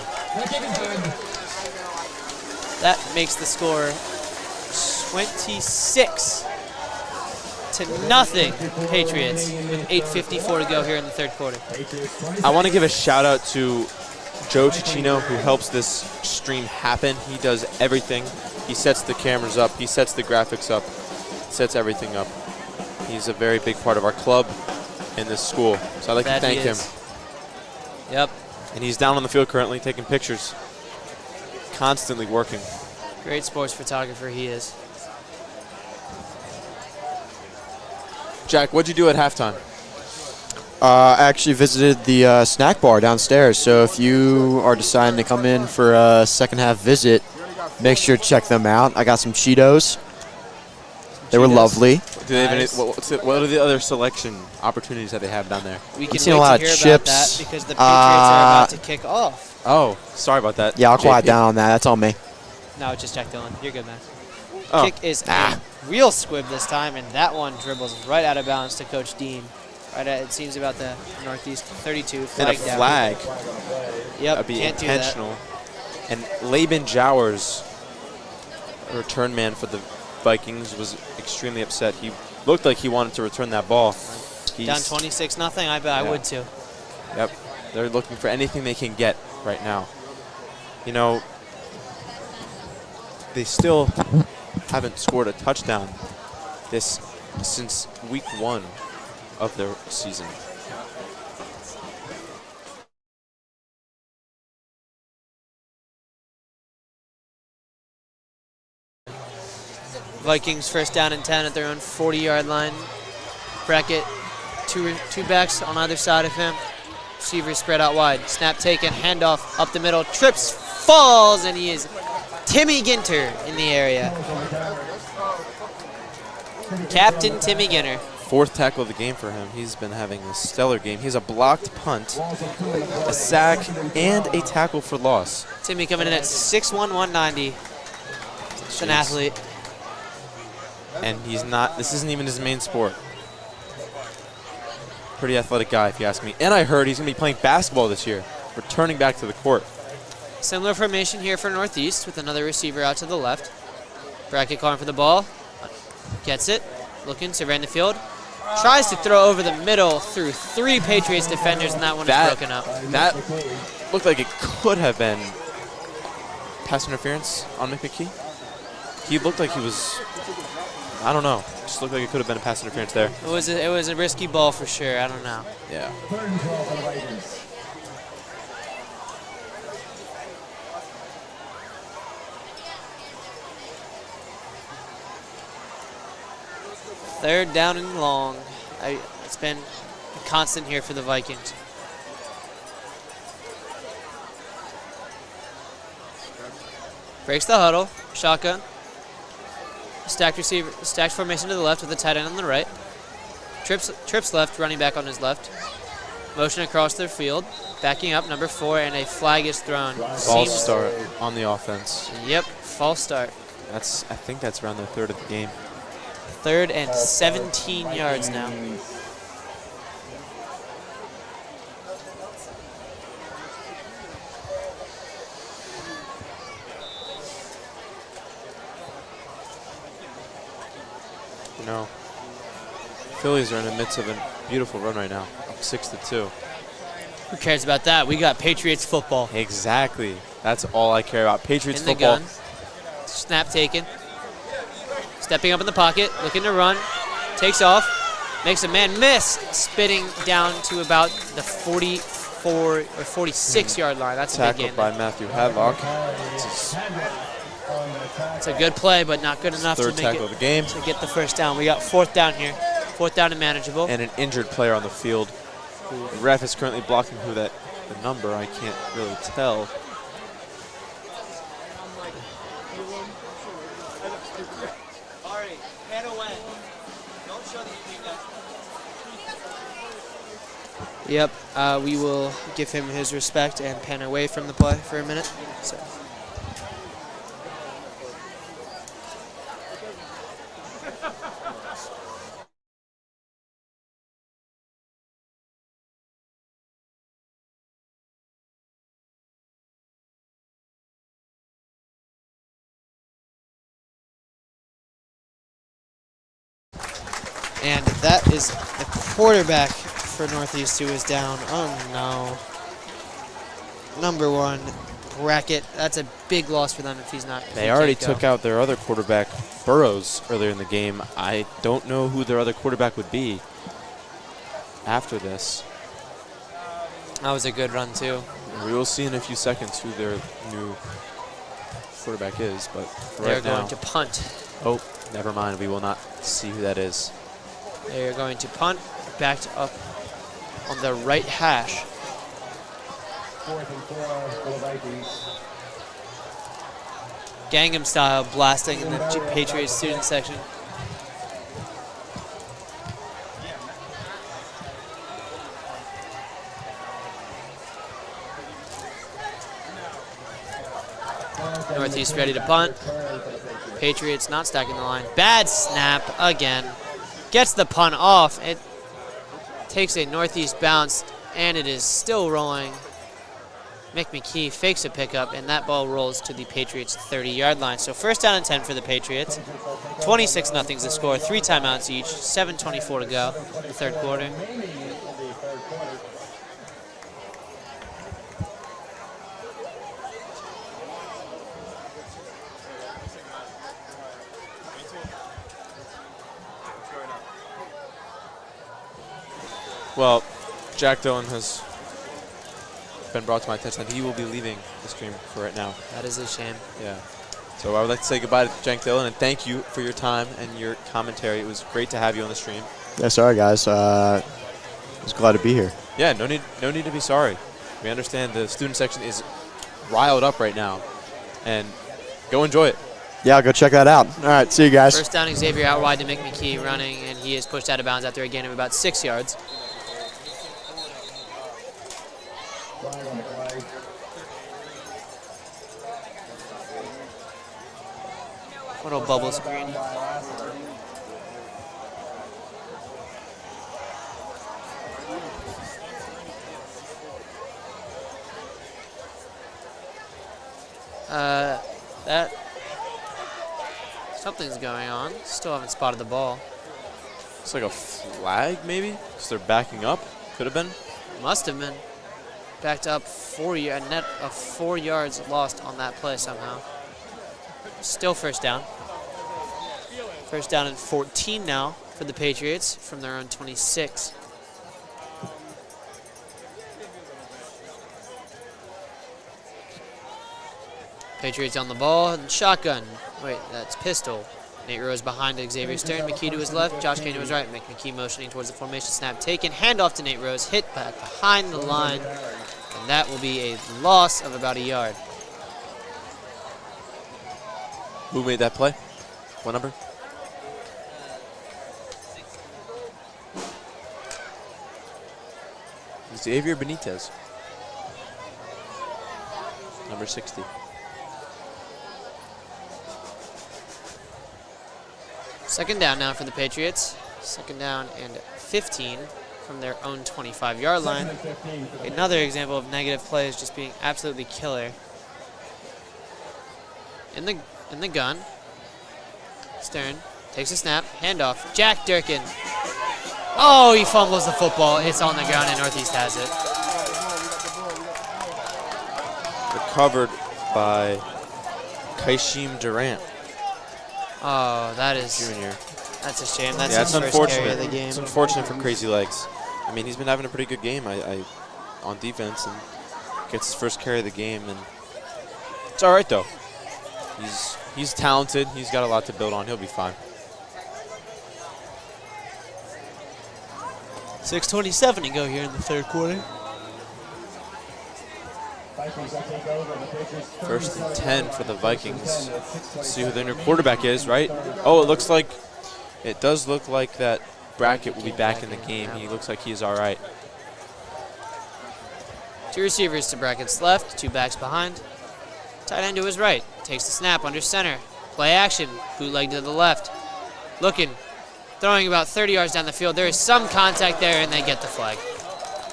That makes the score 26-0 Patriots with 8:54 to go here in the third quarter. I want to give a shout out to Joe Cicino, who helps this stream happen. He does everything. He sets the cameras up, he sets the graphics up, sets everything up. He's a very big part of our club in this school. So I'd like to thank him. Yep. And he's down on the field currently taking pictures. Constantly working. Great sports photographer he is. Jack, what'd you do at halftime? I actually visited the snack bar downstairs. So if you are deciding to come in for a second half visit, make sure to check them out. I got some Cheetos. They were lovely. Do they have any, what are the other selection opportunities that they have down there? We can seen a wait lot to of hear chips. about that because the Patriots are about to kick off. Oh, sorry about that. Yeah, I'll quiet JP. down on that. That's on me. No, it's just Jack Dillon. You're good, man. Oh. Kick is a real squib this time, and that one dribbles right out of bounds to Coach Dean. Right at, it seems about the Northeast 32. And Flag a down. flag. Yep, That'd be can't intentional. And Laban Jowers, return man for the Vikings, was extremely upset. He looked like he wanted to return that ball. Down 26-0. I bet I would too. Yep. They're looking for anything they can get right now. You know, they still haven't scored a touchdown since week 1 of their season. Vikings first down and 10 at their own 40-yard line. Brackett, two backs on either side of him. Receivers spread out wide. Snap taken, handoff up the middle. Trips, falls, and he is Timmy Ginter in the area. Captain Timmy Ginter. 4th tackle of the game for him. He's been having a stellar game. He has a blocked punt, a sack, and a tackle for loss. Timmy coming in at 6'1", 190. He's an athlete. And he's not, this isn't even his main sport. Pretty athletic guy, if you ask me. And I heard he's going to be playing basketball this year, returning back to the court. Similar formation here for Northeast with another receiver out to the left. Brackett calling for the ball. Gets it. Looking, surveying the field. Tries to throw over the middle through 3 Patriots defenders, and that one is broken up. That looked like it could have been pass interference on McKee. He looked like he was, I don't know. Just looked like it could have been a pass interference there. It was a risky ball for sure. I don't know. Yeah. Third down and long. It's been a constant here for the Vikings. Breaks the huddle. Shotgun. Stacked receiver, stacked formation to the left with the tight end on the right. Trips left, running back on his left. Motion across the field. Backing up, number 4, and a flag is thrown. False start on the offense. Yep, false start. I think that's around the 3rd of the game. 3rd and 17 yards now. You know, Phillies are in the midst of a beautiful run right now, up 6-2. Who cares about that? We got Patriots football. Exactly. That's all I care about. Patriots In the football. gun. Snap taken. Stepping up in the pocket, looking to run. takes off, makes a man miss, spitting down to about the 44 or 46-yard line. That's a big Tackled gain. by Matthew Hadlock. It's a good play, but not good enough to Third make tackle of it the game. to get the first down. We got 4th down here. 4th down and manageable. And an injured player on the field. The ref is currently blocking the number. I can't really tell. Yep, we will give him his respect and pan away from the play for a minute. So. And that is the quarterback for Northeast who is down. Oh no. Number 1, Brackett. That's a big loss for them if he's not. They already took out their other quarterback, Burrows, earlier in the game. I don't know who their other quarterback would be after this. That was a good run too. We will see in a few seconds who their new quarterback is, but They're right now. going to punt. Oh, never mind. We will not see who that is. They are going to punt, backed up on the right hash. 4th and 4 for the Vikings. Gangnam style blasting in the Patriots student section. Northeast ready to punt. Patriots not stacking the line. Bad snap again. Gets the punt off. It takes a Northeast bounce, and it is still rolling. McKee fakes a pickup, and that ball rolls to the Patriots' 30-yard line. So 1st down and 10 for the Patriots. 26-0 is the score. 3 timeouts each. 7:24 to go. The 3rd quarter. Well, Jack Dillon has been brought to my attention that he will be leaving the stream for right now. That is a shame. Yeah. So I would like to say goodbye to Jack Dillon and thank you for your time and your commentary. It was great to have you on the stream. Yeah, sorry guys. I was glad to be here. Yeah, no need to be sorry. We understand the student section is riled up right now, and go enjoy it. Yeah, I'll go check that out. All right, see you guys. 1st down, Xavier out wide to McKee running, and he is pushed out of bounds after a gain of about 6 yards. Little bubble screen. That something's going on. Still haven't spotted the ball. It's like a flag, maybe? Because they're backing up. Could have been. Must have been. Backed up a net of 4 yards lost on that play somehow. Still 1st down. 1st down and 14 now for the Patriots from their own 26. Patriots on the ball and shotgun. Wait, that's pistol. Nate Rose behind Xavier Stern. McKee to his left. Josh Kane to his right. McKee motioning towards the formation. Snap taken. Handoff to Nate Rose. Hit back behind the line. And that will be a loss of about a yard. Who made that play? What number? Xavier Benitez. Number 60. Second down now for the Patriots. 2nd down and 15 from their own 25-yard line. Another example of negative plays just being absolutely killer. In the gun. Stern takes a snap, handoff. Jack Durkin. Oh, he fumbles the football. It's on the ground and Northeast has it. Recovered by Kaishim Durant. Oh, that is Junior. That's a shame. That's Yeah, his it's first carry unfortunate. of the game. It's unfortunate for Crazy Legs. I mean, he's been having a pretty good game on defense and gets his first carry of the game. And it's all right, though. He's talented. He's got a lot to build on. He'll be fine. 6:27 to go here in the third quarter. First and 10 for the Vikings. Let's see who their new quarterback is, right? Oh, it does look like that Brackett will be back in the game. He looks like he's all right. 2 receivers to Brackett's left, 2 backs behind. Tight end to his right. Takes the snap under center. Play action. Bootleg to the left. Looking. Throwing about 30 yards down the field. There is some contact there, and they get the flag.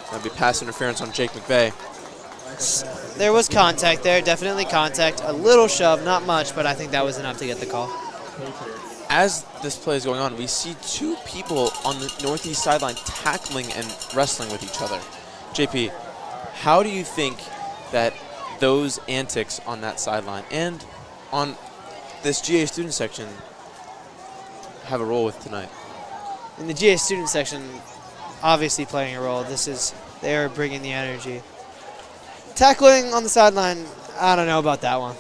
That'll be pass interference on Jake McVeigh. There was contact there. Definitely contact. A little shove, not much, but I think that was enough to get the call. As this play is going on, we see 2 people on the northeast sideline tackling and wrestling with each other. JP, how do you think that those antics on that sideline and on this GA student section have a role with tonight? In the GA student section, obviously playing a role. They are bringing the energy. Tackling on the sideline, I don't know about that one.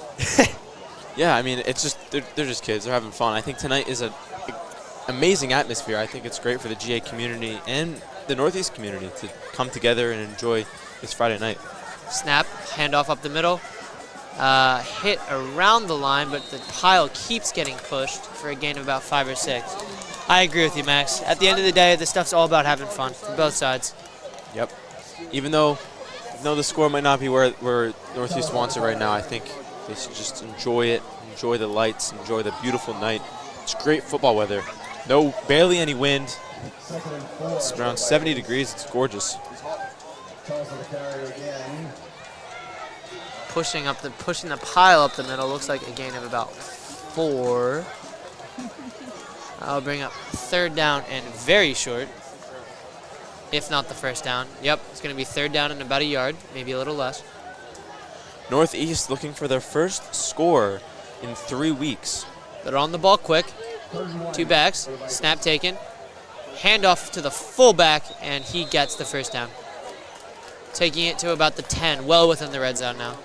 Yeah, I mean, it's just they're just kids. They're having fun. I think tonight is an amazing atmosphere. I think it's great for the GA community and the Northeast community to come together and enjoy this Friday night. Snap, handoff up the middle. Hit around the line, but the pile keeps getting pushed for a gain of about 5 or 6. I agree with you, Max. At the end of the day, this stuff's all about having fun from both sides. Yep. Even though the score might not be where Northeast wants it right now, I think they should just enjoy it, enjoy the lights, enjoy the beautiful night. It's great football weather. Barely any wind. It's around 70 degrees. It's gorgeous. Pushing the pile up the middle. Looks like a gain of about 4. I'll bring up 3rd down and very short, if not the first down. Yep, it's going to be 3rd down and about a yard, maybe a little less. Northeast looking for their first score in 3 weeks. They're on the ball quick. 2 backs, snap taken, handoff to the fullback, and he gets the first down. Taking it to about the 10, well within the red zone now.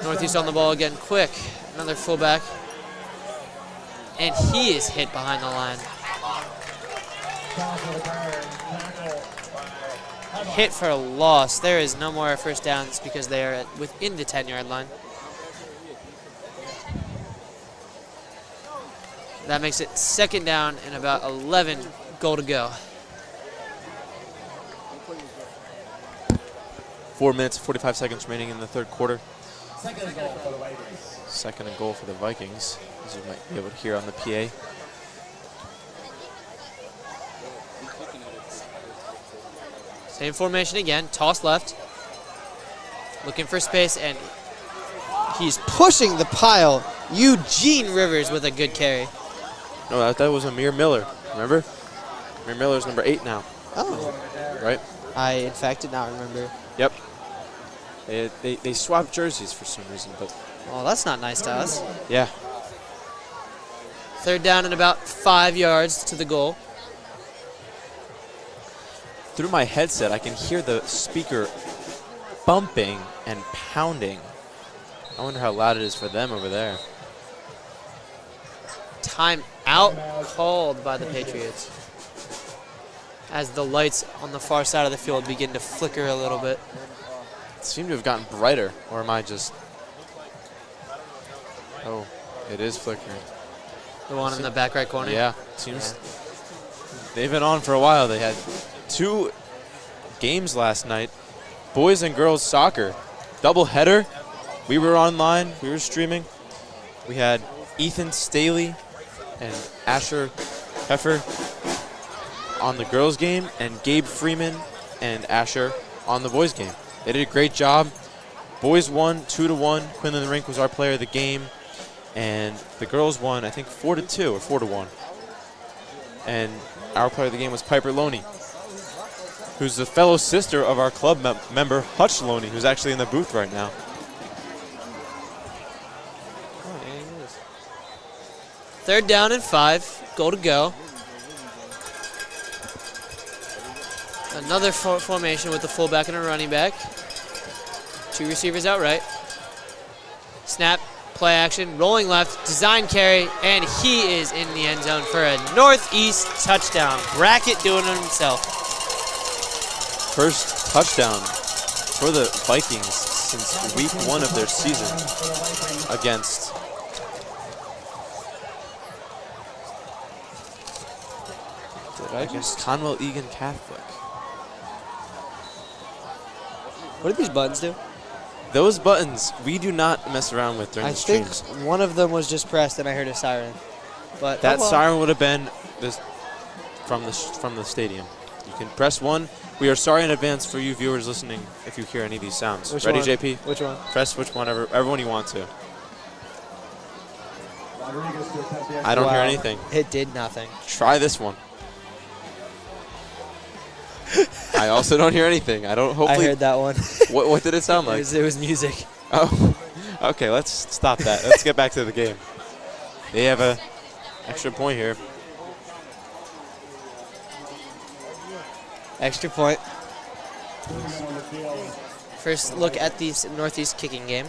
Northeast on the ball again, quick. Another fullback. And he is hit behind the line. Hit for a loss. There is no more first downs because they are within the 10-yard line. That makes it 2nd down and about 11, goal to go. 4 minutes, 45 seconds remaining in the third quarter. 2nd and goal for the Vikings. 2nd and goal for the Vikings, as you might be able to hear on the PA. Same formation again, toss left. Looking for space, and he's pushing the pile. Eugene Rivers with a good carry. No, that was Amir Miller, remember? Amir Miller's number 8 now, Oh. right? I, in fact, did not remember. Yep. They swapped jerseys for some reason, but Well, that's not nice to us. yeah. 3rd down and about 5 yards to the goal. Through my headset, I can hear the speaker bumping and pounding. I wonder how loud it is for them over there. Time out called by the Patriots as the lights on the far side of the field begin to flicker a little bit. It seemed to have gotten brighter, or am I just... Oh, it is flickering. The one in the back right corner? Yeah, seems they've been on for a while. They had 2 games last night, boys and girls soccer, double header. We were online, we were streaming. We had Ethan Staley and Asher Heffer on the girls game, and Gabe Freeman and Asher on the boys game. They did a great job. Boys won 2-1. Quinlan Rink was our player of the game. And the girls won, I think, 4-2 or 4-1. And our player of the game was Piper Loney, who's the fellow sister of our club member, Hutch Loney, who's actually in the booth right now. Third down and 5. Goal to go. Another formation with the fullback and a running back. 2 receivers out right. Snap, play action, rolling left, design carry, and he is in the end zone for a Northeast touchdown. Brackett doing it himself. First touchdown for the Vikings since week 1 of their season against Conwell Egan Catholic. What do these buttons do? Those buttons we do not mess around with during I the think streams. one of them was just pressed and I heard a siren. But That siren would have been this from the stadium. You can press 1. We are sorry in advance for you viewers listening if you hear any of these sounds. Which Ready, one? JP? Which one? Press which one, everyone you want to. I don't hear Wow. anything. It did nothing. Try this one. I also don't hear anything. I don't. Hopefully. I heard that one. What did it sound like? It was music. Oh, okay. Let's stop that. Let's get back to the game. They have a extra point here. Extra point. First look at the Northeast kicking game.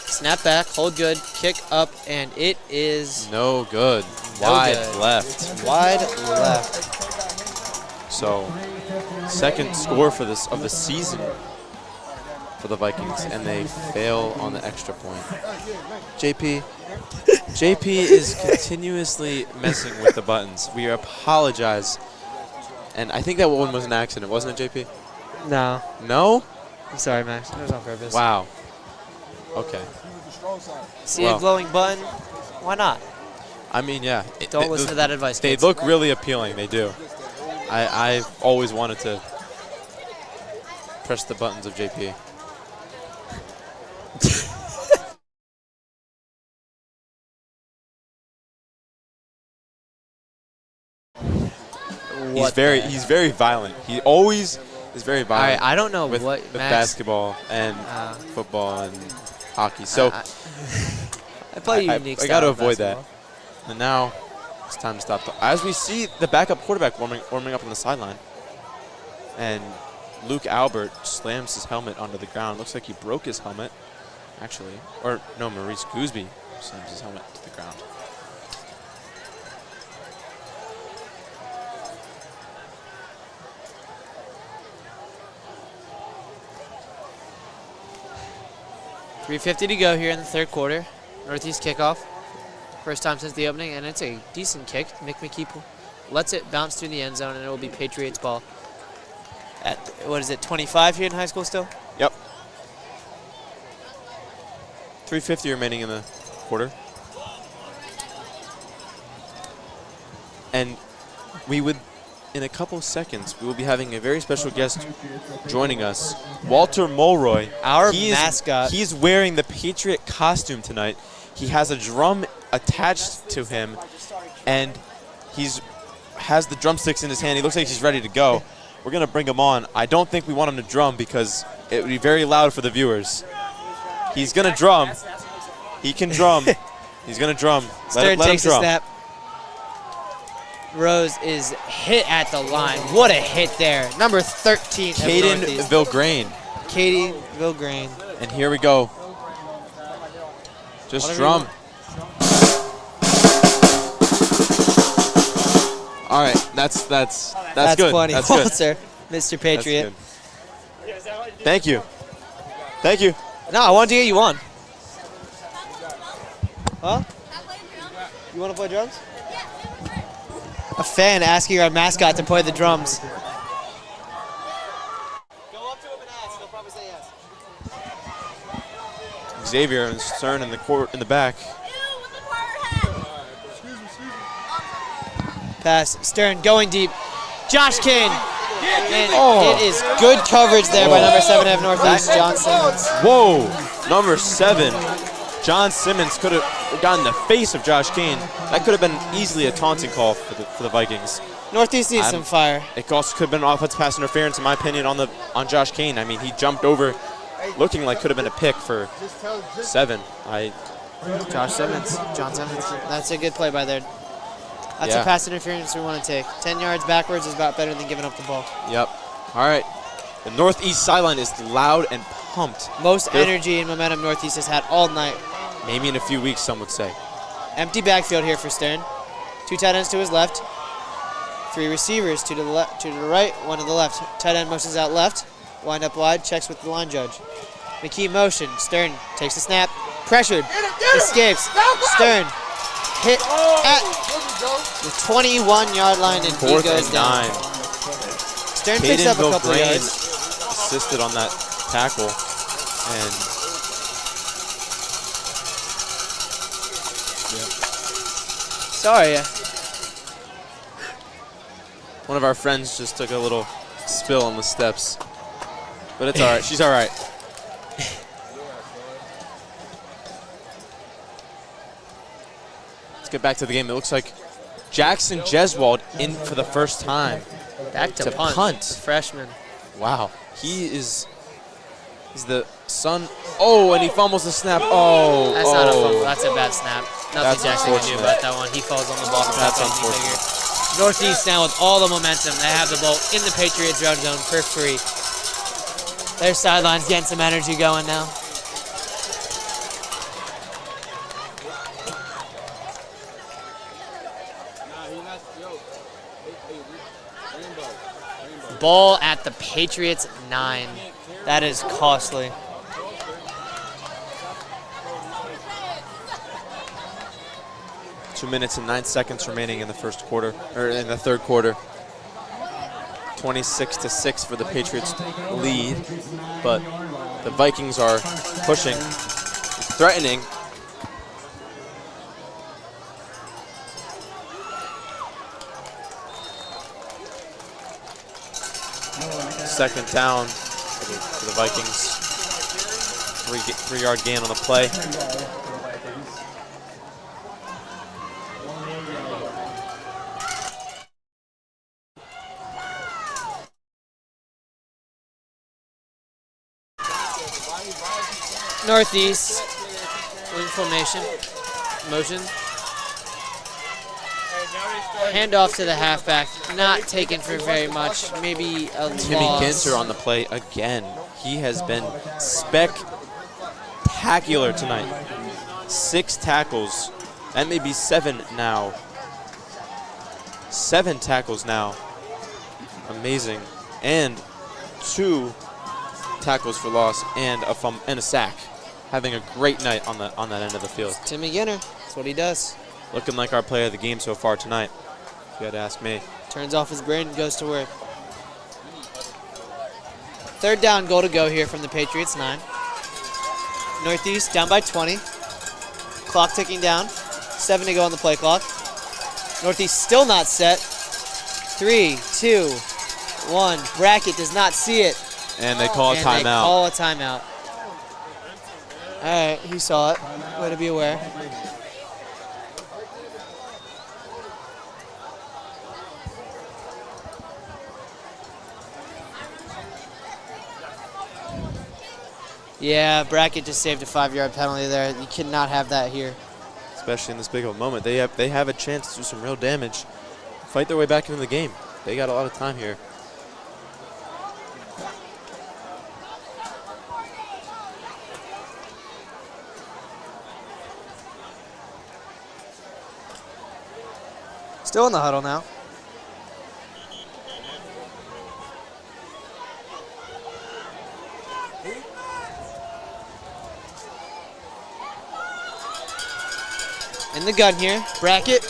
Snap back, hold good, kick up, and it is No good. No Wide good. left. wide left. So, second score for this of the season for the Vikings, and they fail on the extra point. JP is continuously messing with the buttons. We apologize, and I think that one was an accident, wasn't it, JP? No. No? I'm sorry, Max. It was on purpose. Wow. Okay. See Well. a glowing button? Why not? I mean, yeah. Don't listen to that advice, They kids. look really appealing. They do. I've always wanted to press the buttons of JP. What He's very violent. He always is very All violent. right, I don't know with, what with Max. basketball and football and hockey. So I play a unique I style got to of avoid that. basketball. And now it's time to stop. As we see the backup quarterback warming up on the sideline, and Luke Albert slams his helmet onto the ground. Looks like he broke his helmet, actually. Or no, Maurice Gooseby slams his helmet to the ground. .350 to go here in the third quarter. Northeast kickoff. First time since the opening, and it's a decent kick. Mick McKee lets it bounce through the end zone, and it will be Patriots ball. At, what is it, 25 here in high school still? Yep. 3:50 remaining in the quarter. And we would, in a couple seconds, we will be having a very special guest joining us, Walter Mulroy. Our He is- mascot. He's wearing the Patriot costume tonight. He has a drum attached to him, and has the drumsticks in his hand. He looks like he's ready to go. We're going to bring him on. I don't think we want him to drum because it would be very loud for the viewers. He's going to drum. He can drum. He's going to drum. Stern Let him takes the drum. snap. Rose is hit at the line. What a hit there. Number 13. Caden Vilgrain. Katie Vilgrain. And here we go. Just Whatever drum. All right, that's good. Funny. That's good. Walter, Mr. Patriot. That's good. Thank you. Thank you. No, I wanted to get you on. Huh? You want to play drums? A fan asking our mascot to play the drums. Go up to him and ask. He'll probably say yes. Xavier and Stern in the court in the back. Pass. Stern going deep. Josh Kane. And it is good coverage there by number 7 of Northeast, John Simmons. Whoa, number 7. John Simmons could have gotten the face of Josh Kane. That could have been easily a taunting call for the Vikings. Northeast needs some fire. It also could have been offensive pass interference, in my opinion, on Josh Kane. I mean, he jumped over, looking like could have been a pick for 7. John Simmons. That's a good play by there. That's a pass interference we want to take. 10 yards backwards is about better than giving up the ball. Yep. All right. The Northeast sideline is loud and pumped. Most energy and momentum Northeast has had all night. Maybe in a few weeks, some would say. Empty backfield here for Stern. 2 tight ends to his left. 3 receivers, 2 to the left, 2 to the right, 1 to the left. Tight end motions out left. Wind up wide, checks with the line judge. McKee motion. Stern takes the snap. Pressured. Escapes. Stern hit at the 21-yard line, and he goes down. 9. Stern picks up a couple yards. Assisted on that tackle, and Sorry. one of our friends just took a little spill on the steps, but it's all right. She's all right. Let's get back to the game. It looks like Jackson Jeswald in for the first time. Back to punt. Freshman. Wow. He's the son. Oh, and he fumbles the snap. Oh. That's not a fumble. That's a bad snap. Nothing That's Jackson can do unfortunate. about that one. He falls on the ball. That's unfortunate. Northeast now with all the momentum. They have the ball in the Patriots red zone for free. Their sideline's getting some energy going now. Ball at the Patriots 9. That is costly. Two minutes and 9 seconds remaining in the first quarter, or in the third quarter. 26-6 for the Patriots lead, but the Vikings are pushing, threatening. Second down for the Vikings. 3-yard gain on the play. Northeast in formation, motion. Handoff to the halfback, not taken for very much, maybe a Timmy loss. Ginter on the play again. He has been spectacular tonight. 6 tackles. That may be 7 now. 7 tackles now. Amazing. And 2 tackles for loss and a sack. Having a great night on that end of the field. Timmy Ginter, that's what he does. Looking like our player of the game so far tonight, if you had to ask me. Turns off his brain and goes to work. Third down, goal to go here from the Patriots 9. Northeast down by 20. Clock ticking down. 7 to go on the play clock. Northeast still not set. 3, 2, 1. Brackett does not see it. And they call a And timeout. they call a timeout. All right, he saw it. Way to be aware. Yeah, Brackett just saved a 5-yard penalty there. You cannot have that here. Especially in this big of a moment. They have a chance to do some real damage. Fight their way back into the game. They got a lot of time here. Still in the huddle now. In the gun here, Brackett.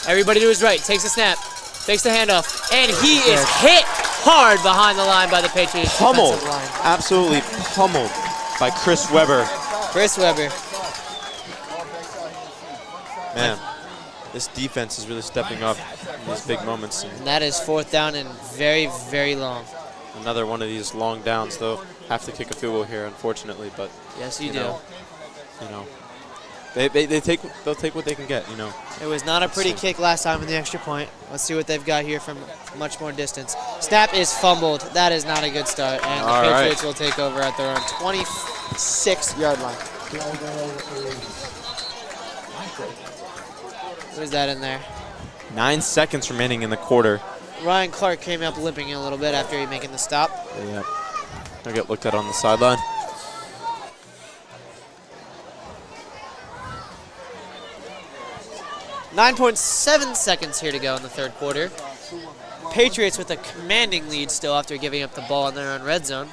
Everybody to his right, takes a snap, takes the handoff, and he is hit hard behind the line by the Patriots Pummeled, defensive line. absolutely pummeled by Chris Webber. Chris Webber. Man, this defense is really stepping up in these big moments. And And that is 4th down and very, very long. another one of these long downs, though. Have to kick a field goal here, unfortunately, but Yes, you do. know, you know, they'll take what they can get, you know. It was not a pretty kick last time in the extra point. Let's see what they've got here from much more distance. Snap is fumbled. That is not a good start, and All the right. Patriots will take over at their own 26-yard line. What is that in there? 9 seconds remaining in the quarter. Ryan Clark came up limping a little bit after he making the stop. Yeah, they'll get looked at on the sideline. .7 seconds here to go in the third quarter. Patriots with a commanding lead still after giving up the ball in their own red zone.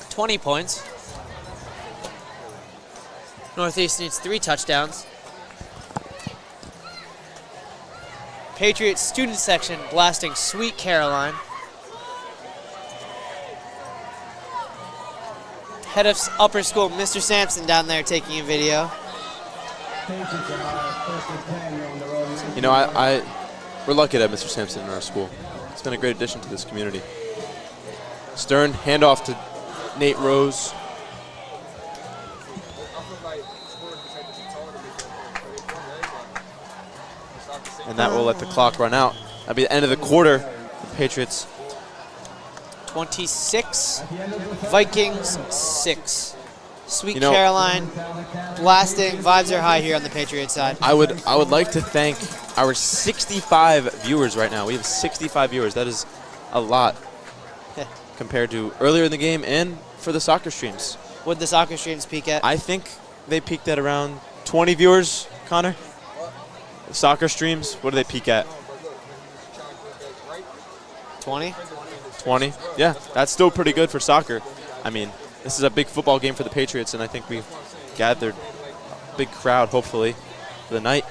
20 points. Northeast needs 3 touchdowns. Patriots student section blasting Sweet Caroline. Head of upper school, Mr. Sampson, down there taking a video. You know, we're lucky to have Mr. Sampson in our school. He's been a great addition to this community. Stern, handoff to Nate Rose. And that will let the clock run out. That'll be the end of the quarter. The Patriots 26, Vikings 6. Sweet You know- Caroline blasting. Vibes are high here on the Patriots side. I would like to thank our 65 viewers right now. We have 65 viewers. That is a lot compared to earlier in the game and for the soccer streams. Would the soccer streams peak at? I think they peaked at around 20 viewers, Connor. Soccer streams, what do they peak at? 20? 20? Yeah, that's still pretty good for soccer. I mean, this is a big football game for the Patriots, and I think we've gathered a big crowd, hopefully, for the night.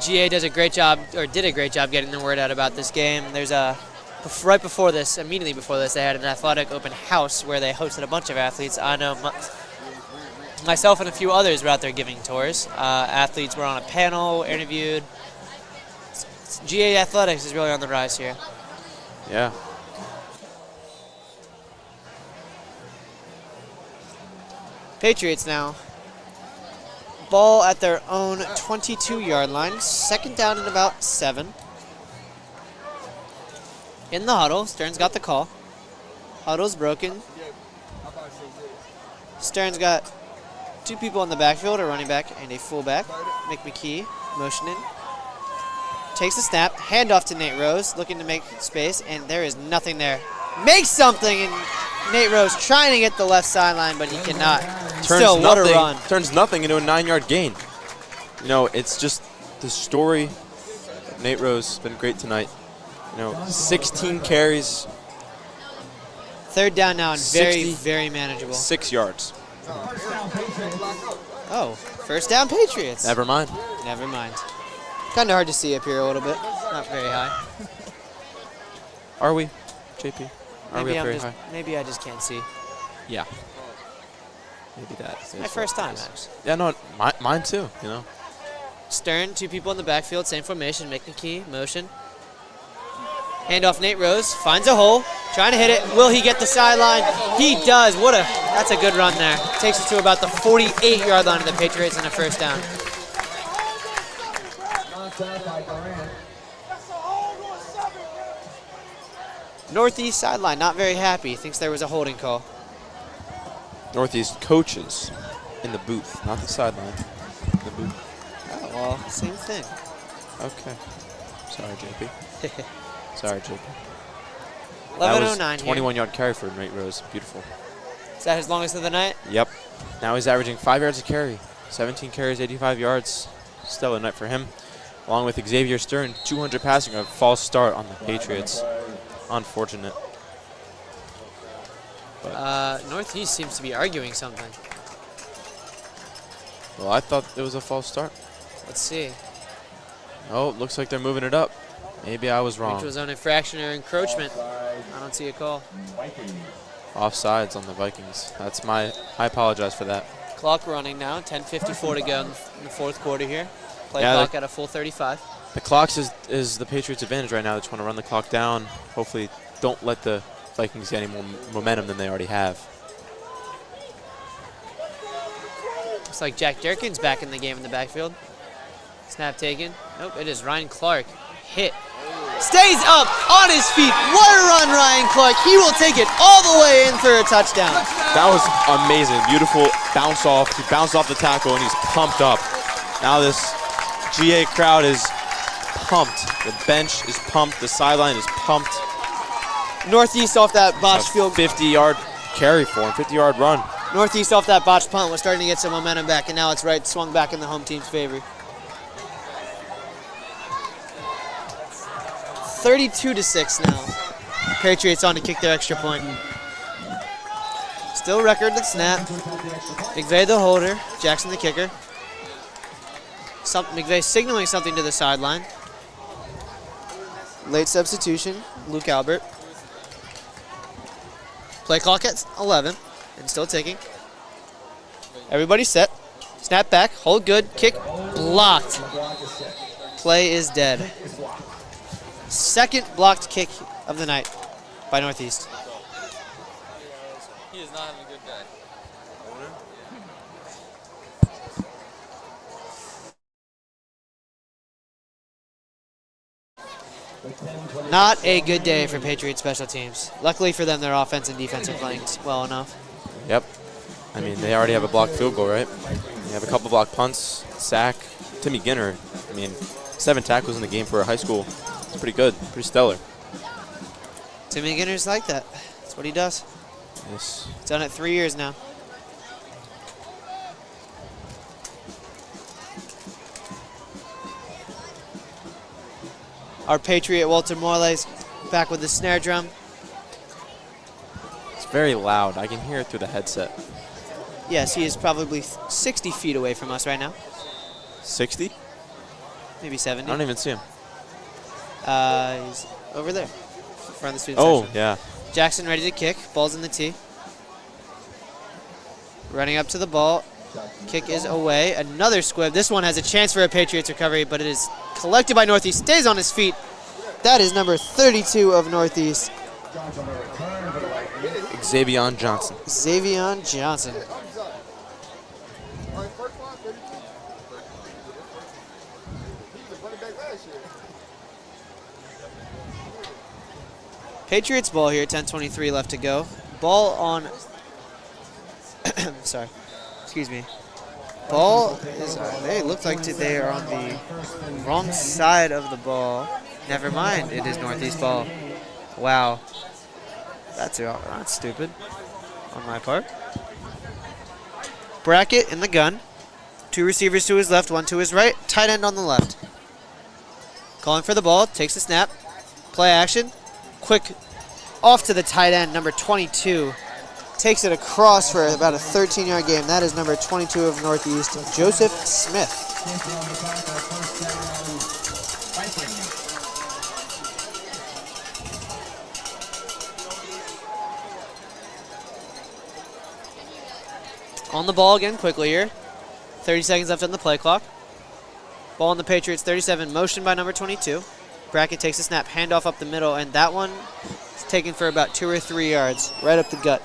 GA does a great job, or did a great job getting the word out about this game. There's right before this, immediately before this, they had an athletic open house where they hosted a bunch of athletes. I know myself and a few others were out there giving tours. Athletes were on a panel, interviewed. GA Athletics is really on the rise here. Yeah. Patriots now. Ball at their own 22-yard line. Second down and about 7. In the huddle, Stern's got the call. Huddle's broken. Stern's got 2 people in the backfield, a running back and a fullback. Nick McKee motioning. Takes the snap, handoff to Nate Rose, looking to make space, and there is nothing there. Makes something, and Nate Rose trying to get the left sideline, but he cannot. Still, what a run. Turns nothing into a 9-yard gain. You know, it's just the story of Nate Rose has been great tonight. You know, 16 carries, Third down now and very, 60. very manageable. 6 yards. Oh, first down Patriots. Never mind. Never mind. Kind of hard to see up here a little bit. Not very high. Are we, JP? Are we up very high? Maybe I just can't see. Yeah. Maybe that. It's my first time, actually. Yeah, no, mine too, you know. Stern, 2 people in the backfield, same formation, making key, motion. Handoff Nate Rose, finds a hole, trying to hit it. Will he get the sideline? He does. That's a good run there. Takes us to about the 48-yard line of the Patriots and a first down. Northeast sideline, not very happy. Thinks there was a holding call. Northeast coaches in the booth, not the sideline. The booth. Oh, well, same thing. Okay. Sorry, JP. Sorry, JP. 11:09 here. 21-yard carry for Nate Rose. Beautiful. Is that his longest of the night? Yep. Now he's averaging 5 yards a carry. 17 carries, 85 yards. Stellar night for him. Along with Xavier Stern, 200 passing, a false start on the Patriots. Unfortunate. Northeast seems to be arguing something. Well, I thought it was a false start. Let's see. Oh, looks like they're moving it up. Maybe I was wrong. Mutual zone infraction or encroachment. I don't see a call. Offsides on the Vikings. I apologize for that. Clock running now. 10:54 to go in the fourth quarter here. Play Yeah, clock at a full 35. The clock is the Patriots' advantage right now. They just want to run the clock down. Hopefully don't let the Vikings get any more momentum than they already have. Looks like Jack Durkin's back in the game in the backfield. Snap taken. Nope, it is Ryan Clark. Hit. Stays up on his feet. What a run, Ryan Clark. He will take it all the way in for a touchdown. That was amazing. Beautiful bounce off. He bounced off the tackle and he's pumped up. Now this GA crowd is pumped. The bench is pumped. The sideline is pumped. Northeast off that botched field. 50-yard carry for him, 50-yard run. Northeast off that botched punt was starting to get some momentum back, and now it's right swung back in the home team's favor. 32-6 now. Patriots on to kick their extra point. Still record the snap. McVeigh the holder. Jackson the kicker. McVeigh signaling something to the sideline. Late substitution. Luke Albert. Play clock at 11 and still ticking. Everybody set. Snap back. Hold good. Kick blocked. Play is dead. Second blocked kick of the night by Northeast. He is not having a good day. Not a good day for Patriots special teams. Luckily for them, their offense and defense are playing well enough. Yep. I mean, they already have a blocked field goal, right? They have a couple blocked punts, sack. Timmy Ginter, I mean, 7 tackles in the game for a high school. It's pretty good, pretty stellar. Timmy Ginter's like that. That's what he does. Yes. He's done it 3 years now. Our Patriot Walter Morley's back with the snare drum. It's very loud. I can hear it through the headset. Yes, he is probably 60 feet away from us right now. 60? Maybe I 70. don't even see him. He's over there, in front of the student Oh, section. yeah. Jackson ready to kick. Ball's in the tee. Running up to the ball. Kick is away. Another squib. This one has a chance for a Patriots recovery, but it is collected by Northeast. Stays on his feet. That is number 32 of Northeast, Xavier Johnson. Xavier Johnson. Patriots ball here, 10:23 left to go. Ball on, sorry, excuse me. Ball is, they look like they are on the wrong side of the ball. Never mind, it is Northeast ball. Wow, that's stupid on my part. Brackett in the gun. 2 receivers to his left, 1 to his right. Tight end on the left. Calling for the ball, takes the snap. Play action. Quick off to the tight end, number 22. Takes it across for about a 13-yard gain. That is number 22 of Northeast, Joseph Smith. On the ball again quickly here. 30 seconds left on the play clock. Ball on the Patriots, 37. Motion by number 22. Brackett takes a snap, handoff up the middle, and that one is taken for about 2 or 3 yards, right up the gut.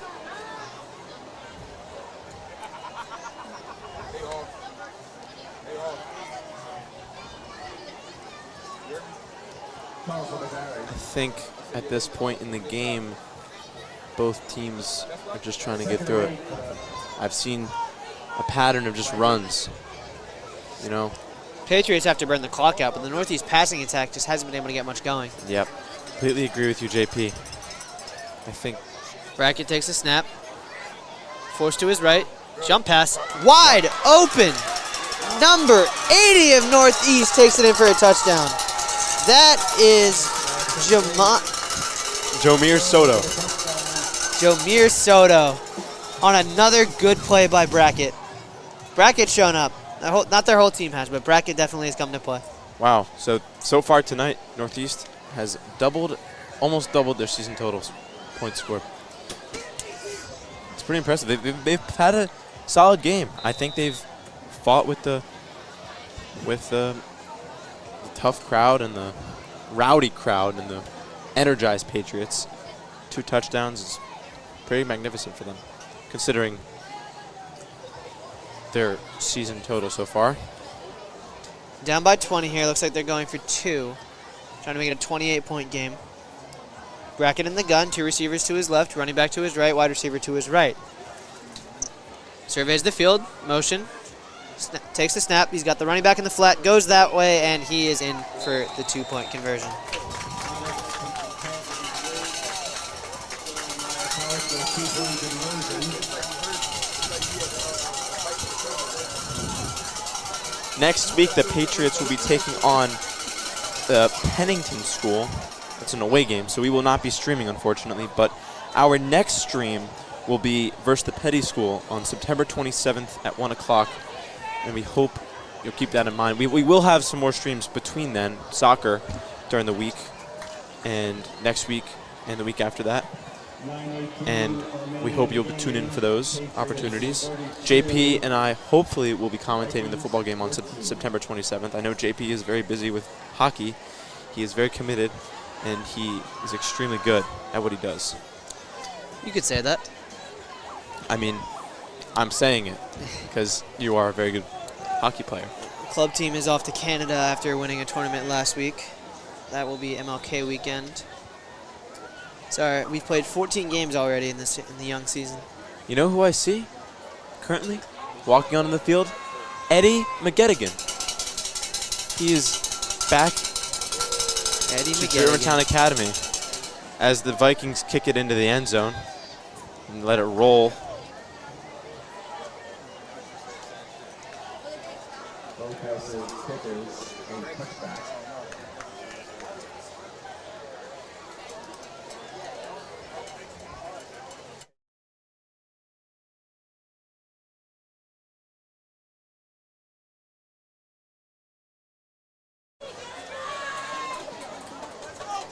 I think at this point in the game, both teams are just trying to get through it. I've seen a pattern of just runs, you know. Patriots have to burn the clock out, but the Northeast passing attack just hasn't been able to get much going. Yep, completely agree with you, JP. I think Brackett takes a snap. Forced to his right. Jump pass. Wide open. Number 80 of Northeast takes it in for a touchdown. That is Jomir Soto. Jomir Soto on another good play by Brackett. Brackett's shown up. Not their whole team has, but Brackett definitely has come to play. Wow, so far tonight, Northeast has almost doubled their season totals, points scored. It's pretty impressive. They've had a solid game. I think they've fought with the tough crowd and the rowdy crowd and the energized Patriots. 2 touchdowns is pretty magnificent for them, considering their season total so far. Down by 20 here. Looks like they're going for 2. Trying to make it a 28-point game. Brackett in the gun. 2 receivers to his left. Running back to his right. Wide receiver to his right. Surveys the field. Motion. Takes the snap. He's got the running back in the flat. Goes that way, and he is in for the 2-point conversion. Next week, the Patriots will be taking on the Pennington School. That's an away game, so we will not be streaming, unfortunately. But our next stream will be versus the Petty School on September 27th at 1 o'clock. And we hope you'll keep that in mind. We will have some more streams between then, soccer during the week, and next week, and the week after that. And we hope you'll tune in for those opportunities. JP and I hopefully will be commentating the football game on September 27th. I know JP is very busy with hockey. He is very committed, and he is extremely good at what he does. You could say that. I mean, I'm saying it because you are a very good hockey player. The club team is off to Canada after winning a tournament last week. That will be MLK weekend. Sorry, we've played 14 games already in the young season. You know who I see currently walking on the field? Eddie McGettigan. He is back Eddie to McGettigan. Germantown Academy as the Vikings kick it into the end zone and let it roll.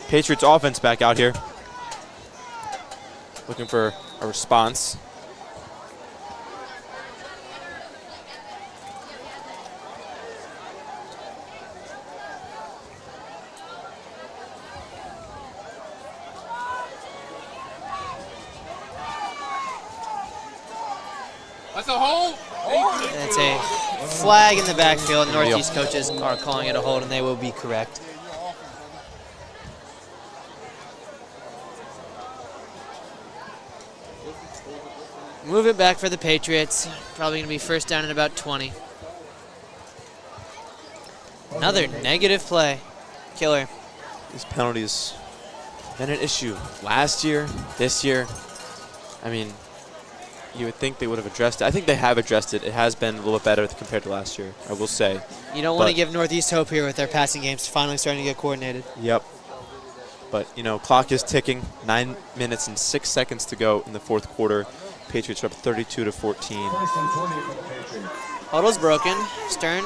Patriots offense back out here, looking for a response. That's a hold. It's a flag in the backfield. Northeast coaches are calling it a hold, and they will be correct. Move it back for the Patriots. Probably going to be first down at about 20. Another negative play. Killer. These penalties been an issue last year, this year. I mean, you would think they would have addressed it. I think they have addressed it. It has been a little bit better compared to last year, I will say. You don't want to give Northeast hope here with their passing games finally starting to get coordinated. Yep. But, you know, clock is ticking. 9 minutes and 6 seconds to go in the fourth quarter. Patriots are up 32-14. Huddle's broken. Stern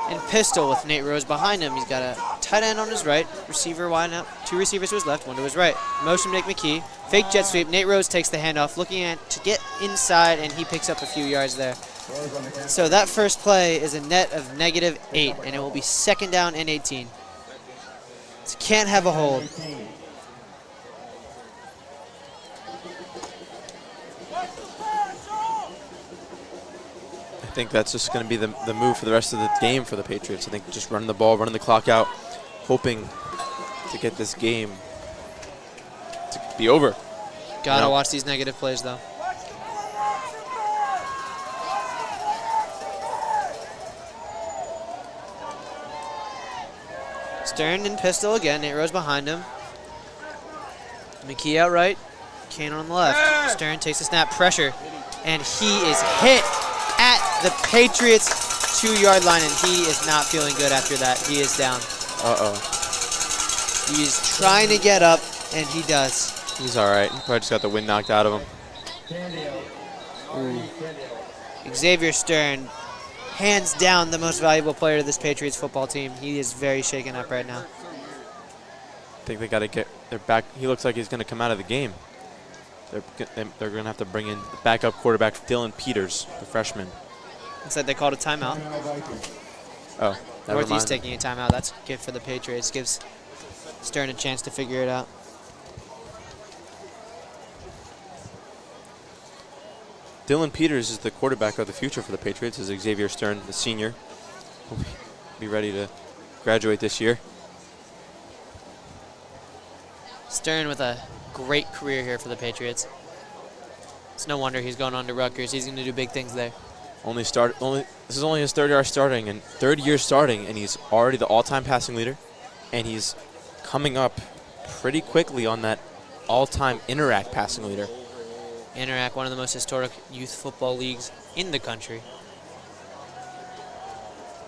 and pistol with Nate Rose behind him. He's got a tight end on his right, receiver wide out, 2 receivers to his left, 1 to his right. Motion Nick McKee, fake jet sweep. Nate Rose takes the handoff, looking to get inside, and he picks up a few yards there. So that first play is a net of -8, and it will be second down and 18. So can't have a hold. I think that's just going to be the move for the rest of the game for the Patriots. I think just running the ball, running the clock out, hoping to get this game to be over. Gotta watch these negative plays, though. Stern and pistol again. Nate Rose behind him. McKee out right. Kane on the left. Stern takes the snap, pressure, and he is hit at the Patriots 2-yard line, and he is not feeling good after that. He is down. Uh-oh. He's trying to get up, and he does. He's all right. He probably just got the wind knocked out of him. Xavier Stern, hands down the most valuable player to this Patriots football team. He is very shaken up right now. I think they got to get their back. He looks like he's going to come out of the game. They're going to have to bring in the backup quarterback, Dylan Peters, the freshman. Looks like they called a timeout. Oh, never Northeast mind. taking a timeout. That's good for the Patriots. Gives Stern a chance to figure it out. Dylan Peters is the quarterback of the future for the Patriots, as Xavier Stern, the senior, will be ready to graduate this year. Stern with a great career here for the Patriots. It's no wonder he's going on to Rutgers. He's going to do big things there. This is only his third year starting, and he's already the all-time passing leader, and he's coming up pretty quickly on that all-time Interact passing leader. Interact, one of the most historic youth football leagues in the country.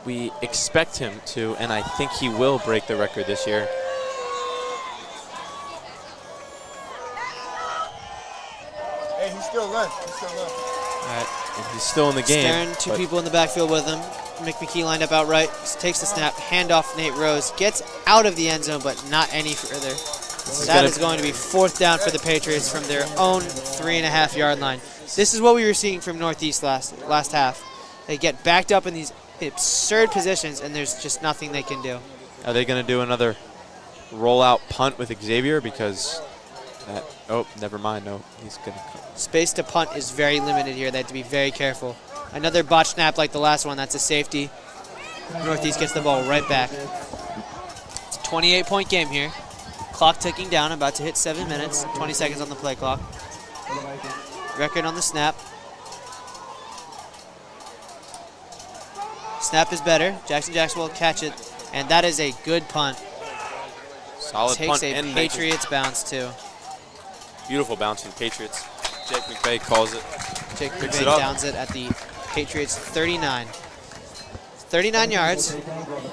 We expect him to, and I think he will break the record this year. Hey, he's still left. He's still left. All right. And he's still in the game. Stern, two people in the backfield with him. McMckee lined up outright, takes the snap, handoff Nate Rose, gets out of the end zone, but not any further. That is going to be 4th down for the Patriots from their own 3.5-yard line. This is what we were seeing from Northeast last half. They get backed up in these absurd positions, and there's just nothing they can do. Are they going to do another rollout punt with Xavier? Because oh, never mind. No, he's going to. Space to punt is very limited here. They have to be very careful. Another botch snap like the last one. That's a safety. Northeast gets the ball right back. It's a 28-point game here. Clock ticking down, about to hit 7 minutes. 20 seconds on the play clock. Record on the snap. Snap is better. Jackson will catch it, and that is a good punt. Solid Takes punt a and Patriots bounce too. Beautiful bounce for the Patriots. Jake McVay calls it. Jake Picks McVay it up. downs it at the Patriots 39. 39 yards.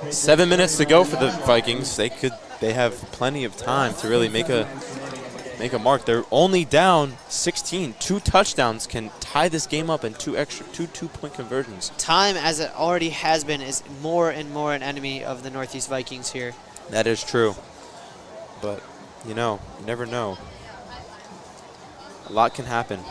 7 minutes to go for the Vikings. They have plenty of time to really make a mark. They're only down 16. 2 touchdowns can tie this game up, and two two-point conversions. Time, as it already has been, is more and more an enemy of the Northeast Vikings here. That is true. But, you never know. A lot can happen.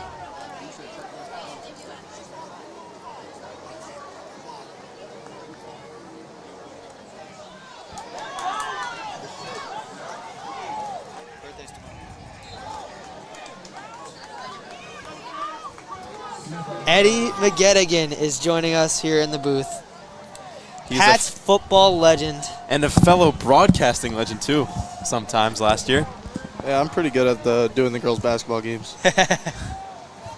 Eddie McGettigan is joining us here in the booth. He's Pats football legend. and a fellow broadcasting legend, too, sometimes last year. Yeah, I'm pretty good at doing the girls' basketball games.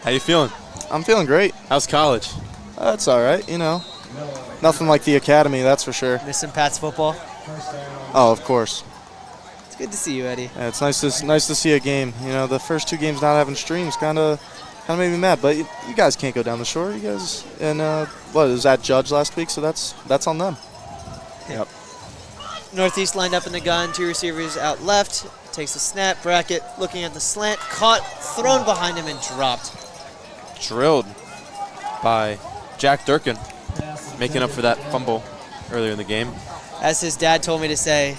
How you feeling? I'm feeling great. How's college? It's all right, Nothing like the academy, that's for sure. Miss some Pats football. Oh, of course. It's good to see you, Eddie. Yeah, it's nice to see a game. The first 2 games not having streams kind of made me mad. But you guys can't go down the shore. You guys and what was that Judge last week? So that's on them. Yep. Northeast lined up in the gun, 2 receivers out left. Takes the snap, Brackett looking at the slant, caught, thrown behind him, and dropped. Drilled by Jack Durkin, making up for that fumble earlier in the game. As his dad told me to say,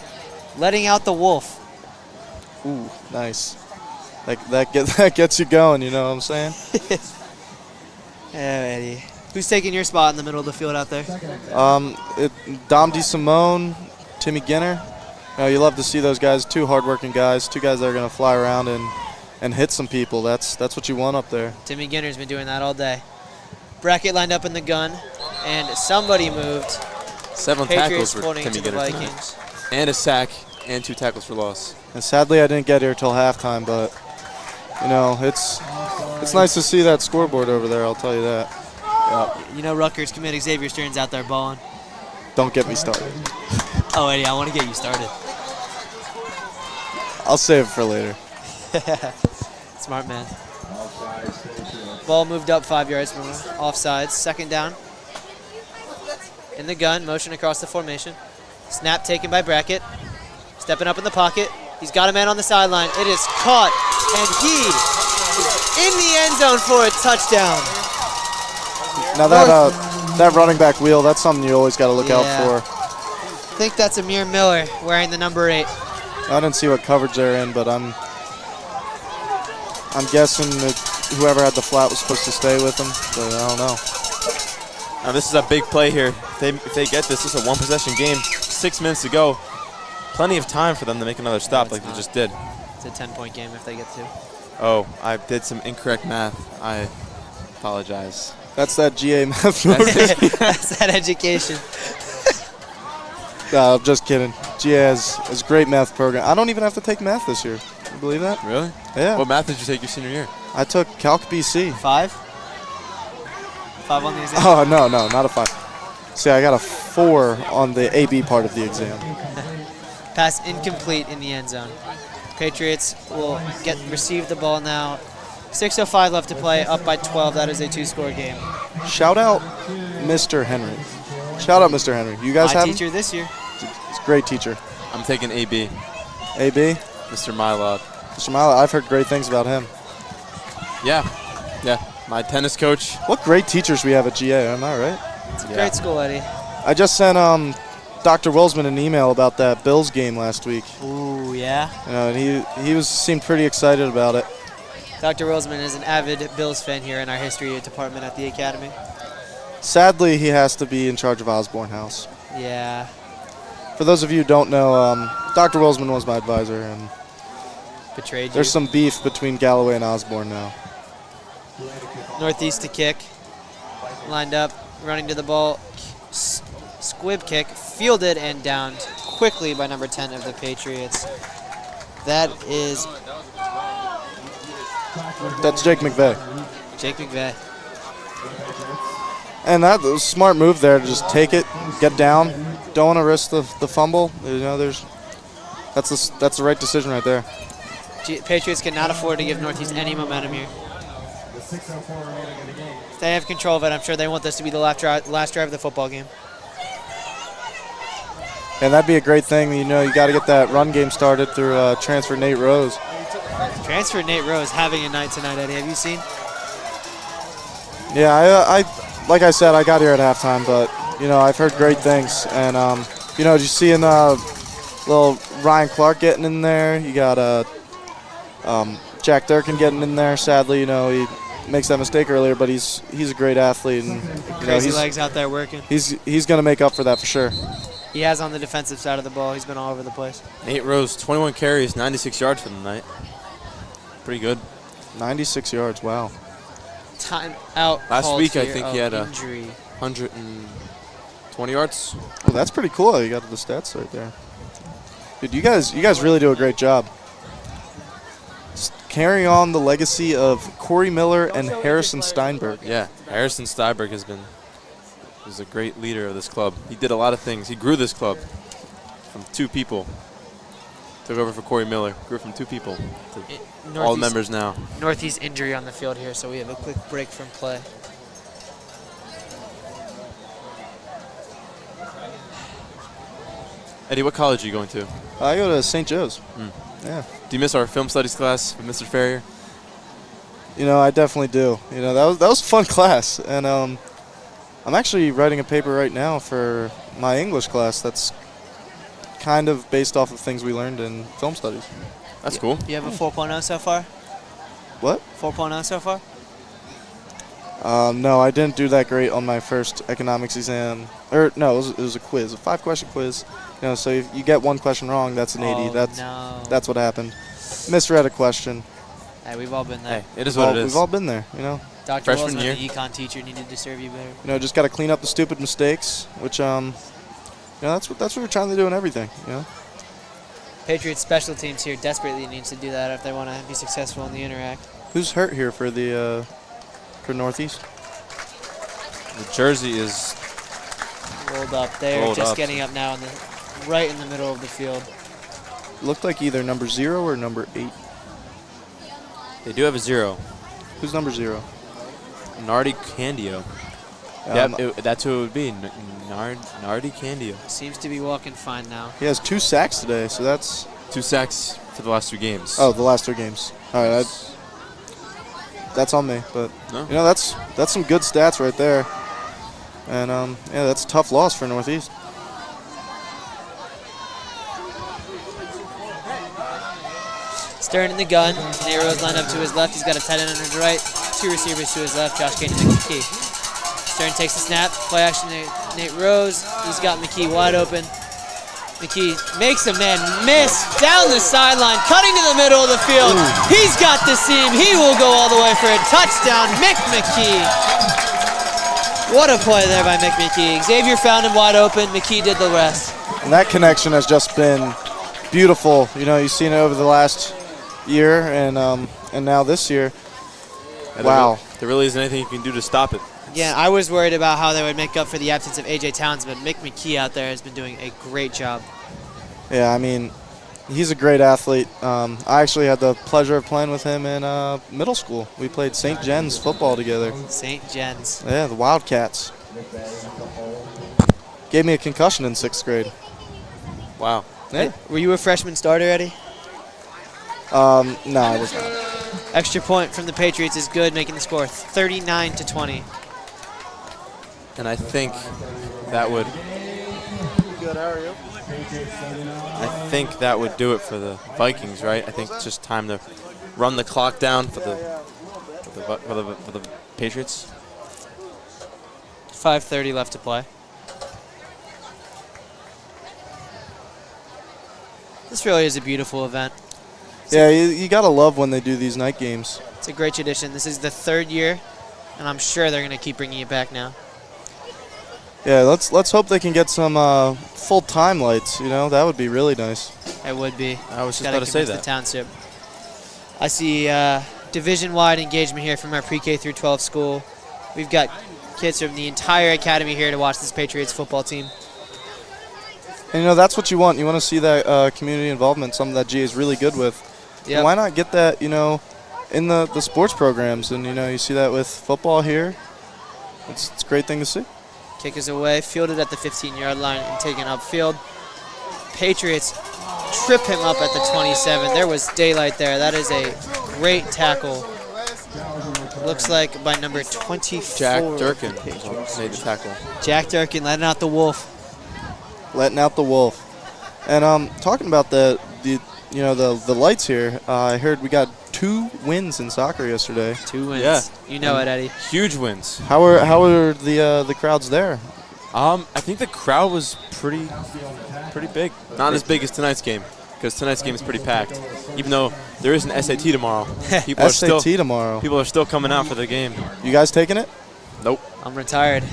letting out the wolf. Ooh, nice. That gets you going. You know what I'm saying? Yeah, Eddie. Who's taking your spot in the middle of the field out there? Dom DeSimone, Timmy Ginner. You love to see those guys. 2 hardworking guys. 2 guys that are going to fly around and hit some people. That's what you want up there. Timmy Ginner's been doing that all day. Brackett lined up in the gun, and somebody moved. 7 Patriots tackles for pointing Timmy to the Gitter. Vikings. And a sack and 2 tackles for loss. And sadly, I didn't get here till halftime, but it's nice to see that scoreboard over there. I'll tell you that. Rutgers commit Xavier Stern's out there balling. Don't get me started. Oh, Eddie, I want to get you started. I'll save it for later. Smart man. Ball moved up 5 yards from offsides. 2nd down. In the gun, motion across the formation. Snap taken by Brackett. Stepping up in the pocket. He's got a man on the sideline. It is caught, and he is in the end zone for a touchdown. Now that running back wheel, that's something you always got to look out for. I think that's Amir Miller wearing the number 8. I didn't see what coverage they're in, but I'm guessing that whoever had the flat was supposed to stay with them, but I don't know. Now this is a big play here. If they get this is a 1-possession game. 6 minutes to go. Plenty of time for them to make another stop like they just did. It's a 10-point game if they get to. Oh, I did some incorrect math. Apologize. That's that GA math notice. That's that education. No, I'm just kidding. GA has a great math program. I don't even have to take math this year. You believe that? Really? Yeah. What math did you take your senior year? I took Calc BC. 5? 5 on the exam? Oh, no, not a 5. See, I got a 4 on the AB part of the exam. Pass incomplete in the end zone. Patriots will receive the ball now. 6:05 left to play, up by 12. That is a 2-score game. Shout out Mr. Henry. Shout out Mr. Henry. You guys My have teacher him? this year. He's a great teacher. I'm taking AB. AB? Mr. Mylod. Mr. Milo, I've heard great things about him. Yeah. My tennis coach. What great teachers we have at GA, am I right? It's a great school, Eddie. I just sent Dr. Wilsman an email about that Bills game last week. Ooh, yeah. You know, and he seemed pretty excited about it. Dr. Wilsman is an avid Bills fan here in our history department at the Academy. Sadly, he has to be in charge of Osborne House. Yeah. For those of you who don't know, Dr. Wilsman was my advisor, and Betrayed you. there's some beef between Galloway and Osborne now. Northeast to kick. Lined up, running to the ball. Squib kick, fielded and downed quickly by number 10 of the Patriots. That's Jake McVeigh. Jake McVeigh. And that was a smart move there to just take it, get down, don't want to risk the fumble. You know, that's the right decision right there. Patriots cannot afford to give Northeast any momentum here. If they have control of it, I'm sure they want this to be the last drive of the football game. And that'd be a great thing. You know, you got to get that run game started through transfer Nate Rose. Transfer Nate Rose having a night tonight, Eddie. Have you seen? Yeah, I like I said, I got here at halftime, but you know, I've heard great things. And you know, did you see little Ryan Clark getting in there? You got Jack Durkin getting in there. Sadly, you know, he makes that mistake earlier, but he's a great athlete, and you know, Crazy legs out there working. He's gonna make up for that for sure. He has on the defensive side of the ball. He's been all over the place. Nate Rose, 21 carries, 96 yards for the night. Pretty good. 96 yards, wow. Time out. Last week, I here think he had of injury. 120 yards. Well, that's pretty cool. You got the stats right there. Dude, you guys really do a great job. Just carrying on the legacy of Corey Miller and Harrison Steinberg. Yeah, Harrison Steinberg was a great leader of this club. He did a lot of things. He grew this club from 2 people. Took over for Corey Miller. Grew from 2 people to all members now. Northeast injury on the field here, so we have a quick break from play. Eddie, what college are you going to? I go to St. Joe's. Yeah. Do you miss our film studies class with Mr. Ferrier? You know, I definitely do. You know, that was a fun class, and I'm actually writing a paper right now for my English class that's kind of based off of things we learned in film studies. That's cool. You have a 4.0 so far? What? 4.0 so far? No, I didn't do that great on my first economics exam. Or no, it was a quiz, a 5-question quiz. You know, so if you get 1 question wrong, that's an 80. That's what happened. Misread a question. Hey, we've all been there. Hey, it is what it is. We've all been there, you know. Dr. Freshman Wilson, year. the econ teacher, needed to serve you better. You know, just got to clean up the stupid mistakes, which you know, that's what we're trying to do in everything, you know. Patriots special teams here desperately needs to do that if they want to be successful in the interact. Who's hurt here for Northeast? The jersey is Rolled up. They're Rolled just up. getting up now right in the middle of the field. Looked like either number 0 or number 8. They do have a 0. Who's number 0? Nardi Candio. That's who it would be. Nardi Candio. Seems to be walking fine now. He has 2 sacks today, so that's 2 sacks for the last 2 games. the last 2 games. All right, that's on me, but No. you know, that's some good stats right there. And yeah, that's a tough loss for Northeast. Stern in the gun. Nate Rose lined up to his left. He's got a tight end on his right. 2 receivers to his left. Josh Kane and McKee. Stern takes the snap. Play action to Nate Rose. He's got McKee wide open. McKee makes a man miss down the sideline, cutting to the middle of the field. He's got the seam. He will go all the way for a touchdown. Mick McKee. What a play there by Mick McKee. Xavier found him wide open. McKee did the rest. And that connection has just been beautiful. You know, you've seen it over the last year and now this year. Wow. There really isn't anything you can do to stop it. Yeah, I was worried about how they would make up for the absence of A.J. Towns, but Mick McKee out there has been doing a great job. Yeah, I mean, he's a great athlete. I actually had the pleasure of playing with him in middle school. We played St. Jen's football together. St. Jen's. Yeah, the Wildcats. Gave me a concussion in 6th grade. Wow. Yeah. Were you a freshman starter, Eddie? No, I was not. Extra point from the Patriots is good, making the score 39-20. And I think that would do it for the Vikings, right? I think it's just time to run the clock down for the Patriots. 5:30 left to play. This really is a beautiful event. Yeah, you gotta love when they do these night games. It's a great tradition. This is the 3rd year, and I'm sure they're going to keep bringing it back now. Yeah, let's hope they can get some full-time lights. You know, that would be really nice. It would be. I was just Gotta about to say convince that. the township. I see division-wide engagement here from our pre-K through 12 school. We've got kids from the entire academy here to watch this Patriots football team. And you know, that's what you want. You want to see that community involvement, something that GA is really good with. Yep. And why not get that, you know, in the sports programs? And, you know, you see that with football here. It's a great thing to see. Kick is away, fielded at the 15-yard line and taken upfield. Patriots trip him up at the 27. There was daylight there. That is a great tackle. Looks like by number 24. Jack Durkin made the tackle. Jack Durkin letting out the wolf. Letting out the wolf. And talking about the lights here, I heard we got 2 wins in soccer yesterday. 2 wins. Yeah. You know it, Eddie. Huge wins. How are the crowds there? I think the crowd was pretty big. Not as big as tonight's game, because tonight's game is pretty packed. Even though there is an SAT tomorrow, people tomorrow. People are still coming out for the game. You guys taking it? Nope. I'm retired.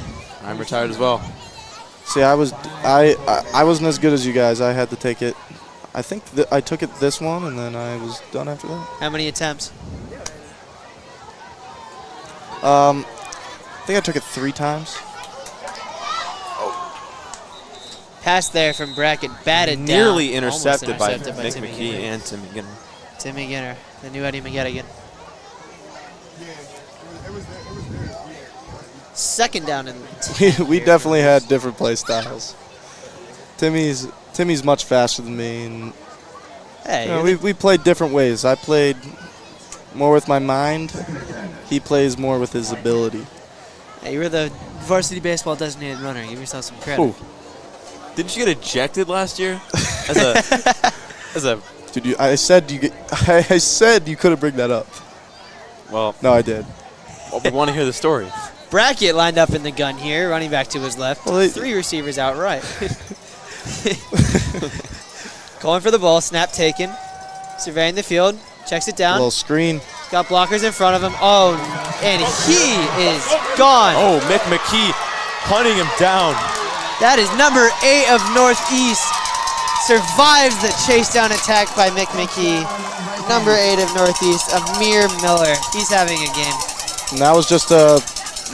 I'm retired as well. See, I wasn't as good as you guys. I had to take it. I think I took it this one, and then I was done after that. How many attempts? I think I took it 3 times. Pass there from Brackett, batted down. Nearly Almost intercepted by intercepted Nick Timmy McKee Ginter. and Timmy Ginter. Timmy Ginter, the new Eddie McGettigan. Second down and We definitely had different play styles. Timmy's much faster than me, and hey, you know, we played different ways. I played more with my mind. He plays more with his ability. hey, you were the varsity baseball designated runner. Give yourself some credit. Ooh. Didn't you get ejected last year? as a Dude, I said you couldn't bring that up. well, No, I did. we want to hear the story. Brackett lined up in the gun here, running back to his left. Well, 3 receivers out right. Going for the ball, snap taken. Surveying the field, checks it A down. little screen. Got blockers in front of him. Oh, and he is gone. Oh, Mick McKee hunting him down. That is number 8 of Northeast. Survives the chase down attack by Mick McKee. Number 8 of Northeast, Amir Miller. He's having a game. And that was just a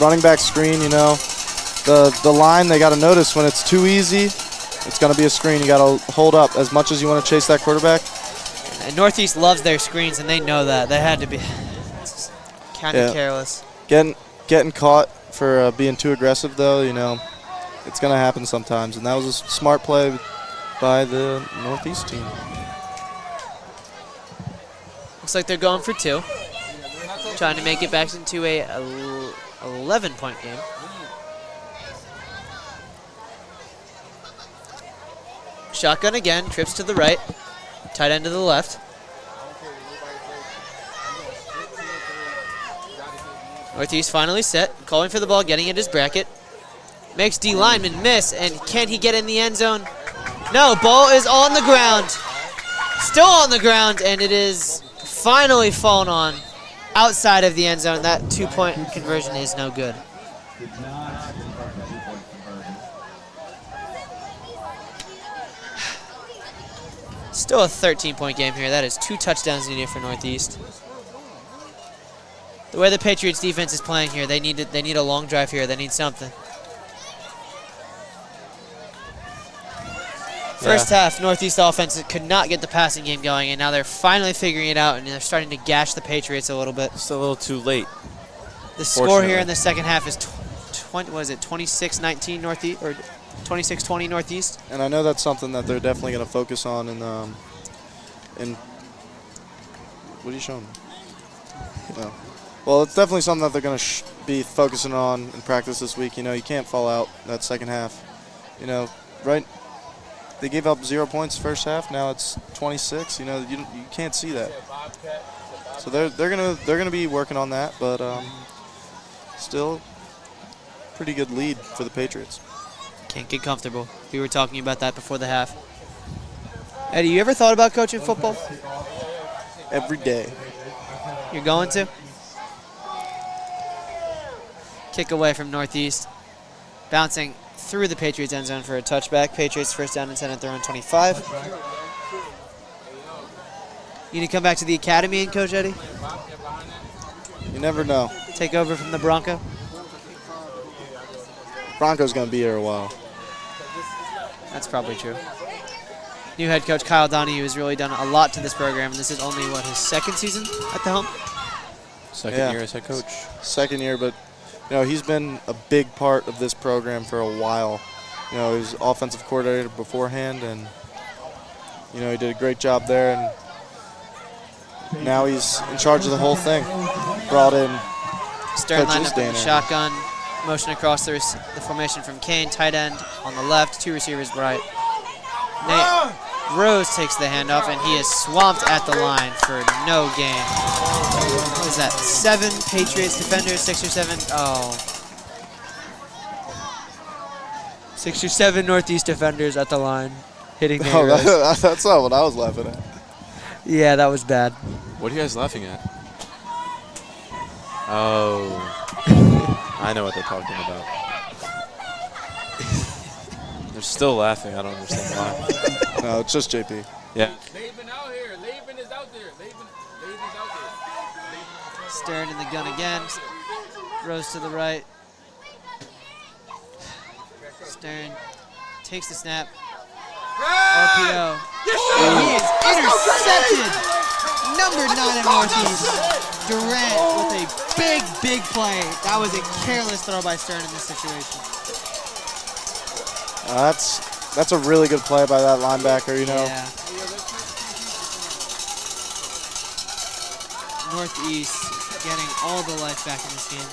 running back screen, you know. The line, they got to notice when it's too easy, it's going to be a screen. You got to hold up as much as you want to chase that quarterback. And Northeast loves their screens, and they know that. They had to be kind of careless. Getting caught for being too aggressive, though, you know, it's going to happen sometimes. And that was a smart play by the Northeast team. Looks like they're going for 2. Trying to make it back into a 11-point game. Shotgun again, trips to the right, tight end to the left. Northeast finally set, calling for the ball, getting it his bracket. Makes D lineman miss, and can he get in the end zone? No, ball is on the ground. Still on the ground, and it is finally fallen on outside of the end zone. That 2-point conversion is no good. Did not convert the 2-point conversion. Still a 13-point game here. That is 2 touchdowns needed for Northeast. The way the Patriots defense is playing here, they need a long drive here. They need something. First half, Northeast offense could not get the passing game going, and now they're finally figuring it out, and they're starting to gash the Patriots a little bit. Just a little too late. The score here in the second half is 26-19 Northeast, or 26-20 Northeast. And I know that's something that they're definitely going to focus on in what are you showing me? No. Well, it's definitely something that they're going to be focusing on in practice this week. You know, you can't fall out that second half. You know, right? They gave up 0 points first half. Now it's 26. You know, you can't see that. So they're gonna be working on that, but still, pretty good lead for the Patriots. Can't get comfortable. We were talking about that before the half. Eddie, you ever thought about coaching football? Every day. You're going to? Kick away from Northeast. Bouncing through the Patriots end zone for a touchback. Patriots first down and 10 at their own 25. You need to come back to the academy and coach, Eddie? You never know. Take over from the Bronco? Bronco's going to be here a while. That's probably true. New head coach Kyle Donahue has really done a lot to this program, and this is only, what, his second season at the helm? Second year as head coach. Second year, but you know, he's been a big part of this program for a while. You know, he was offensive coordinator beforehand, and you know, he did a great job there, and now he's in charge of the whole thing. Brought in Stern Coach lined up in the Isdaner. shotgun, motion across the formation from Kane, tight end on the left, 2 receivers right. Nate Rose takes the handoff, and he is swamped at the line for no gain. What is that, 7 Patriots defenders, 6 or 7? Oh. 6 or 7 Northeast defenders at the line, hitting Nate Rose. That's not what I was laughing at. Yeah, that was bad. What are you guys laughing at? Oh. I know what they're talking about. They're still laughing. I don't understand why. No, it's just JP. Yeah. Laban out here. Laban is out there. Laban's out there. Stern in the gun again. Rose to the right. Stern takes the snap. RPO. He is intercepted. Number 9 in Northeast. Durant with a big play. That was a careless throw by Stern in this situation. That's a really good play by that linebacker, you know. Yeah. Northeast getting all the life back in this game.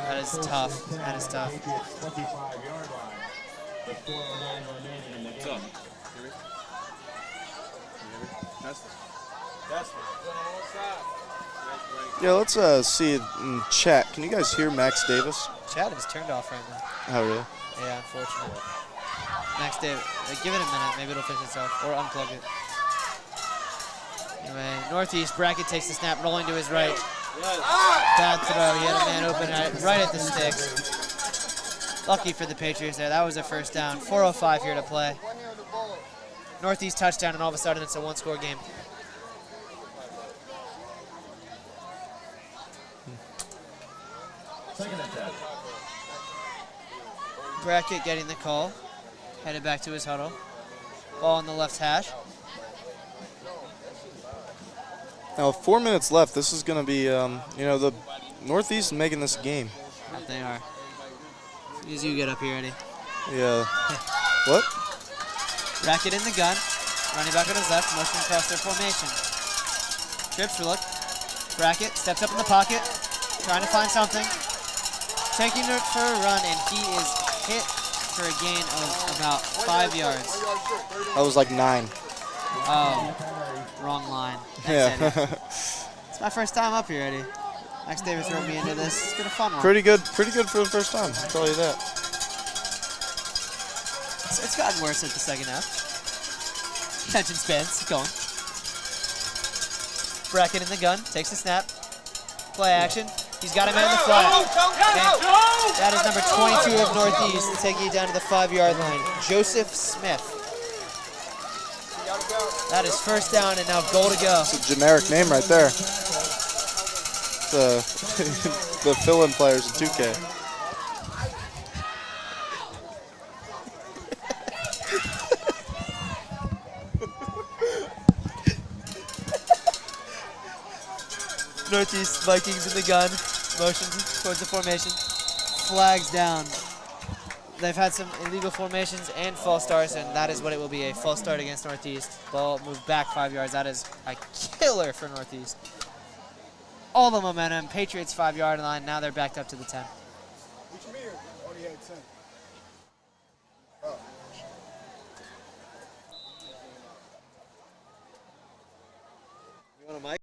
That is tough. That is tough. 25-yard line. With 4:09 remaining in the game. Yeah, let's see it in chat. Can you guys hear Max Davis? Chat is turned off right now. Oh, really? Yeah, unfortunately. Next day, give it a minute. Maybe it'll fix itself. Or unplug it. Anyway, Northeast, Brackett takes the snap, rolling to his right. Bad throw. He had a man open right at the sticks. Lucky for the Patriots there. That was a first down. 4:05 here to play. Northeast touchdown, and all of a sudden it's a one-score game. Second attempt. Brackett getting the call. Headed back to his huddle. Ball on the left hash. Now, 4 minutes left. This is going to be, you know, the Northeast making this game. That they are. As you get up here, Eddie. Yeah. What? Brackett in the gun. Running back on his left, motion across their formation. Trips for look. Brackett steps up in the pocket, trying to find something. Taking it for a run, and he is hit for a gain of about 5 yards. That was like 9. Oh, wrong line. Yeah. Thanks, Eddie. It's my first time up here, Eddie. Max Davis wrote me into this. It's been a fun one. Pretty good for the first time, I'll tell you that. It's gotten worse at the second half. Attention spans, keep going. Bracken in the gun, takes the snap. Play action. He's got a man in the flat. And that is number 22 of Northeast, taking it down to the 5-yard line. Joseph Smith. That is first down and now goal to go. It's a generic name right there. The the fill-in players in 2K. Northeast Vikings in the gun. Motion towards the formation. Flags down. They've had some illegal formations and false starts, and that is what it will be, a false start against Northeast. Ball moved back 5 yards. That is a killer for Northeast. All the momentum. Patriots 5-yard line. Now they're backed up to the 10. You want a mic?